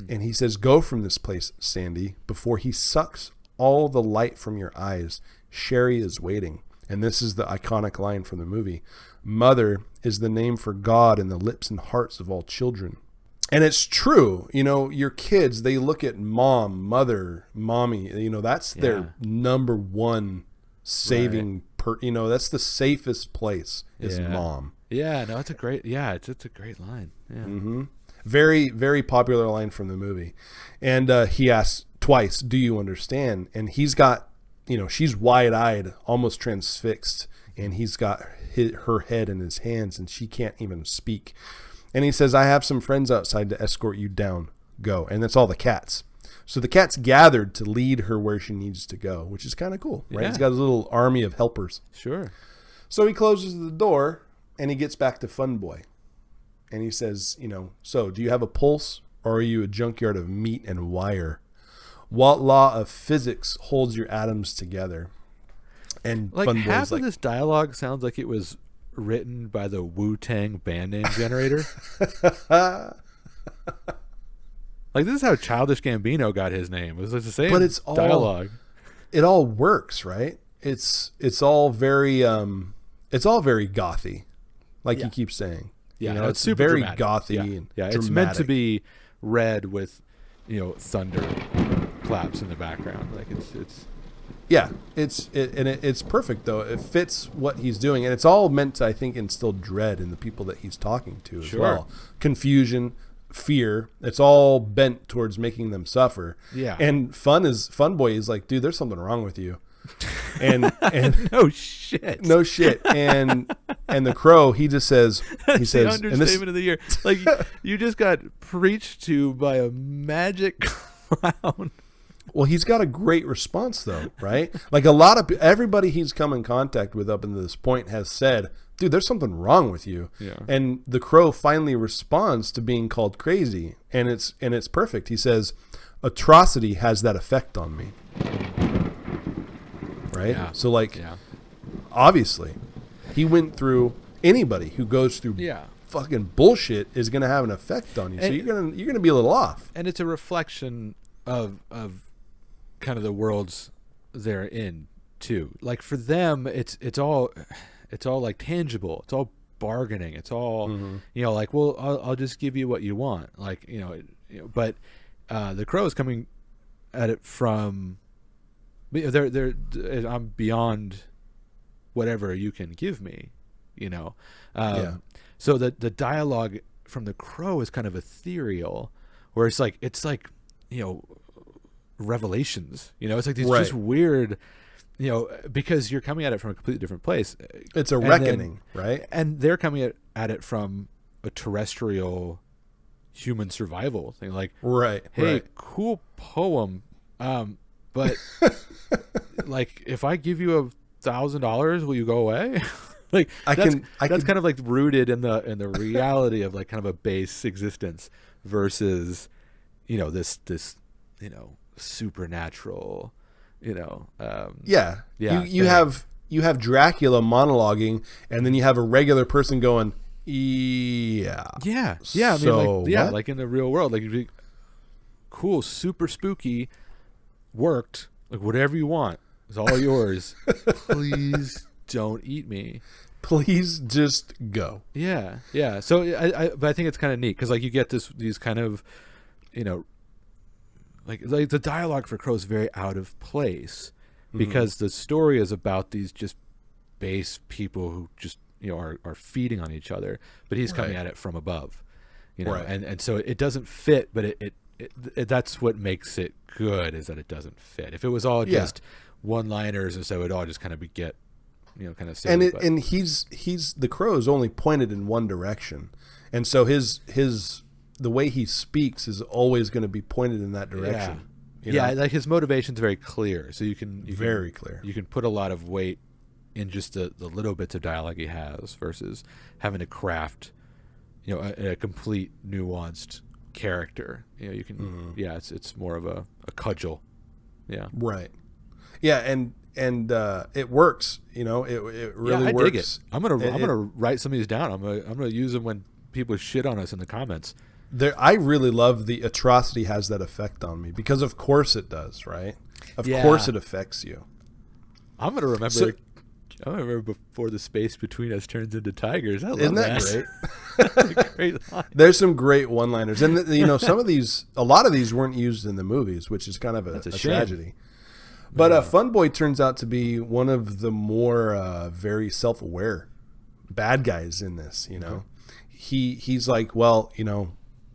And he says, "Go from this place, Sandy, before he sucks all the light from your eyes. Sherry is waiting." And this is the iconic line from the movie. "Mother is the name for God in the lips and hearts of all children." And it's true. You know, your kids, they look at mom, mother, mommy. You know, that's their number one saving, that's the safest place is mom. Yeah, no, it's a great line. Yeah. Mm-hmm. Very, very popular line from the movie. And he asks twice, "Do you understand?" And he's got, she's wide-eyed, almost transfixed, and he's got her head in his hands, and she can't even speak. And he says, "I have some friends outside to escort you down. Go." And that's all the cats. So the cats gathered to lead her where she needs to go, which is kind of cool, right? Yeah. He's got a little army of helpers. Sure. So he closes the door, and he gets back to Funboy. And he says, "So do you have a pulse, or are you a junkyard of meat and wire? What law of physics holds your atoms together?" And Like Funboy's half of this dialogue sounds like it was written by the Wu-Tang band name generator. Like, this is how Childish Gambino got his name. It was like the same dialogue. It all works, right? It's all very gothy, like you keep saying. Yeah, it's super very dramatic. Yeah, gothy and dramatic. It's meant to be read with, thunder claps in the background. Like it's. Yeah, it's perfect though. It fits what he's doing, and it's all meant to, I think, instill dread in the people that he's talking to as well. Confusion, fear. It's all bent towards making them suffer. Yeah. And Funboy is like, "Dude, there's something wrong with you." And no shit. And the Crow, he just says, the understatement of the year. Like, you just got preached to by a magic clown. Well, he's got a great response though, right? Like everybody he's come in contact with up until this point has said, "Dude, there's something wrong with you." Yeah. And the Crow finally responds to being called crazy, and it's perfect. He says, "Atrocity has that effect on me." Right? Yeah. So obviously, he went through, anybody who goes through fucking bullshit is going to have an effect on you. So you're going to be a little off. And it's a reflection of kind of the worlds they're in too. Like, for them, it's all like tangible. It's all bargaining. It's all like, well, I'll just give you what you want. Like, but the Crow is coming at it from, I'm beyond whatever you can give me, So the dialogue from the Crow is kind of ethereal, where it's like revelations. It's like these just weird, because you're coming at it from a completely different place. It's a reckoning, right? And they're coming at it from a terrestrial human survival thing. Like, hey, cool poem, but like, if I give you $1,000, will you go away? Like that's kind of like rooted in the reality of like kind of a base existence versus, this supernatural, Yeah. You have Dracula monologuing, and then you have a regular person going, yeah. Yeah. I mean, So like, like in the real world, like, cool, super spooky, worked. Like, whatever you want is all yours. Please don't eat me. Please just go. Yeah. So but I think it's kind of neat because like you get these kind of, like the dialogue for Crow is very out of place because the story is about these just base people who just are feeding on each other, but he's coming at it from above, and so it doesn't fit, but it that's what makes it good, is that it doesn't fit. If it was all just one-liners and so it all just kind of get kind of silly, and he's the Crow is only pointed in one direction, and so his the way he speaks is always going to be pointed in that direction. Like his motivation's very clear, so you can clear. You can put a lot of weight in just the little bits of dialogue he has versus having to craft a complete nuanced character. You can it's more of a cudgel. Right. And it works. It really I works. dig it. I'm gonna write some of these down. I'm gonna use them when people shit on us in the comments. I really love the atrocity has that effect on me, because of course it does, right? Of course it affects you. I'm gonna remember. I remember before the space between us turns into tigers. I love Isn't that great? That's a great line. There's some great one-liners, and some of these, a lot of these weren't used in the movies, which is kind of a tragedy. But Fun Boy turns out to be one of the more very self-aware bad guys in this. He's like, well,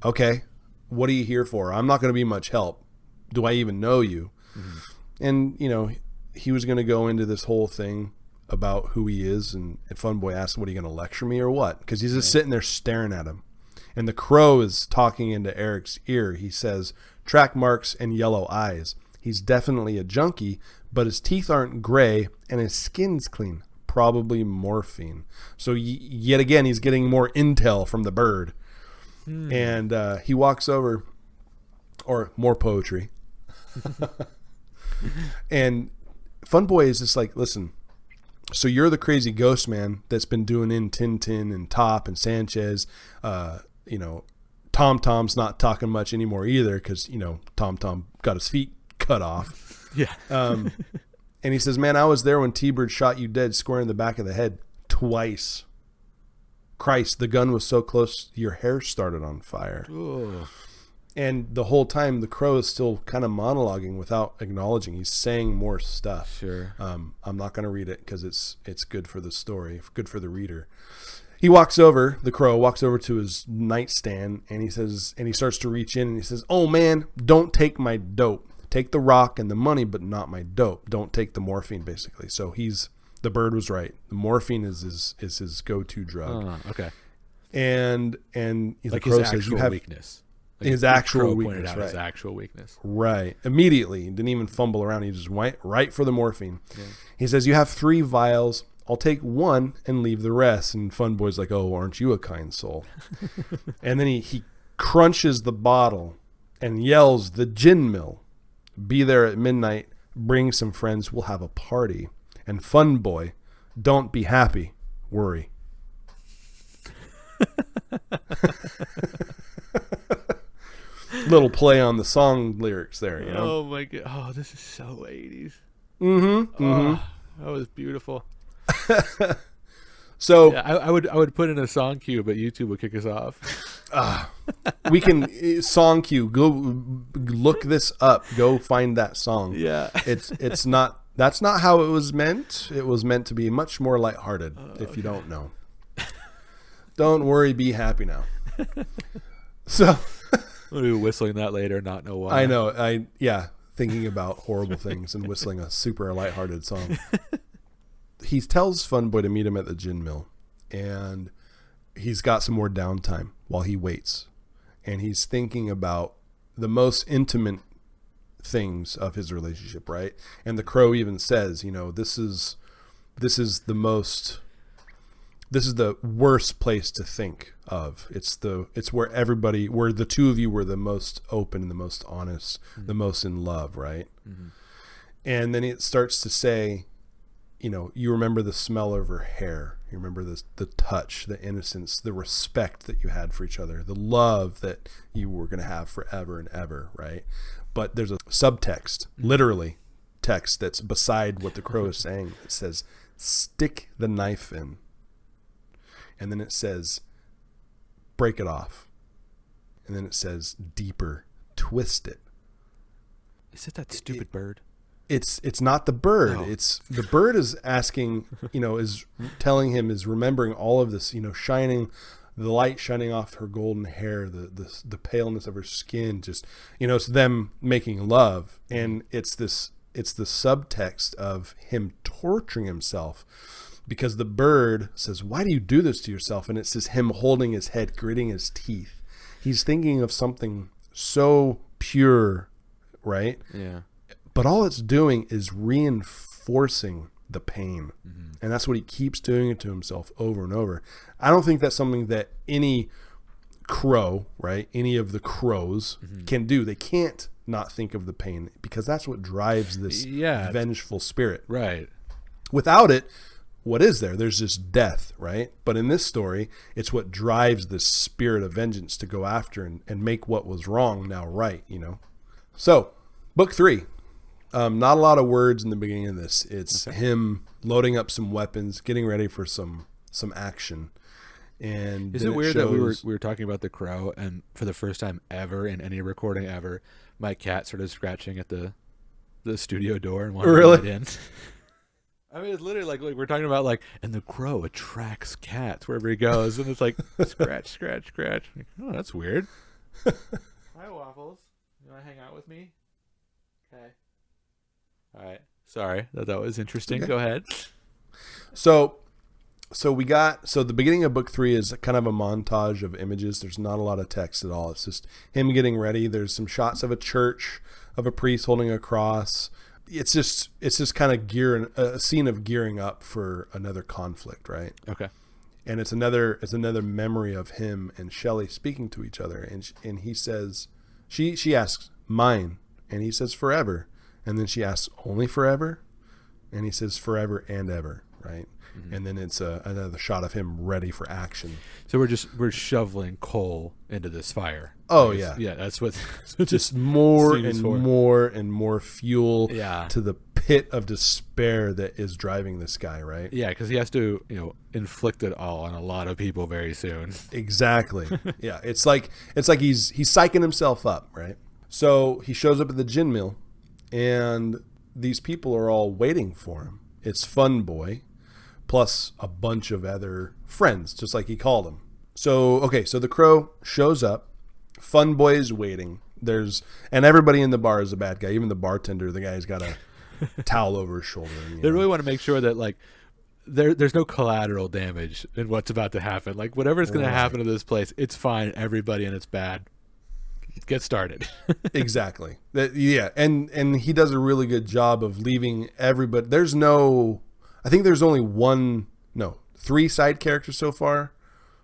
okay, what are you here for? I'm not going to be much help. Do I even know you? And he was going to go into this whole thing about who he is, and Fun Boy asked, what are you going to lecture me or what? Because he's just sitting there staring at him, and the Crow is talking into Eric's ear. He says, track marks and yellow eyes. He's definitely a junkie, but his teeth aren't gray and his skin's clean, probably morphine. So yet again, he's getting more intel from the bird. And he walks over, or more poetry. And Fun Boy is just like, listen, so you're the crazy ghost man that's been doing in Tintin and Top and Sanchez. Tom Tom's not talking much anymore either, because Tom Tom got his feet cut off. And he says, man, I was there when T-Bird shot you dead square in the back of the head twice. Christ, the gun was so close your hair started on fire. Ugh. And the whole time the Crow is still kind of monologuing without acknowledging. He's saying more stuff. Sure. I'm not going to read it because it's good for the story, good for the reader. The Crow walks over to his nightstand, and he starts to reach in, and he says, oh man, don't take my dope. Take the rock and the money, but not my dope. Don't take the morphine, basically. So the bird was right. The morphine is his go-to drug. Okay. And the like Crow his says, actual weakness. Like his actual weakness, pointed out right. his actual weakness. Right. Immediately. Didn't even fumble around. He just went right for the morphine. Yeah. He says, you have 3 vials. I'll take 1 and leave the rest. And Fun Boy's like, oh, aren't you a kind soul? And then he crunches the bottle and yells, the gin mill. Be there at midnight. Bring some friends. We'll have a party. And Fun Boy, don't be happy. Worry. Little play on the song lyrics there, Oh my god! Oh, this is so 80s. Mm-hmm. That was beautiful. So yeah, I would put in a song cue, but YouTube would kick us off. We can song cue. Go look this up. Go find that song. Yeah, it's not. That's not how it was meant. It was meant to be much more lighthearted. If you don't know, don't worry. Be happy now. So. We'll be whistling that later, not know why. I know. Thinking about horrible things and whistling a super lighthearted song. He tells Fun Boy to meet him at the gin mill, and he's got some more downtime while he waits, and he's thinking about the most intimate things of his relationship, right? And the Crow even says, this is the most this is the worst place to think of. It's where the two of you were the most open and the most honest, the most in love, right? Mm-hmm. And then it starts to say, you remember the smell of her hair. You remember the touch, the innocence, the respect that you had for each other, the love that you were going to have forever and ever, right? But there's a subtext, literally text, that's beside what the crow is saying. It says, stick the knife in. And then it says, break it off. And then it says, deeper, twist it. Is it that stupid bird? It's not the bird. No. It's the bird is asking, is telling him, is remembering all of this, shining, the light shining off her golden hair, the paleness of her skin, just, it's them making love. And it's the subtext of him torturing himself, because the bird says, why do you do this to yourself? And it says him holding his head, gritting his teeth. He's thinking of something so pure, right? Yeah. But all it's doing is reinforcing the pain. Mm-hmm. And that's what he keeps doing it to himself over and over. I don't think that's something that any crow, right, any of the crows can do. They can't not think of the pain, because that's what drives this vengeful spirit. Right. Without it, what is there? There's just death, right? But in this story, it's what drives this spirit of vengeance to go after and make what was wrong now right, So, book 3. Not a lot of words in the beginning of this. It's him loading up some weapons, getting ready for some action. And is it weird that we were talking about the crow, and for the first time ever in any recording ever, my cat started scratching at the studio door and wanted to get in? I mean, it's literally like we're talking about and the crow attracts cats wherever he goes, and it's like scratch, scratch, scratch. Like, oh, that's weird. Hi, Waffles. You want to hang out with me? Okay. All right. Sorry, that was interesting. Okay. Go ahead. So the beginning of book 3 is kind of a montage of images. There's not a lot of text at all. It's just him getting ready. There's some shots of a church, of a priest holding a cross. It's just kind of a scene of gearing up for another conflict, right? Okay. And it's another memory of him and Shelley speaking to each other, and he says, she asks, mine, and he says, forever. And then she asks, only forever? And he says, forever and ever, right? Mm-hmm. And then it's another shot of him ready for action. So we're shoveling coal into this fire. Oh, yeah. Yeah, that's what... just more and more and more fuel to the pit of despair that is driving this guy, right? Yeah, because he has to, inflict it all on a lot of people very soon. Exactly. Yeah, it's like he's psyching himself up, right? So he shows up at the gin mill, and these people are all waiting for him. It's Fun Boy, plus a bunch of other friends, just like he called them. So the crow shows up. Fun Boy is waiting. And everybody in the bar is a bad guy. Even the bartender, the guy's got a towel over his shoulder. They really want to make sure that there's no collateral damage in what's about to happen. Whatever's going to happen to this place, it's fine. Everybody, and it's bad. Get started. Exactly. And he does a really good job of leaving everybody. I think there's only 3 side characters so far,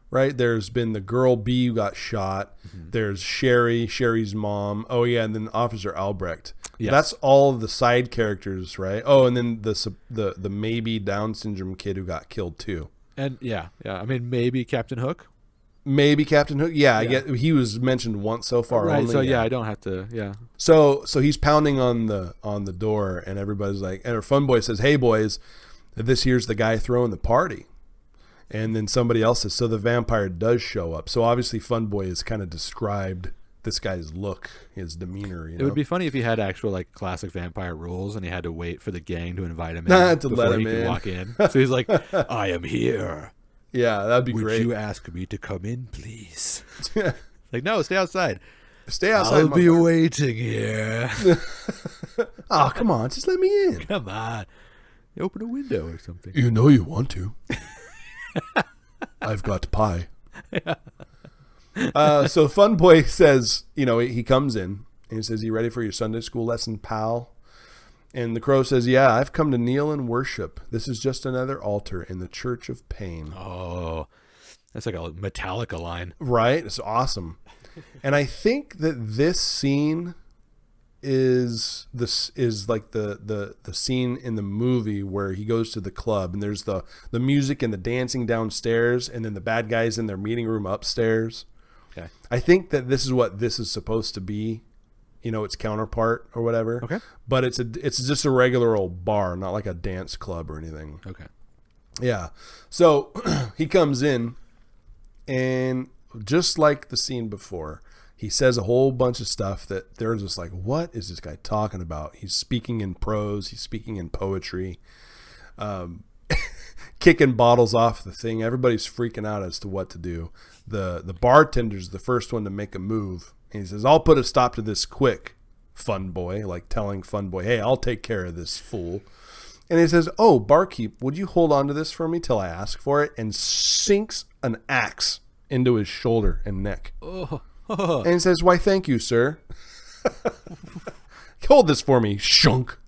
right? There's been the girl B who got shot. Mm-hmm. There's Sherry's mom. Oh yeah, and then Officer Albrecht. Yes. That's all the side characters, right? Oh, and then the maybe Down syndrome kid who got killed too. And I mean, maybe Captain Hook. Maybe Captain Hook. Yeah, I get he was mentioned once so far. Right. Only, so I don't have to. Yeah. So he's pounding on the door, and everybody's like, and our Fun Boy says, "Hey boys, this here's the guy throwing the party." And then somebody else says, so the vampire does show up. So obviously Fun Boy has kind of described this guy's look, his demeanor. It would be funny if he had actual classic vampire rules, and he had to wait for the gang to invite him in before he could walk in. So he's like, I am here. Yeah, that'd be great. Would you ask me to come in, please? No, stay outside. Stay outside. I'll be waiting here. Oh, come on. Just let me in. Come on. Open a window or something. You know you want to. I've got pie. Yeah. So Fun Boy says, he comes in and he says, you ready for your Sunday school lesson, pal? And the crow says, yeah, I've come to kneel and worship. This is just another altar in the church of pain. Oh, that's like a Metallica line. Right? It's awesome. And I think that this scene is like the scene in the movie where he goes to the club and there's the music and the dancing downstairs and then the bad guys in their meeting room upstairs. Okay. I think that this is what this is supposed to be, its counterpart or whatever. Okay. But it's just a regular old bar, not like a dance club or anything. Okay. Yeah. So he comes in and just like the scene before, he says a whole bunch of stuff that they're just like, what is this guy talking about? He's speaking in prose. He's speaking in poetry, kicking bottles off the thing. Everybody's freaking out as to what to do. The bartender's the first one to make a move. And he says, I'll put a stop to this quick, Fun Boy, like telling Fun Boy, hey, I'll take care of this fool. And he says, oh, barkeep, would you hold on to this for me till I ask for it? And sinks an axe into his shoulder and neck. Oh. And he says, why, thank you, sir. Hold this for me, shunk.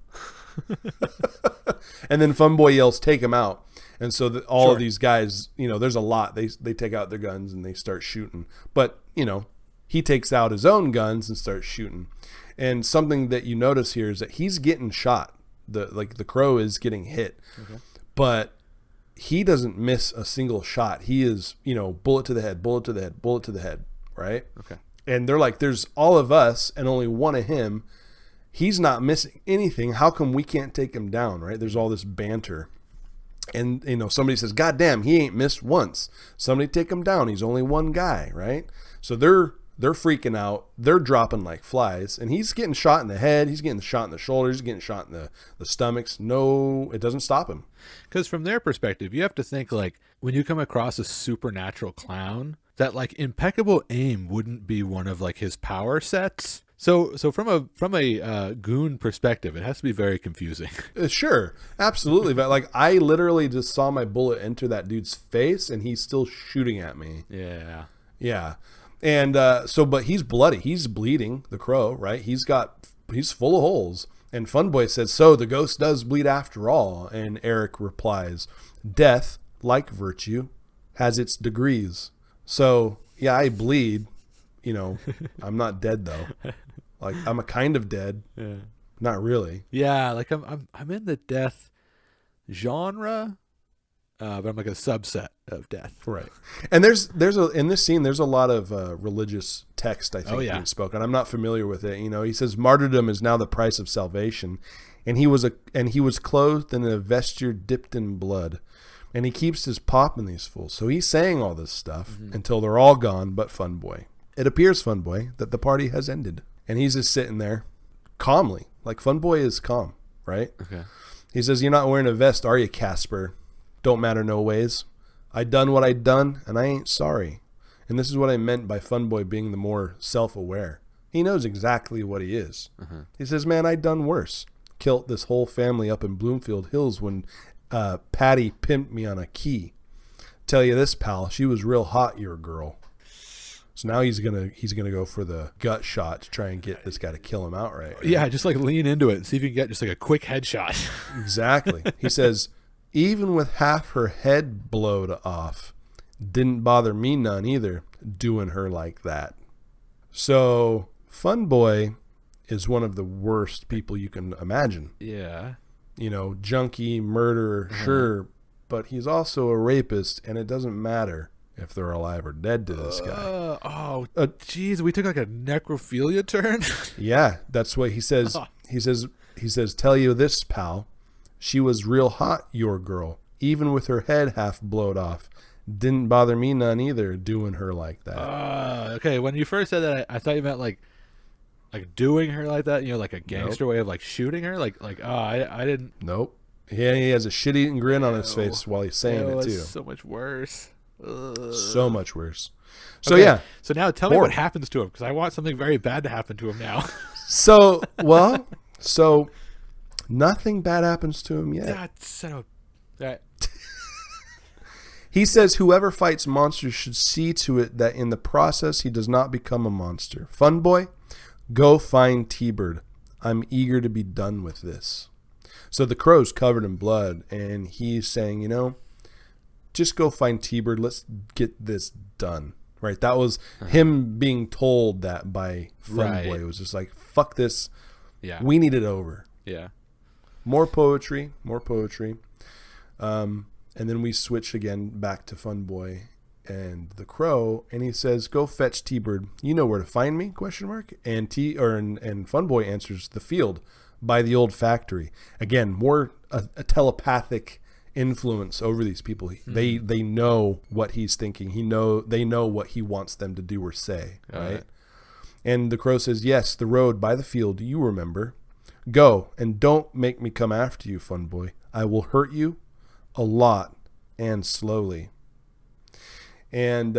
And then Fun Boy yells, take him out. And so all of these guys, there's a lot. They take out their guns and they start shooting. But, he takes out his own guns and starts shooting. And something that you notice here is that he's getting shot. The crow is getting hit. Okay. But he doesn't miss a single shot. He is, bullet to the head, bullet to the head, bullet to the head. Right? Okay. And they're like, there's all of us and only one of him. He's not missing anything. How come we can't take him down? Right? There's all this banter. And, somebody says, God damn, he ain't missed once. Somebody take him down. He's only one guy. Right? So they're freaking out. They're dropping like flies. And he's getting shot in the head. He's getting shot in the shoulders. He's getting shot in the stomachs. No, it doesn't stop him. Because from their perspective, you have to think like when you come across a supernatural clown, that like impeccable aim wouldn't be one of like his power sets. So from a goon perspective, it has to be very confusing. Sure, absolutely. But like I literally just saw my bullet enter that dude's face, and he's still shooting at me. Yeah. Yeah. And but he's bloody. He's bleeding. The crow, right? He's full of holes. And Funboy says, so the ghost does bleed after all. And Eric replies, death, like virtue, has its degrees. So, yeah, I bleed, I'm not dead though. Like I'm a kind of dead. Yeah. Not really. Yeah, like I'm in the death genre, but I'm like a subset of death. Right. And in this scene there's a lot of religious text I think being spoken. I'm not familiar with it. He says martyrdom is now the price of salvation, and he was clothed in a vesture dipped in blood. And he keeps his pop in these fools. So he's saying all this stuff until they're all gone but Funboy. It appears, Funboy, that the party has ended. And he's just sitting there calmly. Like Funboy is calm, right? Okay. He says, you're not wearing a vest, are you, Casper? Don't matter no ways. I done what I done, and I ain't sorry. And this is what I meant by Funboy being the more self-aware. He knows exactly what he is. Uh-huh. He says, man, I done worse. Killed this whole family up in Bloomfield Hills when Patty pimped me on a key. Tell you this, pal, she was real hot, your girl. So now he's gonna go for the gut shot to try and get this guy to kill him outright. Right? Yeah, just like lean into it and see if you can get just like a quick headshot. Exactly. He says, even with half her head blowed off, didn't bother me none either, doing her like that. So Funboy is one of the worst people you can imagine. Yeah. Junkie, murderer, sure, but he's also a rapist, and it doesn't matter if they're alive or dead to this guy. Geez, we took like a necrophilia turn. Yeah, that's what he says. He says, tell you this, pal, she was real hot, your girl, even with her head half blowed off. Didn't bother me none either, doing her like that. Okay, when you first said that, I thought you meant like doing her like that, like a gangster way of like shooting her, I didn't. Nope. Yeah, he has a shit-eating grin on his face while he's saying it too. So much worse. So much worse. So okay, yeah. So now tell me what happens to him, because I want something very bad to happen to him now. So nothing bad happens to him yet. He says whoever fights monsters should see to it that in the process he does not become a monster. Funboy, go find T-Bird. I'm eager to be done with this. So the crow's covered in blood, and he's saying, just go find T-Bird. Let's get this done. Right? That was him being told that by Funboy. It was just like, fuck this. Yeah. We need it over. Yeah. More poetry. And then we switch again back to Funboy and the crow, and he says, go fetch T-Bird. You know where to find me? ? And Funboy answers, the field by the old factory. Again, more a telepathic influence over these people. They know what he's thinking. They know what he wants them to do or say. Right? And the crow says, yes, the road by the field, you remember. Go, and don't make me come after you, Funboy. I will hurt you a lot and slowly. And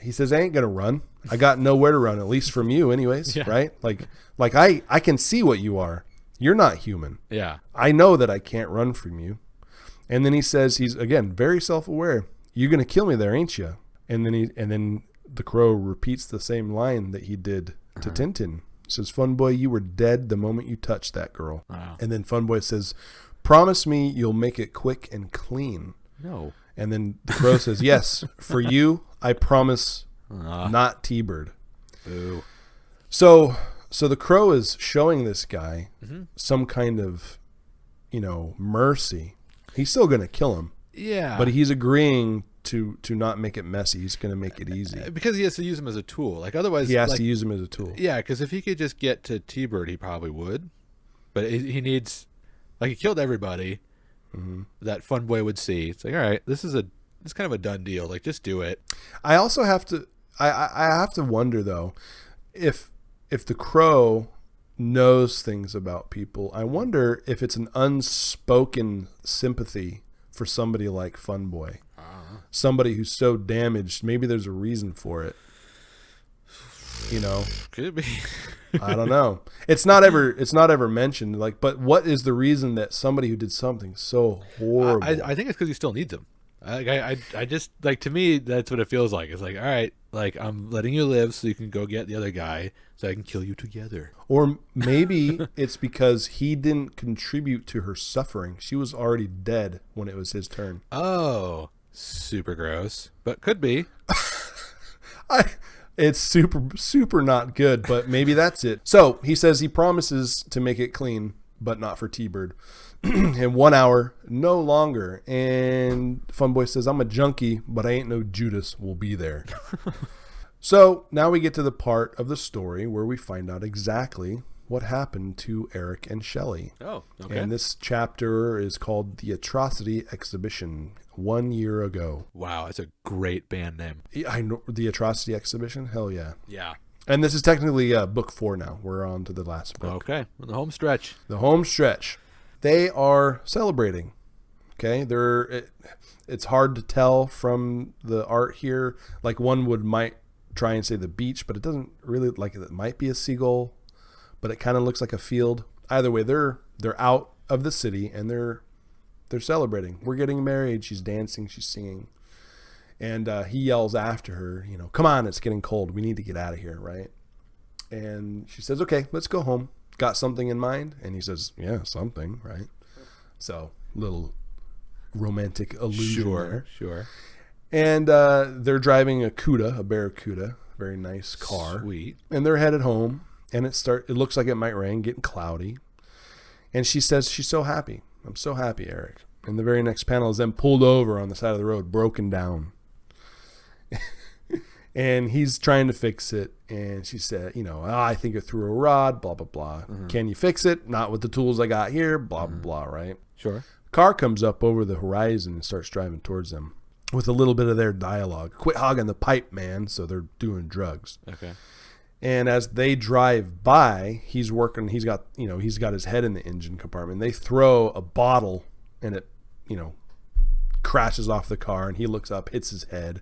he says, I ain't gonna run. I got nowhere to run, at least from you anyways. Right? Like I can see what you are. You're not human. Yeah. I know that I can't run from you. And then he says, he's again very self-aware. You're gonna kill me there, ain't you? And then the crow repeats the same line that he did to Tintin. He says, Funboy, you were dead the moment you touched that girl. Wow. And then Funboy says, promise me you'll make it quick and clean. No. And then the crow says, yes, for you, I promise not T-Bird. Boo. So the crow is showing this guy some kind of, mercy. He's still going to kill him. Yeah. But he's agreeing to not make it messy. He's going to make it easy. Because he has to use him as a tool. Like otherwise, he has to use him as a tool. Yeah, because if he could just get to T-Bird, he probably would. But he needs, like, he killed everybody that Funboy would see. It's like, all right, this is kind of a done deal. Like, just do it. I also have to, I have to wonder though, if the crow knows things about people. I wonder if it's an unspoken sympathy for somebody like Funboy. Somebody who's so damaged, maybe there's a reason for it. Could be. I don't know. It's not ever mentioned. Like, but what is the reason that somebody who did something so horrible? I think it's because he still needs him. I just, like, to me, that's what it feels like. It's like, all right, like, I'm letting you live so you can go get the other guy so I can kill you together. Or maybe it's because he didn't contribute to her suffering. She was already dead when it was his turn. Oh, super gross, but could be. It's super not good, but maybe that's it. So he says he promises to make it clean, but not for T-Bird. In 1 hour, no longer. And Funboy says, I'm a junkie, but I ain't no Judas. Will be there. So now we get to the part of the story where we find out exactly what happened to Eric and Shelley. Oh, okay. And this chapter is called The Atrocity Exhibition, 1 year ago. Wow, that's a great band name. Yeah, I know. The Atrocity Exhibition? Hell yeah. Yeah. And this is technically book 4 now. We're on to the last book. Okay, the home stretch. The home stretch. They are celebrating. Okay, it's hard to tell from the art here. Like one might try and say the beach, but it doesn't really, like, it might be a seagull, but it kind of looks like a field. Either way, they're out of the city and they're celebrating. We're getting married. She's dancing. She's singing. And he yells after her, come on, it's getting cold. We need to get out of here, right? And she says, okay, let's go home. Got something in mind? And he says, yeah, something, right? So, little romantic allusion there. Sure. And they're driving a Barracuda, very nice car. Sweet. And they're headed home. And it looks like it might rain, getting cloudy. And she says she's so happy. I'm so happy, Eric. And the very next panel is them pulled over on the side of the road, broken down. And he's trying to fix it. And she said, I think it threw a rod, blah, blah, blah. Mm-hmm. Can you fix it? Not with the tools I got here, blah, blah, blah, right? Sure. Car comes up over the horizon and starts driving towards them with a little bit of their dialogue. Quit hogging the pipe, man. So they're doing drugs. Okay. And as they drive by, he's working. He's got his head in the engine compartment. They throw a bottle and it, crashes off the car. And he looks up, hits his head.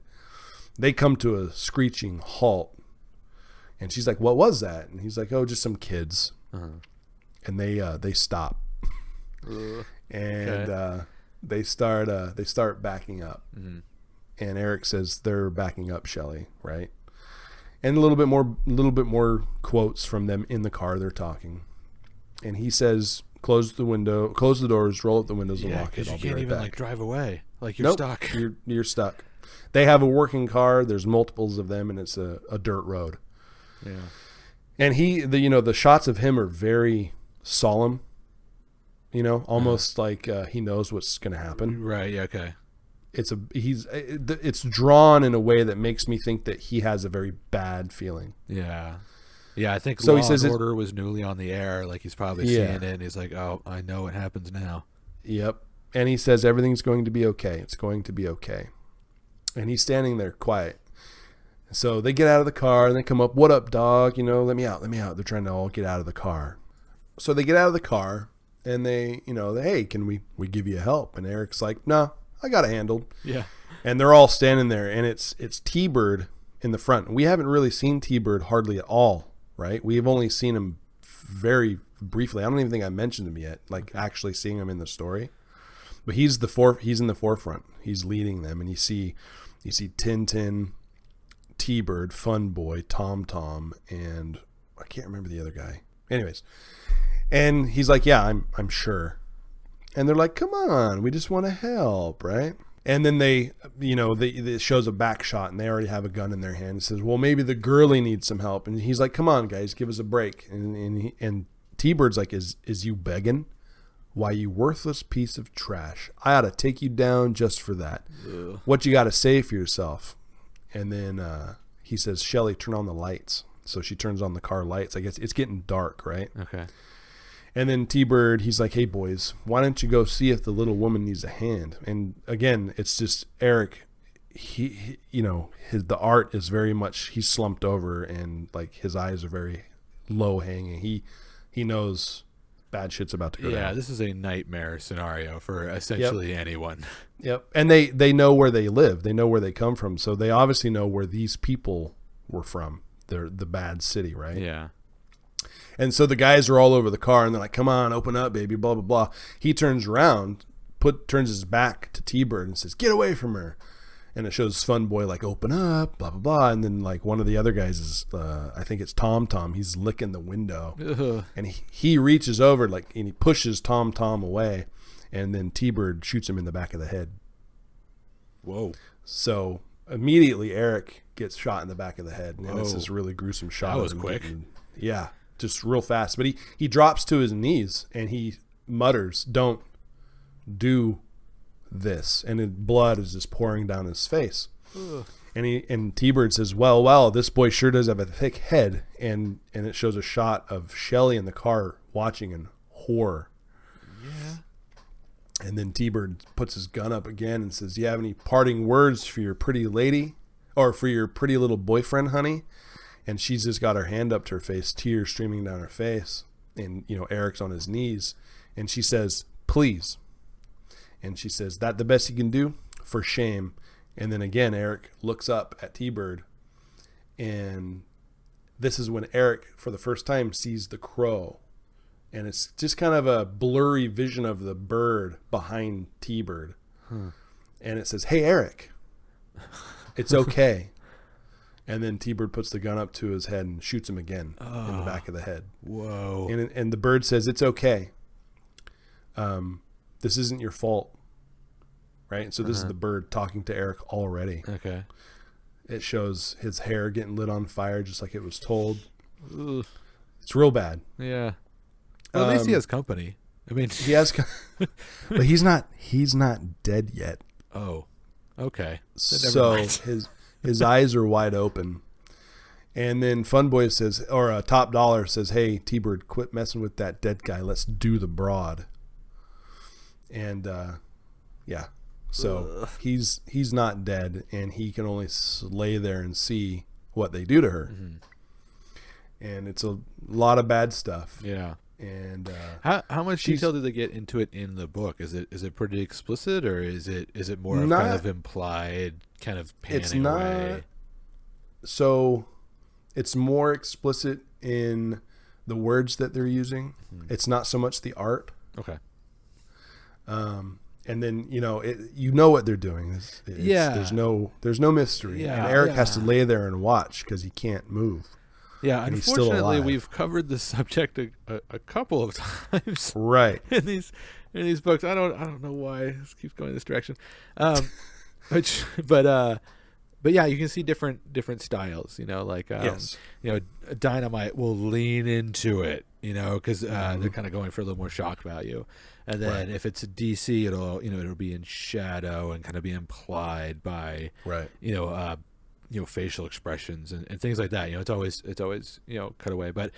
They come to a screeching halt. And she's like, what was that? And he's like, oh, just some kids. Uh-huh. And they stop. And okay. They start backing up. Mm-hmm. And Eric says they're backing up Shelley, right? And a little bit more quotes from them in the car. They're talking. And he says close the window, close the doors, roll up the windows, and Yeah, lock it. because you I'll be can't right even back. like drive away. Like you're Nope, stuck. You're stuck. They have a working car. There's multiples of them, and it's a dirt road. Yeah. And the shots of him are very solemn. Almost like he knows what's going to happen. Right. Yeah. Okay. It's drawn in a way that makes me think that he has a very bad feeling. Yeah. Yeah. I think So Law he says and Order was newly on the air. Like he's probably seeing it. And he's like, oh, I know what happens now. Yep. And he says everything's going to be okay. It's going to be okay. And he's standing there quiet. So they get out of the car and they come up, what up, dog? Let me out. They're trying to all get out of the car. So they get out of the car and they hey, can we give you help? And Eric's like, no, I got it handled. Yeah. And they're all standing there, and it's T-Bird in the front. We haven't really seen T-Bird hardly at all, right? We've only seen him very briefly. I don't even think I mentioned him yet, actually seeing him in the story. But he's in the forefront. He's leading them, and you see Tintin, T-Bird, Fun Boy, Tom Tom, and I can't remember the other guy. Anyways, and he's like, yeah, I'm sure. And they're like, come on, we just want to help, right? And then it shows a back shot, and they already have a gun in their hand. It says, well, maybe the girlie needs some help. And he's like, come on, guys, give us a break. And T-Bird's like, is you begging? Why, you worthless piece of trash. I ought to take you down just for that. Ugh. What you got to say for yourself? And then he says, Shelly, turn on the lights. So she turns on the car lights. I guess it's getting dark, right? Okay. And then T-Bird, he's like, hey, boys, why don't you go see if the little woman needs a hand? And again, it's just Eric. The art is very much, he's slumped over, and like his eyes are very low hanging. He knows bad shit's about to go down. Yeah, this is a nightmare scenario for essentially anyone. Yep. And they know where they live. They know where they come from. So they obviously know where these people were from. They're the bad city, right? Yeah. And so the guys are all over the car, and they're like, come on, open up, baby, blah, blah, blah. He turns around, turns his back to T-Bird and says, get away from her. And it shows Fun Boy like, open up, blah, blah, blah. And then like one of the other guys is, I think it's Tom Tom. He's licking the window. Ugh. And he reaches over and he pushes Tom Tom away. And then T-Bird shoots him in the back of the head. Whoa. So immediately Eric gets shot in the back of the head. And Whoa. it's this really gruesome shot. That was of him quick. Yeah. Just real fast. But he drops to his knees and he mutters, don't do this. And blood is just pouring down his face. Ugh. And T-Bird says, well, this boy sure does have a thick head. And it shows a shot of Shelly in the car watching in horror. Yeah. And then T-Bird puts his gun up again and says, do you have any parting words for your pretty lady or for your pretty little boyfriend, honey? And she's just got her hand up to her face, tears streaming down her face. And, Eric's on his knees. And she says, please. And she says, that the best you can do? For shame. And then again, Eric looks up at T-Bird. And this is when Eric, for the first time, sees the crow. And it's just kind of a blurry vision of the bird behind T-Bird. And it says, hey, Eric, it's okay. And then T-Bird puts the gun up to his head and shoots him again in the back of the head. Whoa. And the bird says, it's okay. This isn't your fault. Right? So this is the bird talking to Eric already. Okay. It shows his hair getting lit on fire just like it was told. Ugh. It's real bad. Yeah. Well, at least he has company. I mean, He has, but he's not dead yet. Oh, okay. So his eyes are wide open. And then Fun Boy says, or Top Dollar says, hey, T-Bird, quit messing with that dead guy. Let's do the broad. And yeah, so he's not dead, and he can only lay there and see what they do to her. Mm-hmm. And it's a lot of bad stuff. Yeah. And how much detail do they get into it in the book? Is it pretty explicit, or is it more of kind of implied, kind of panning away? So it's more explicit in the words that they're using. Mm-hmm. It's not so much the art. Okay. And then what they're doing. Yeah. There's no mystery. Yeah. And Eric has to lay there and watch because he can't move. Yeah, and he's still unfortunately, alive. we've covered this subject a couple of times Right. in these books. I don't know why this keeps going this direction. But yeah, you can see different styles. Like Yes. Dynamite will lean into it. Because they're kind of going for a little more shock value. And then if it's a DC, it'll be in shadow and kind of be implied by Right. facial expressions and things like that. It's always cut away. But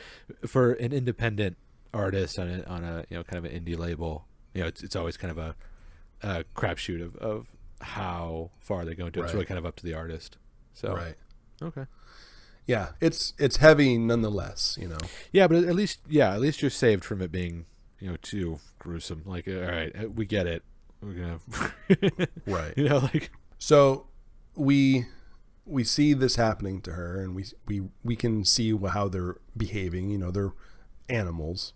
for an independent artist on a kind of an indie label, it's always kind of a crapshoot of how far they go into it. It's really kind of up to the artist. So Right. Okay. Yeah, it's heavy nonetheless. Yeah, but at least you're saved from it being too gruesome. Like, all right, we get it. We're gonna Right. So we see this happening to her, and we can see how they're behaving. They're animals,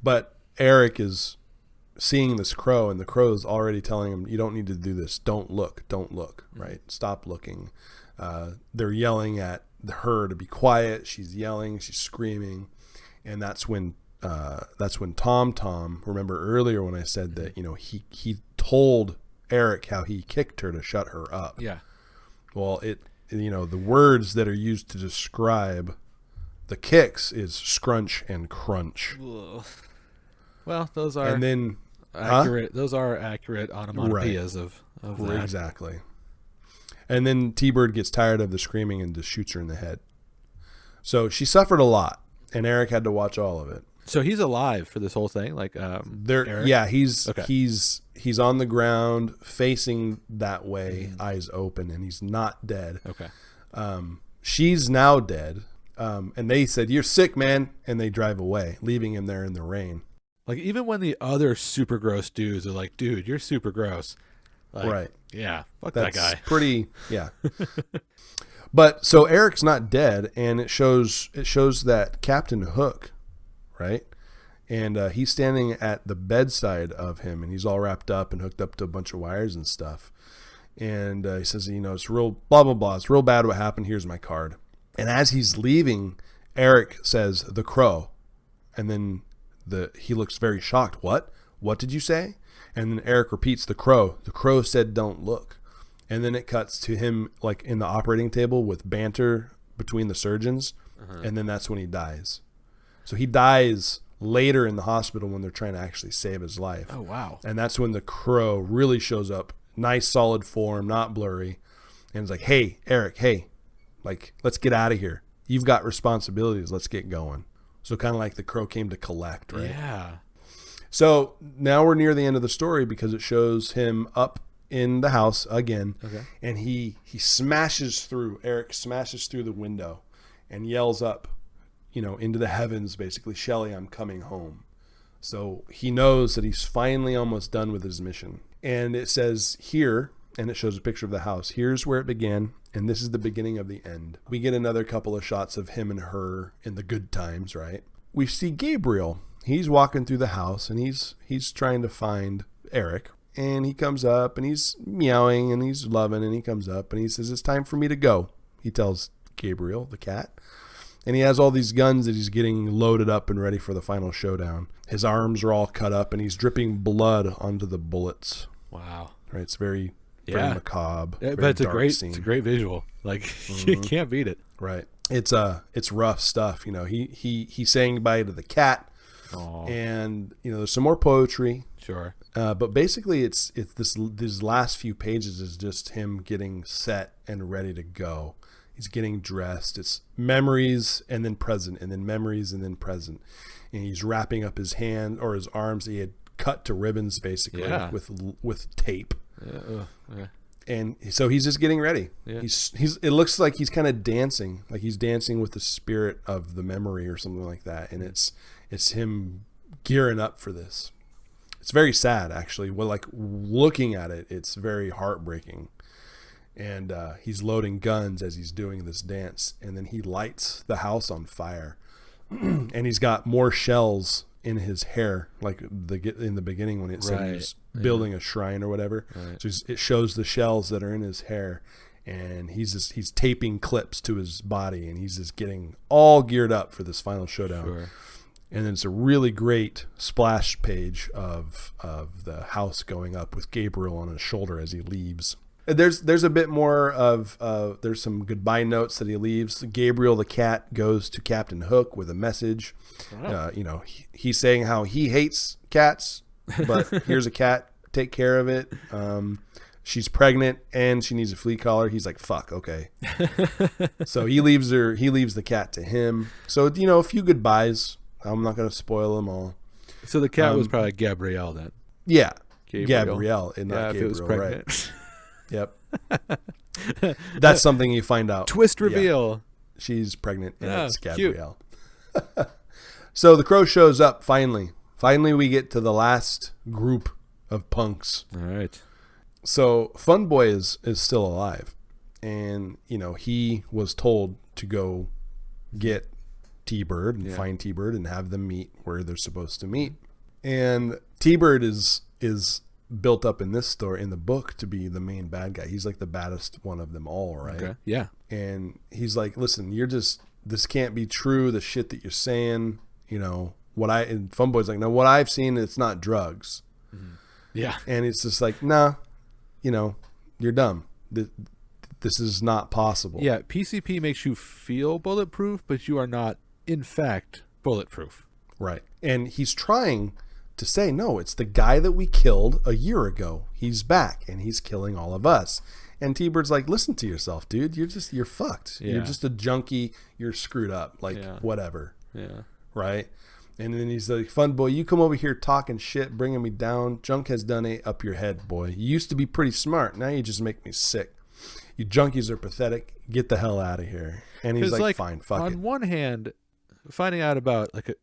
but Eric is seeing this crow, and the crow is already telling him, "You don't need to do this. Don't look. Right? Stop looking." They're yelling at her to be quiet. She's yelling. She's screaming, and that's when Tom. Remember earlier when I said that he told Eric how he kicked her to shut her up. Yeah. Well, the words that are used to describe the kicks is scrunch and crunch. Ugh. Well, those are And then accurate. Those are accurate onomatopoeias of that. Exactly. And then T-Bird gets tired of the screaming and just shoots her in the head. So she suffered a lot, and Eric had to watch all of it. So he's alive for this whole thing, like Eric? Yeah, he's Okay. he's on the ground facing that way, eyes open, and he's not dead. Okay. She's now dead, and they said, "You're sick, man," and they drive away, leaving him there in the rain. Like, even when the other super gross dudes are like, "Dude, you're super gross." Like, Right. Yeah. Fuck That's that guy. pretty. Yeah. But so Eric's not dead, and it shows that Captain Hook, right? And he's standing at the bedside of him, and he's all wrapped up and hooked up to a bunch of wires and stuff. And he says, it's real blah, blah, blah. It's real bad what happened. Here's my card. And as he's leaving, Eric says, "The crow." And then he looks very shocked. What? What did you say? And then Eric repeats, "The crow. The crow said don't look." And then it cuts to him like in the operating table with banter between the surgeons. And then that's when he dies. So he dies later in the hospital when they're trying to actually save his life. Oh, wow. And that's when the crow really shows up. Nice solid form, not blurry. And it's like, "Hey, Eric, hey, like, let's get out of here. You've got responsibilities. Let's get going." So kind of like the crow came to collect, right? Yeah. So now we're near the end of the story because it shows him up in the house again. Okay. And Eric smashes through the window and yells up, into the heavens, basically, "Shelley, I'm coming home." So he knows that he's finally almost done with his mission. And it says here, and it shows a picture of the house. Here's where it began, and this is the beginning of the end. We get another couple of shots of him and her in the good times, right? We see Gabriel. He's walking through the house, and he's trying to find Eric. And he comes up, and he's meowing, and he's loving, and he comes up, and he says, "It's time for me to go," he tells Gabriel, the cat. And he has all these guns that he's getting loaded up and ready for the final showdown. His arms are all cut up, and he's dripping blood onto the bullets. Wow. Right? It's very macabre. Yeah, very but it's a dark scene. great visual. Like, you can't beat it. Right. It's rough stuff. He's saying goodbye to the cat. Aww. And there's some more poetry. Sure. But basically it's these last few pages is just him getting set and ready to go. He's getting dressed. It's memories and then present, and then memories and then present. And he's wrapping up his hand or his arms that he had cut to ribbons, basically, with tape. Yeah. Okay. And so he's just getting ready. Yeah. It looks like he's kind of dancing, like he's dancing with the spirit of the memory or something like that. And it's him gearing up for this. It's very sad, actually. Well, like looking at it, it's very heartbreaking. And he's loading guns as he's doing this dance, and then he lights the house on fire. And he's got more shells in his hair, like in the beginning when it said he was building a shrine or whatever. Right. So it shows the shells that are in his hair, and he's taping clips to his body, and he's just getting all geared up for this final showdown. Sure. And then it's a really great splash page of the house going up with Gabriel on his shoulder as he leaves. There's a bit more of there's some goodbye notes that he leaves. Gabriel the cat goes to Captain Hook with a message. Wow. He's saying how he hates cats, but here's a cat, take care of it. She's pregnant and she needs a flea collar. He's like, fuck, okay. So he leaves the cat to him. So a few goodbyes. I'm not going to spoil them all. So the cat was probably Gabrielle then. Yeah, Gabrielle, and not if Gabriel, it was pregnant. Right? Yep. That's something you find out. Twist reveal. Yeah. She's pregnant, and it's Gabrielle. So the Crow shows up finally. Finally, we get to the last group of punks. All right. So Fun Boy is still alive, and he was told to go get T-Bird and find T-Bird and have them meet where they're supposed to meet. And T-Bird is built up in this story, in the book, to be the main bad guy. He's like the baddest one of them all, right? Okay. Yeah. And he's like, listen, this can't be true. The shit that you're saying, and Fun Boy's like, no, what I've seen, it's not drugs. Mm-hmm. Yeah. And it's just like, nah, you're dumb. This is not possible. Yeah. PCP makes you feel bulletproof, but you are not, in fact, bulletproof. Right. And he's trying to say, no, it's the guy that we killed a year ago. He's back and he's killing all of us. And T-Bird's like, listen to yourself, dude. You're fucked. Yeah. You're just a junkie. You're screwed up. Like, whatever. Yeah. Right. And then he's like, Fun Boy, you come over here talking shit, bringing me down. Junk has done it up your head, boy. You used to be pretty smart. Now you just make me sick. You junkies are pathetic. Get the hell out of here. And he's like, fine, fuck it. On one hand, finding out about like a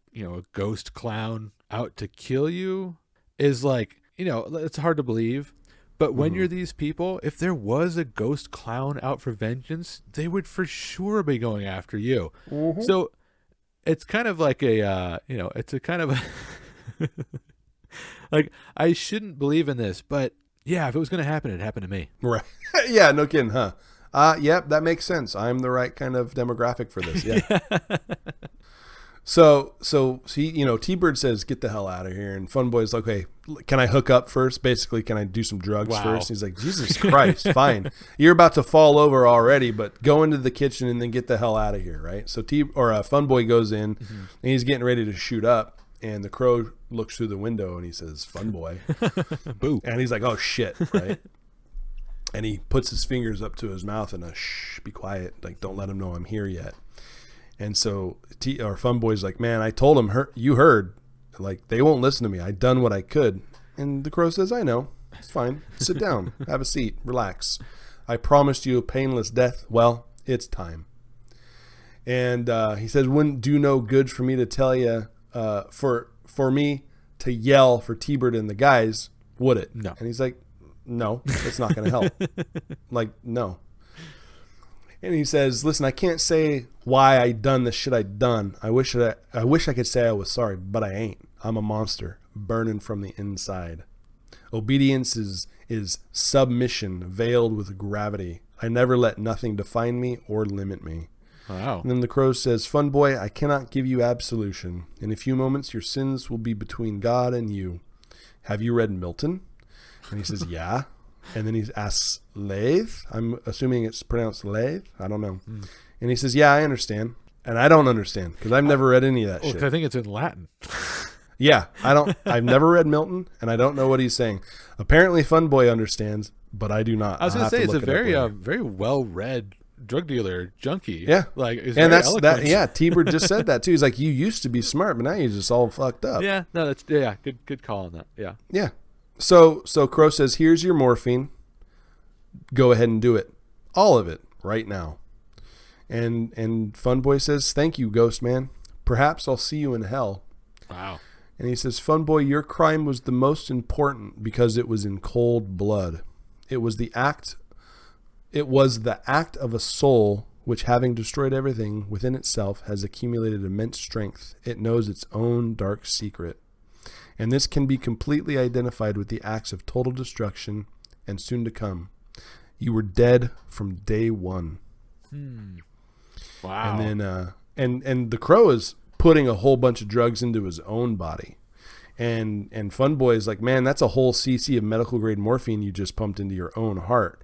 ghost clown out to kill you is like, it's hard to believe. But when you're these people, if there was a ghost clown out for vengeance, they would for sure be going after you. Mm-hmm. So it's kind of like it's a kind of a like, I shouldn't believe in this, but yeah, if it was going to happen, it happened to me. Right. Yeah, no kidding, huh? Yep, that makes sense. I'm the right kind of demographic for this. Yeah. So he, T-Bird says, get the hell out of here. And Fun Boy's like, okay, can I hook up first? Basically, can I do some drugs first? And he's like, Jesus Christ, fine. You're about to fall over already, but go into the kitchen and then get the hell out of here, right? So Fun Boy goes in, and he's getting ready to shoot up. And the Crow looks through the window and he says, Fun Boy. Boo. And he's like, oh, shit, right? And he puts his fingers up to his mouth and shh, be quiet. Like, don't let him know I'm here yet. And so Fun Boy's like, man, I told him, you heard. Like, they won't listen to me. I done what I could. And the Crow says, I know. It's fine. Sit down. Have a seat. Relax. I promised you a painless death. Well, it's time. And he says, wouldn't do no good for me to tell you, for me to yell for T-Bird and the guys, would it? No. And he's like, no, it's not going to help. Like, no. And he says, listen, I can't say why I done the shit I done. I wish I could say I was sorry, but I ain't. I'm a monster, burning from the inside. Obedience is submission veiled with gravity. I never let nothing define me or limit me. Wow. And then the Crow says, Fun Boy, I cannot give you absolution. In a few moments, your sins will be between God and you. Have you read Milton? And he says, yeah. And then he asks, Lathe? I'm assuming it's pronounced Lathe. I don't know. And he says, yeah, I understand. And I don't understand because I've never read any of that shit. I think it's in Latin. Yeah, I've never read Milton, and I don't know what he's saying. Apparently Fun Boy understands, but I do not. I was going to say, it's a very well-read drug dealer junkie. Yeah. Like, it's and very that's eloquent. that. Yeah. T-Bird just said that too. He's like, you used to be smart, but now you're just all fucked up. Yeah. No, that's, yeah. Good call on that. Yeah. Yeah. So Crow says, here's your morphine. Go ahead and do it. All of it right now. And Fun Boy says, thank you, Ghost Man. Perhaps I'll see you in hell. Wow. And he says, Fun Boy, your crime was the most important because it was in cold blood. It was the act of a soul which, having destroyed everything within itself, has accumulated immense strength. It knows its own dark secret. And this can be completely identified with the acts of total destruction and soon to come. You were dead from day one. Wow. And then and the Crow is putting a whole bunch of drugs into his own body. And Fun Boy is like, man, that's a whole cc of medical grade morphine you just pumped into your own heart.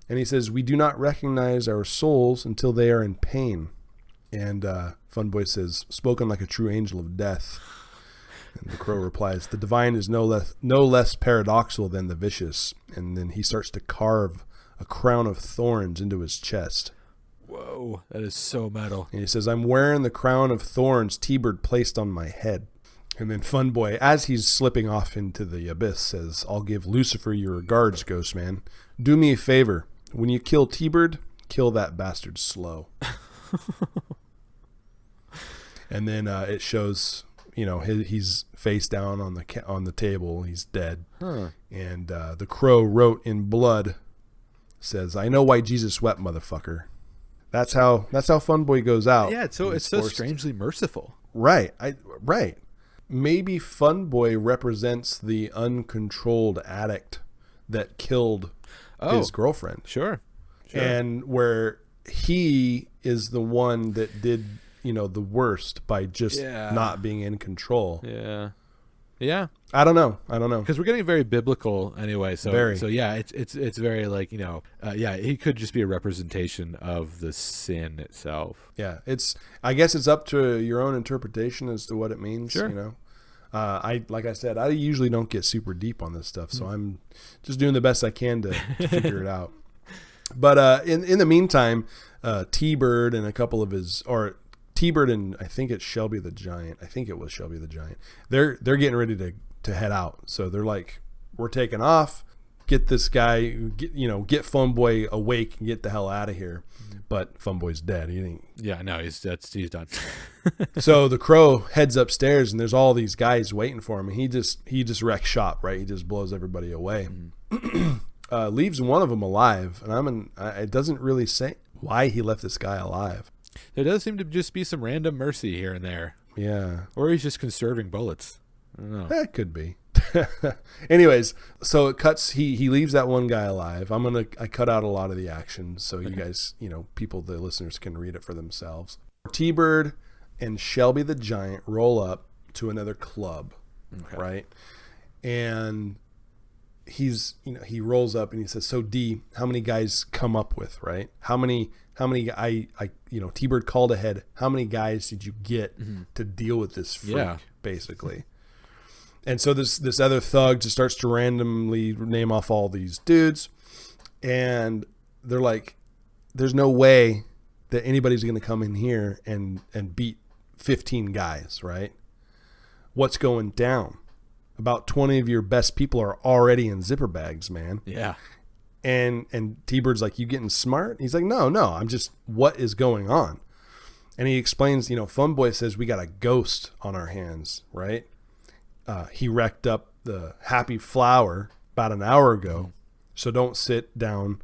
And he says, we do not recognize our souls until they are in pain. And Fun Boy says, spoken like a true angel of death. And the Crow replies, the divine is no less paradoxical than the vicious. And then he starts to carve a crown of thorns into his chest. Whoa, that is so metal. And he says, I'm wearing the crown of thorns T-Bird placed on my head. And then Fun Boy, as he's slipping off into the abyss, says, I'll give Lucifer your regards, Ghost Man. Do me a favor. When you kill T-Bird, kill that bastard slow. And then it shows, he's face down on the table. He's dead. Huh. And the Crow wrote in blood, says, I know why Jesus wept, motherfucker. That's how Fun Boy goes out. Yeah, it's so strangely merciful. Right. Right. Maybe Fun Boy represents the uncontrolled addict that killed his girlfriend. Sure. And where he is the one that did, the worst by just not being in control. Yeah. Yeah. I don't know. Because we're getting very biblical anyway. So yeah, it's very like, he could just be a representation of the sin itself. Yeah. I guess it's up to your own interpretation as to what it means. Sure. Like I said, I usually don't get super deep on this stuff, so I'm just doing the best I can to figure it out. But in the meantime, T-Bird and a couple of T-Bird and I think it's Shelby the Giant. I think it was Shelby the Giant. They're getting ready to head out. So they're like, we're taking off. Get this guy, get Fun Boy awake and get the hell out of here. But Fun Boy's dead. He's done. So the Crow heads upstairs and there's all these guys waiting for him. And he just wrecks shop, right? He just blows everybody away. Leaves one of them alive. And it doesn't really say why he left this guy alive. There does seem to just be some random mercy here and there. Yeah. Or he's just conserving bullets. I don't know. That could be. Anyways, so it cuts. He leaves that one guy alive. I cut out a lot of the action so you guys, the listeners can read it for themselves. T-Bird and Shelby the Giant roll up to another club, right? And he rolls up and he says, "So D, how many guys come up with, right? How many T-Bird called ahead. How many guys did you get to deal with this freak, basically?" And so this other thug just starts to randomly name off all these dudes. And they're like, there's no way that anybody's going to come in here and beat 15 guys, right? What's going down? About 20 of your best people are already in zipper bags, man. Yeah. And T-Bird's like, you getting smart? He's like, no, I'm just, what is going on? And he explains, Fun Boy says, we got a ghost on our hands, right? He wrecked up the Happy Flower about an hour ago. So don't sit down,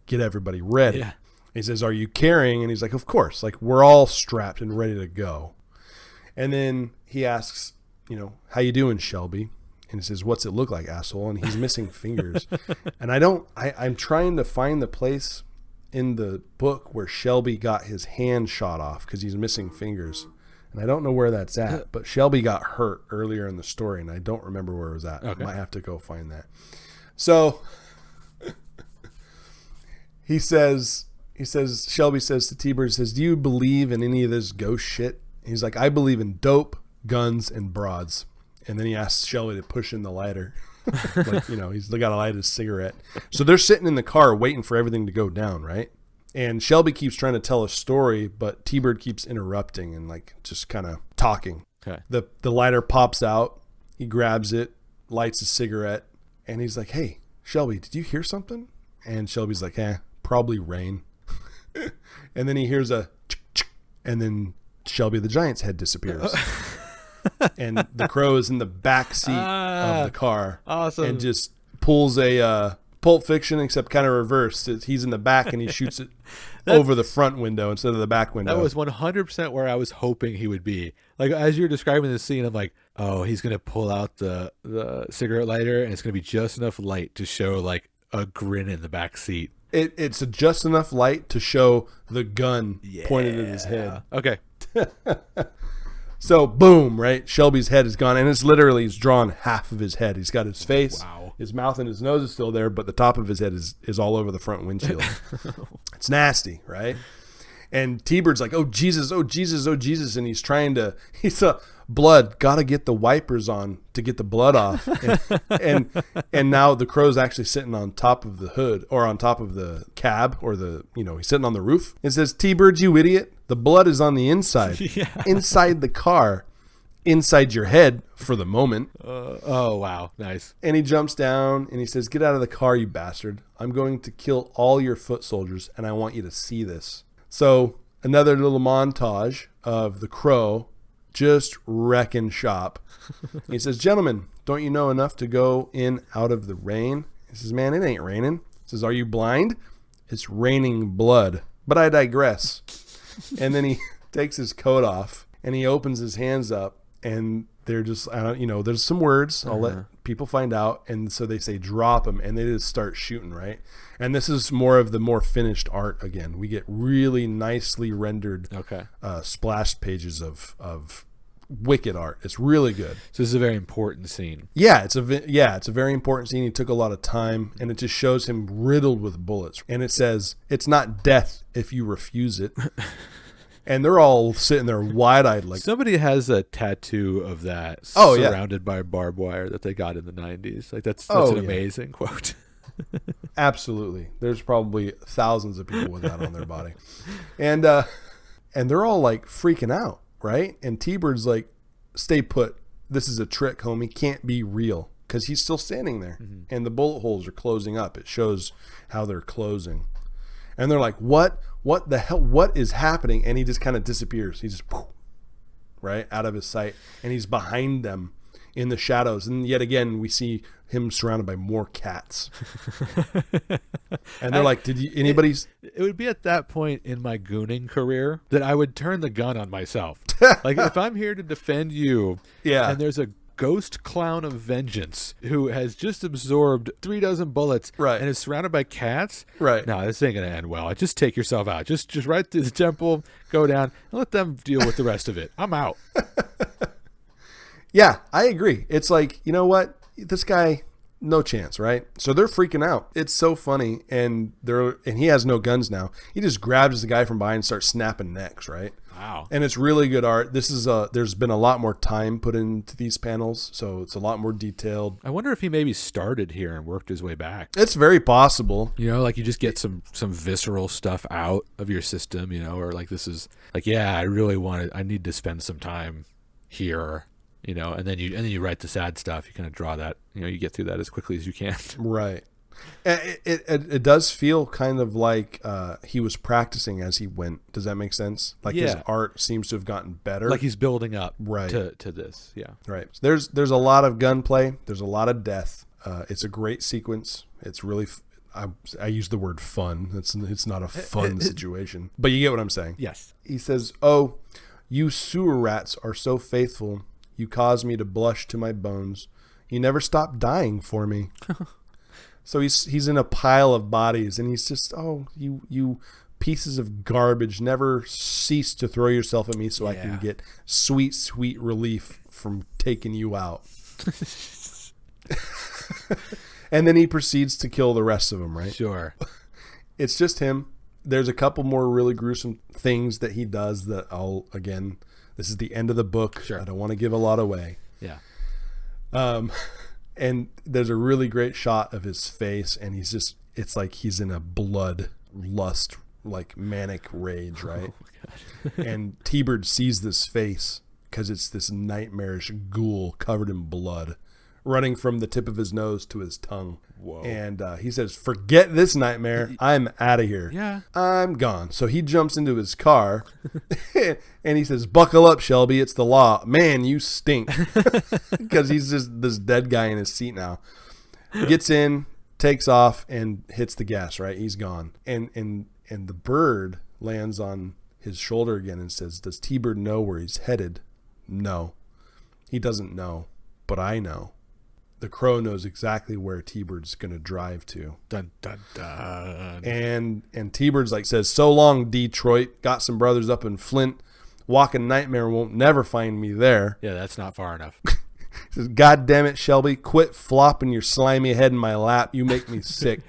get everybody ready. Yeah. He says, are you carrying? And he's like, of course. We're all strapped and ready to go. And then he asks, how you doing, Shelby? And he says, what's it look like, asshole? And he's missing fingers. And I'm trying to find the place in the book where Shelby got his hand shot off because he's missing fingers. And I don't know where that's at, but Shelby got hurt earlier in the story, and I don't remember where it was at. Okay. I might have to go find that. So Shelby says to T-Bird, do you believe in any of this ghost shit? He's like, I believe in dope, guns, and broads. And then he asks Shelby to push in the lighter. He's got to light his cigarette. So they're sitting in the car waiting for everything to go down, right? And Shelby keeps trying to tell a story, but T-Bird keeps interrupting and just kind of talking. Okay. The lighter pops out. He grabs it, lights a cigarette, and he's like, hey, Shelby, did you hear something? And Shelby's like, probably rain. And then he hears a ch-ch, and then Shelby the Giant's head disappears. And the Crow is in the back seat of the car. Awesome. And just pulls a Pulp Fiction, except kind of reversed. He's in the back and he shoots it over the front window instead of the back window. That was 100% where I was hoping he would be. As you're describing this scene, I'm like, oh, he's going to pull out the cigarette lighter and it's going to be just enough light to show a grin in the back seat. It's just enough light to show the gun pointed at his head. Okay. So boom, right? Shelby's head is gone, and he's drawn half of his head. He's got his face, his mouth, and his nose is still there, but the top of his head is all over the front windshield. It's nasty, right? And T-Bird's like, oh Jesus, oh Jesus, oh Jesus, and he's blood, gotta get the wipers on to get the blood off. And now the Crow's actually sitting on top of the hood or on top of the cab or he's sitting on the roof. It says, T-Bird, you idiot. The blood is on the inside, inside the car, inside your head for the moment. Oh, wow. Nice. And he jumps down and he says, get out of the car, you bastard. I'm going to kill all your foot soldiers and I want you to see this. So another little montage of the Crow just wrecking shop. He says, gentlemen, don't you know enough to go in out of the rain? He says, man, it ain't raining. He says, are you blind? It's raining blood. But I digress. And then he takes his coat off and he opens his hands up and they're just, there's some words. I'll let people find out. And so they say, drop them. And they just start shooting, right? And this is more of the more finished art again. We get really nicely rendered splash pages of wicked art. It's really good. So this is a very important scene. Yeah, it's a very important scene. He took a lot of time, and it just shows him riddled with bullets. And it says, it's not death if you refuse it. And they're all sitting there wide-eyed like... Somebody has a tattoo of that surrounded by barbed wire that they got in the 90s. Like that's an amazing quote. Absolutely. There's probably thousands of people with that on their body. And they're all like freaking out, right? And T-Bird's like, stay put. This is a trick, homie. Can't be real. Because he's still standing there. Mm-hmm. And the bullet holes are closing up. It shows how they're closing. And they're like, what the hell? What is happening? And he just kind of disappears. He just, right, out of his sight. And he's behind them in the shadows. And yet again, we see him surrounded by more cats. And they're like, anybody's... It would be at that point in my gooning career that I would turn the gun on myself. Like, if I'm here to defend you, and there's a ghost clown of vengeance who has just absorbed 36 bullets and is surrounded by cats. Right. No, this ain't going to end well. Just take yourself out. Just right through the temple, go down, and let them deal with the rest of it. I'm out. Yeah, I agree. It's like, you know what? This guy, no chance, right? So they're freaking out. It's so funny. And he has no guns now. He just grabs the guy from behind and starts snapping necks, right? Wow. And it's really good art. This is there's been a lot more time put into these panels, so it's a lot more detailed. I wonder if he maybe started here and worked his way back. It's very possible. You know, like you just get some visceral stuff out of your system, you know, or like this is like, yeah, I need to spend some time here, you know, and then you write the sad stuff. You kind of draw that, you know, you get through that as quickly as you can. Right. It does feel kind of like he was practicing as he went. Does that make sense? Like his art seems to have gotten better. Like he's building up to this. Yeah. Right. There's a lot of gunplay. There's a lot of death. It's a great sequence. It's really I use the word fun. It's not a fun situation. But you get what I'm saying. Yes. He says, "Oh, you sewer rats are so faithful. You cause me to blush to my bones. You never stop dying for me." So he's in a pile of bodies, and he's just, oh, you pieces of garbage, never cease to throw yourself at me so I can get sweet, sweet relief from taking you out. And then he proceeds to kill the rest of them, right? Sure. It's just him. There's a couple more really gruesome things that he does that this is the end of the book. Sure. I don't want to give a lot away. Yeah. And there's a really great shot of his face, and it's like he's in a blood lust, like manic rage, right? Oh my God. And T-Bird sees this face because it's this nightmarish ghoul covered in blood running from the tip of his nose to his tongue. Whoa. And he says, forget this nightmare. I'm out of here. Yeah. I'm gone. So he jumps into his car and he says, buckle up, Shelby. It's the law. Man, you stink. Because he's just this dead guy in his seat now. Gets in, takes off, and hits the gas, right? He's gone. And the bird lands on his shoulder again and says, does T-Bird know where he's headed? No. He doesn't know, but I know. the Crow knows exactly where T-Bird's going to drive to. Dun, dun, dun. And T-Bird's like says, "So long, Detroit. Got some brothers up in Flint. Walking Nightmare won't never find me there." Yeah, that's not far enough. He says, "God damn it, Shelby. Quit flopping your slimy head in my lap. You make me sick."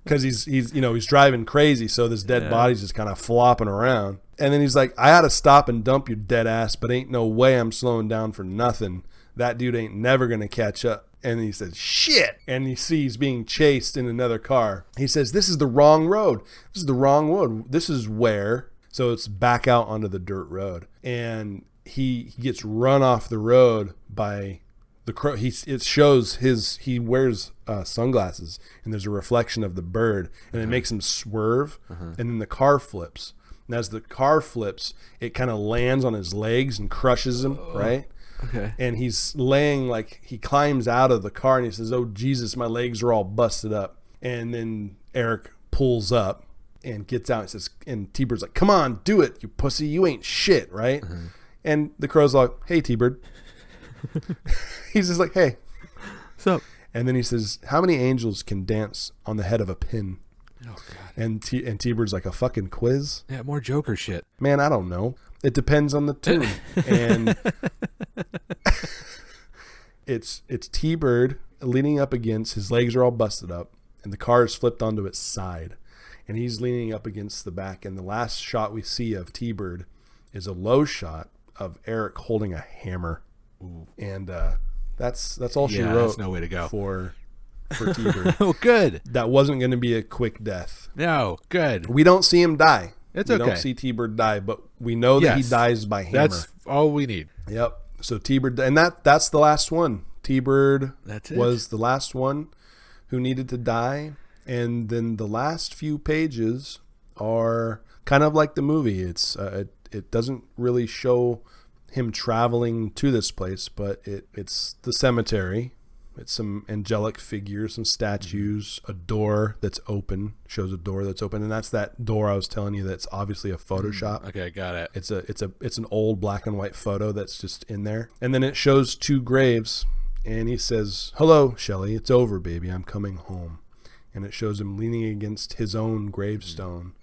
Because he's driving crazy, so this dead body's just kind of flopping around. And then he's like, "I ought to stop and dump your dead ass, but ain't no way I'm slowing down for nothing. That dude ain't never going to catch up." And he says, "Shit." And you see he's being chased in another car. He says, "This is the wrong road. This is the wrong road. This is where." So it's back out onto the dirt road. And he gets run off the road by the Crow. It shows he wears sunglasses, and there's a reflection of the bird, and it makes him swerve, and then the car flips. And as the car flips, it kind of lands on his legs and crushes him, right? Okay. And he's laying, like, he climbs out of the car and he says, "Oh, Jesus, my legs are all busted up." And then Eric pulls up and gets out and says, and T-Bird's like, "Come on, do it, you pussy. You ain't shit," right? And the Crow's like, "Hey, T-Bird." He's just like, "Hey." So, and then he says, "How many angels can dance on the head of a pin?" Oh, God. And T-Bird's like, "A fucking quiz?" Yeah, more Joker shit. "Man, I don't know. It depends on the tune." And it's T-Bird leaning up against, his legs are all busted up, and the car is flipped onto its side. And he's leaning up against the back. And the last shot we see of T-Bird is a low shot of Eric holding a hammer. Ooh. And that's all she wrote. That's no way to go for T-Bird. Oh, good. That wasn't going to be a quick death. No, good. We don't see him die. We don't see T-Bird die, but we know that he dies by hammer. That's all we need. Yep. So T-Bird, and that's the last one. T-Bird was the last one who needed to die. And then the last few pages are kind of like the movie. It doesn't really show him traveling to this place, but it's the cemetery. It's some angelic figures, some statues, a door that's open, shows a door that's open, and that's that door I was telling you that's obviously a Photoshop. Okay, got it. It's an old black and white photo that's just in there. And then it shows two graves, and he says, "Hello, Shelley, it's over, baby. I'm coming home." And it shows him leaning against his own gravestone,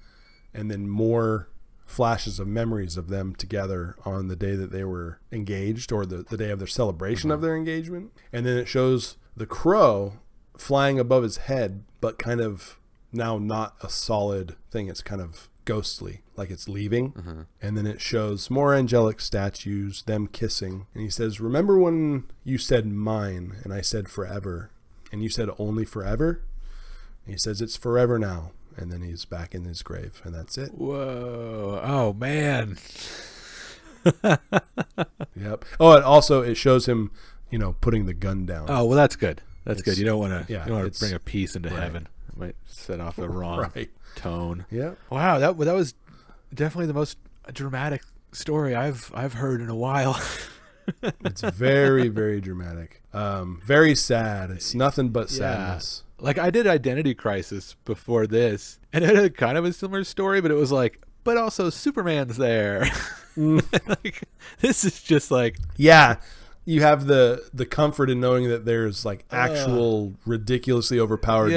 and then more flashes of memories of them together on the day that they were engaged, or the day of their celebration of their engagement. And then it shows the Crow flying above his head, but kind of now not a solid thing. It's kind of ghostly, like it's leaving. And then it shows more angelic statues, them kissing. And he says, "Remember when you said mine and I said forever, and you said only forever?" And he says, "It's forever now." And then he's back in his grave, and that's it. Whoa. Oh, man. Yep. Oh, and also it shows him, putting the gun down. Oh, well, that's good. That's good. You don't want to bring a piece into right. heaven. It might set off the wrong tone. Yeah. Wow, that was definitely the most dramatic story I've heard in a while. It's very, very dramatic. Very sad. It's nothing but sadness. Like, I did Identity Crisis before this, and it had kind of a similar story, but it was like, but also Superman's there. Like, this is just like... Yeah, you have the comfort in knowing that there's like actual ridiculously overpowered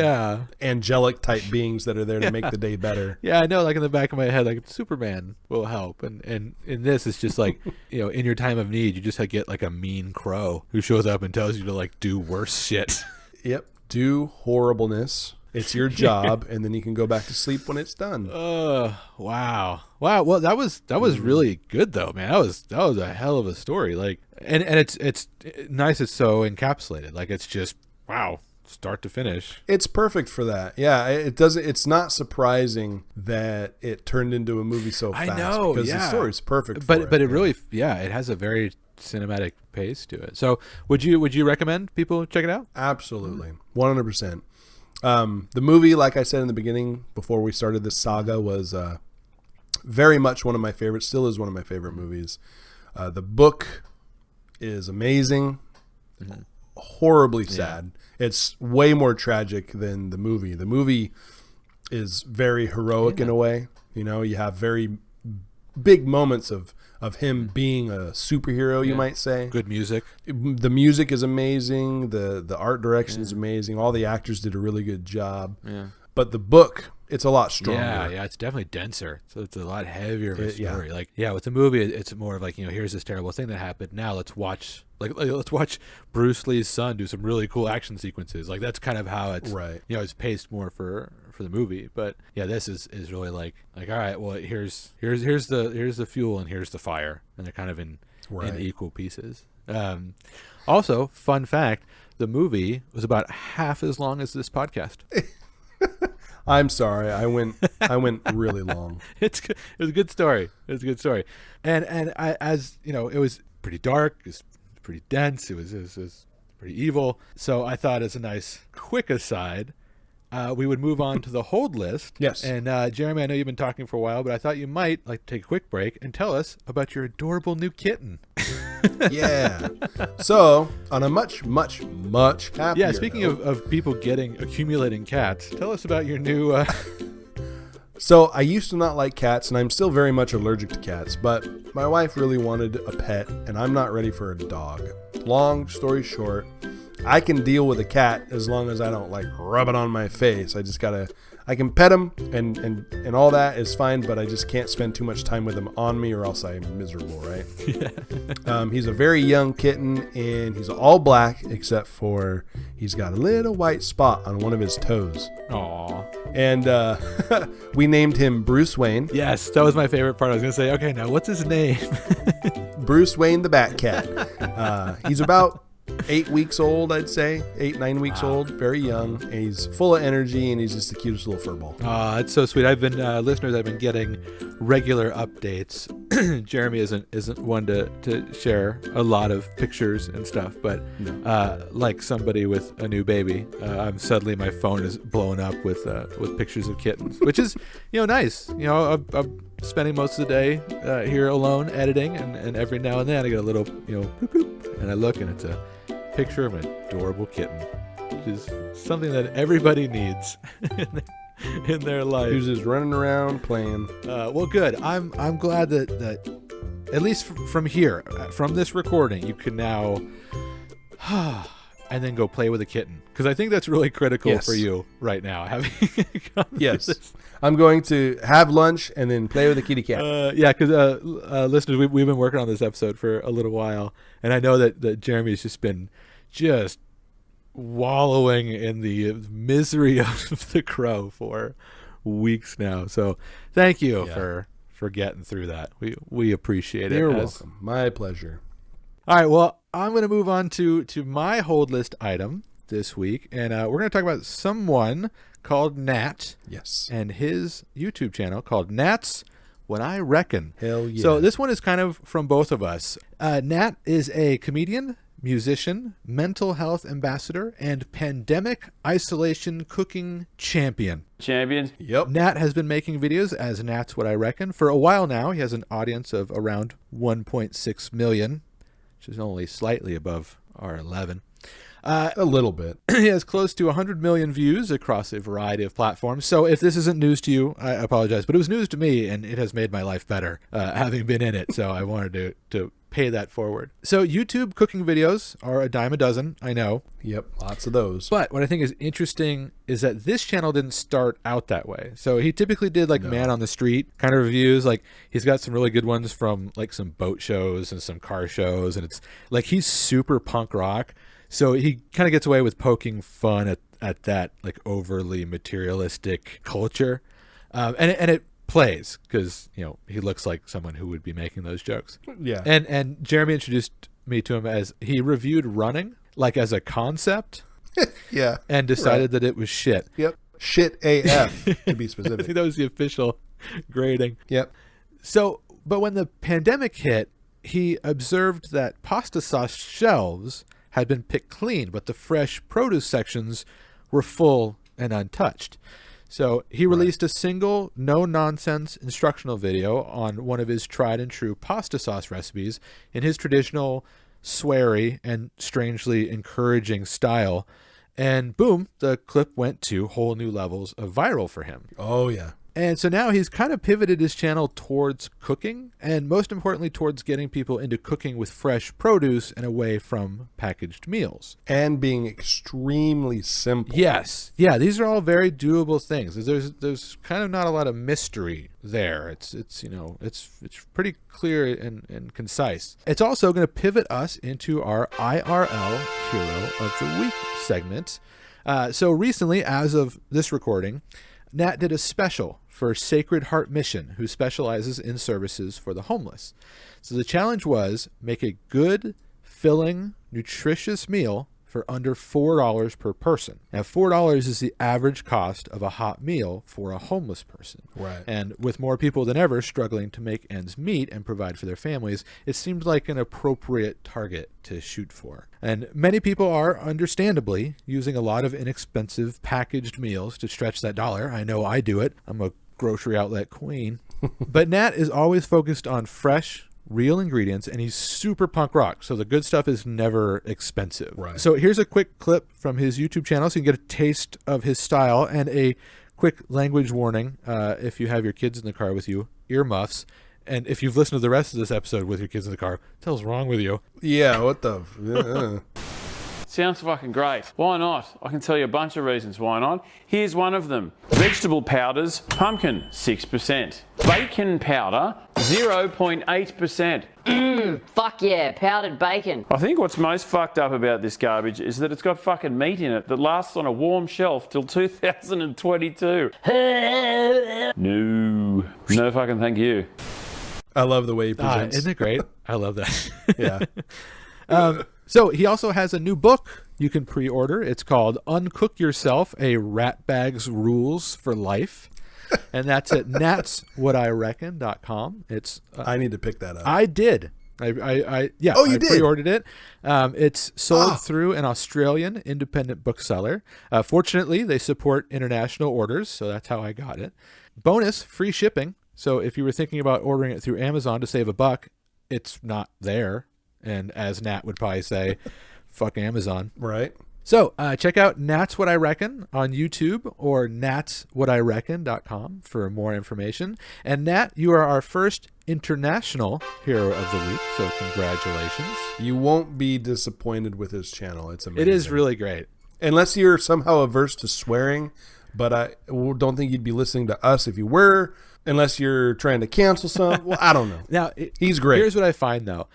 angelic type beings that are there to make the day better. Yeah, I know, like in the back of my head, like Superman will help. And in this, it's just like, in your time of need, you just get like a mean crow who shows up and tells you to like do worse shit. Yep. Do horribleness. It's your job, and then you can go back to sleep when it's done. Wow. Well, that was really good though, man. That was a hell of a story. Like, and it's nice. It's so encapsulated. Like, it's just wow, start to finish. It's perfect for that. Yeah, it's not surprising that it turned into a movie so fast. I know, because the story's perfect. But it really, it has a very cinematic pace to it. So would you recommend people check it out? Absolutely, 100%. The movie, like I said in the beginning before we started this saga, was very much one of my favorites. Still is one of my favorite movies. The book is amazing. Horribly sad. It's way more tragic than the movie. The movie is very heroic in a way. You have very big moments of of him being a superhero, you might say. Good music. The music is amazing. The art direction is amazing. All the actors did a really good job. Yeah. But the book, it's a lot stronger. Yeah, it's definitely denser. So it's a lot heavier of a story. With the movie, it's more of like, here's this terrible thing that happened. Now let's watch Bruce Lee's son do some really cool action sequences. Like that's kind of how it's it's paced more for the movie. But yeah, this is really like all right, well here's the fuel and here's the fire, and they're kind of in equal pieces. Also, fun fact, the movie was about half as long as this podcast. I'm sorry, I went really long. It was a good story. And as you know, it was pretty dark. It was pretty dense. It was pretty evil. So I thought, as a nice quick aside, we would move on to the hold list. Yes. And Jeremy, I know you've been talking for a while, but I thought you might like to take a quick break and tell us about your adorable new kitten. Yeah. So on a much happier. Yeah. Speaking of people accumulating cats, tell us about your new. So I used to not like cats, and I'm still very much allergic to cats, but my wife really wanted a pet, and I'm not ready for a dog. Long story short, I can deal with a cat as long as I don't like rub it on my face. I can pet him and all that is fine, but I just can't spend too much time with him on me or else I'm miserable, right? Yeah. He's a very young kitten, and he's all black except for he's got a little white spot on one of his toes. Aww. And we named him Bruce Wayne. Yes, that was my favorite part. I was going to say, okay, now what's his name? Bruce Wayne the Bat Cat. He's about 8 weeks old, I'd say. 8-9 weeks old. Very young. And he's full of energy, and he's just the cutest little furball. It's so sweet. I've been listeners. I've been getting regular updates. Jeremy isn't one to share a lot of pictures and stuff, but like somebody with a new baby, I'm suddenly my phone is blowing up with pictures of kittens, which is nice. I'm spending most of the day here alone editing, and every now and then I get a little boop, boop, and I look and it's a picture of an adorable kitten, which is something that everybody needs in their life. Who's just running around playing. Well, good. I'm glad that at least from here, from this recording, you can now and then go play with a kitten, because I think that's really critical for you right now. Having yes, I'm going to have lunch and then play with a kitty cat. Yeah, because listeners, we've been working on this episode for a little while, and I know that Jeremy's just been wallowing in the misery of the crow for weeks now. So thank you for getting through that. We appreciate it. You're welcome. My pleasure. All right, well, I'm going to move on to my hold list item this week, and we're going to talk about someone called Nat. Yes. And his YouTube channel called Nat's What I Reckon. Hell yeah. So this one is kind of from both of us. Nat is a comedian, musician, mental health ambassador, and pandemic isolation cooking champion. Yep. Nat has been making videos as Nat's What I Reckon for a while now. He has an audience of around 1.6 million, which is only slightly above our 11. A little bit. He has close to 100 million views across a variety of platforms. So if this isn't news to you, I apologize. But it was news to me, and it has made my life better having been in it. So I wanted to pay that forward. So YouTube cooking videos are a dime a dozen, I know. Yep, lots of those. But what I think is interesting is that this channel didn't start out that way. So he typically did man on the street kind of reviews. Like he's got some really good ones from like some boat shows and some car shows, and it's like he's super punk rock. So he kind of gets away with poking fun at that like overly materialistic culture, and it plays because he looks like someone who would be making those jokes. Yeah. And Jeremy introduced me to him as he reviewed running like as a concept. Yeah. And decided that it was shit. Yep. Shit AF to be specific. I think that was the official grading. Yep. So, but when the pandemic hit, he observed that pasta sauce shelves had been picked clean, but the fresh produce sections were full and untouched. So he released a single, no-nonsense instructional video on one of his tried-and-true pasta sauce recipes in his traditional, sweary, and strangely encouraging style. And boom, the clip went to whole new levels of viral for him. Oh, yeah. And so now he's kind of pivoted his channel towards cooking, and most importantly towards getting people into cooking with fresh produce and away from packaged meals. And being extremely simple. Yes. Yeah, these are all very doable things. There's kind of not a lot of mystery there. It's pretty clear and concise. It's also going to pivot us into our IRL Hero of the Week segment. So recently, as of this recording, Nat did a special for Sacred Heart Mission, who specializes in services for the homeless. So the challenge was make a good, filling, nutritious meal for under $4 per person. Now, $4 is the average cost of a hot meal for a homeless person. Right. And with more people than ever struggling to make ends meet and provide for their families, it seemed like an appropriate target to shoot for. And many people are, understandably, using a lot of inexpensive packaged meals to stretch that dollar. I know I do it. I'm a grocery outlet queen. But Nat is always focused on fresh, real ingredients, and he's super punk rock, so the good stuff is never expensive. Right. So here's a quick clip from his YouTube channel so you can get a taste of his style, and a quick language warning if you have your kids in the car with you, earmuffs. And if you've listened to the rest of this episode with your kids in the car, what the hell's wrong with you? Yeah, what the... Sounds fucking great. Why not? I can tell you a bunch of reasons why not. Here's one of them. Vegetable powders, pumpkin, 6%. Bacon powder, 0.8%. Fuck yeah, powdered bacon. I think what's most fucked up about this garbage is that it's got fucking meat in it that lasts on a warm shelf till 2022. No fucking thank you. I love the way he presents. Isn't it great? I love that. Yeah. So he also has a new book you can pre-order. It's called Uncook Yourself, a Ratbag's Rules for Life. And that's at natswhatireckon.com. It's I need to pick that up. I did. I you did? pre-ordered it. It's sold through an Australian independent bookseller. Fortunately, they support international orders, so that's how I got it. Bonus, free shipping. So if you were thinking about ordering it through Amazon to save $1, it's not there. And as Nat would probably say, fuck Amazon. Right. So check out Nat's What I Reckon on YouTube or natswhatireckon.com for more information. And Nat, you are our first international Hero of the Week, so congratulations. You won't be disappointed with his channel. It's amazing. It is really great. Unless you're somehow averse to swearing, but I don't think you'd be listening to us if you were, unless you're trying to cancel some. Well, I don't know. Now, he's great. Here's what I find, though.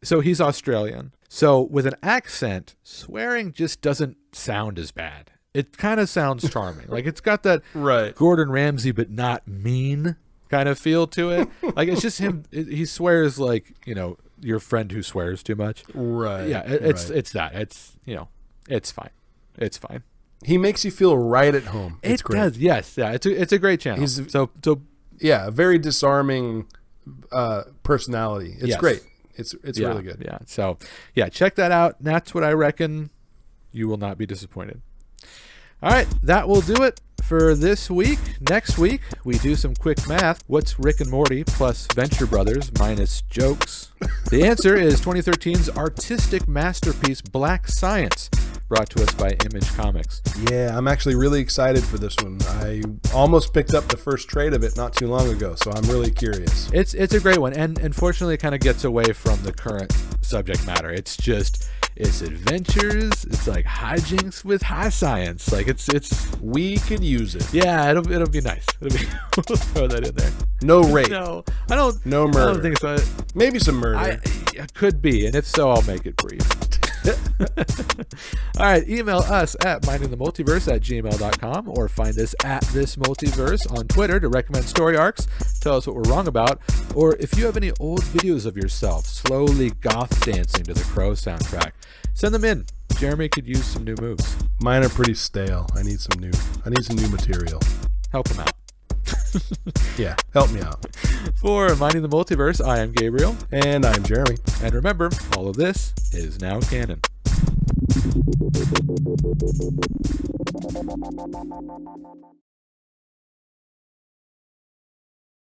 So he's Australian. So with an accent, swearing just doesn't sound as bad. It kind of sounds charming. Like it's got that right. Gordon Ramsay but not mean kind of feel to it. Like it's just him. He swears like, your friend who swears too much. Right. Yeah, it's that. It's, it's fine. It's fine. He makes you feel right at home. It's great. Does. Yes. Yeah. It's a great channel. He's so yeah, a very disarming personality. It's great. It's really good. Yeah. So, check that out. That's What I Reckon. You will not be disappointed. All right. That will do it for this week. Next week, we do some quick math. What's Rick and Morty plus Venture Brothers minus jokes? The answer is 2013's artistic masterpiece, Black Science, brought to us by Image Comics. Yeah, I'm actually really excited for this one. I almost picked up the first trade of it not too long ago, so I'm really curious. It's a great one, and unfortunately it kind of gets away from the current subject matter. It's adventures, it's like hijinks with high science. Like it's we could use it. Yeah, it'll be nice. We'll throw that in there. No rape. No, I don't. No murder. I don't think so. Maybe some murder. Could be, and if so, I'll make it brief. All right, email us at mindingthemultiverse@gmail.com or find us at This Multiverse on Twitter to recommend story arcs, tell us what we're wrong about, or if you have any old videos of yourself slowly goth dancing to the Crow soundtrack, send them in. Jeremy could use some new moves. Mine are pretty stale. I need some new material. Help him out. Yeah, help me out. For Minding the Multiverse, I am Gabriel. And I'm Jeremy. And remember, all of this is now canon.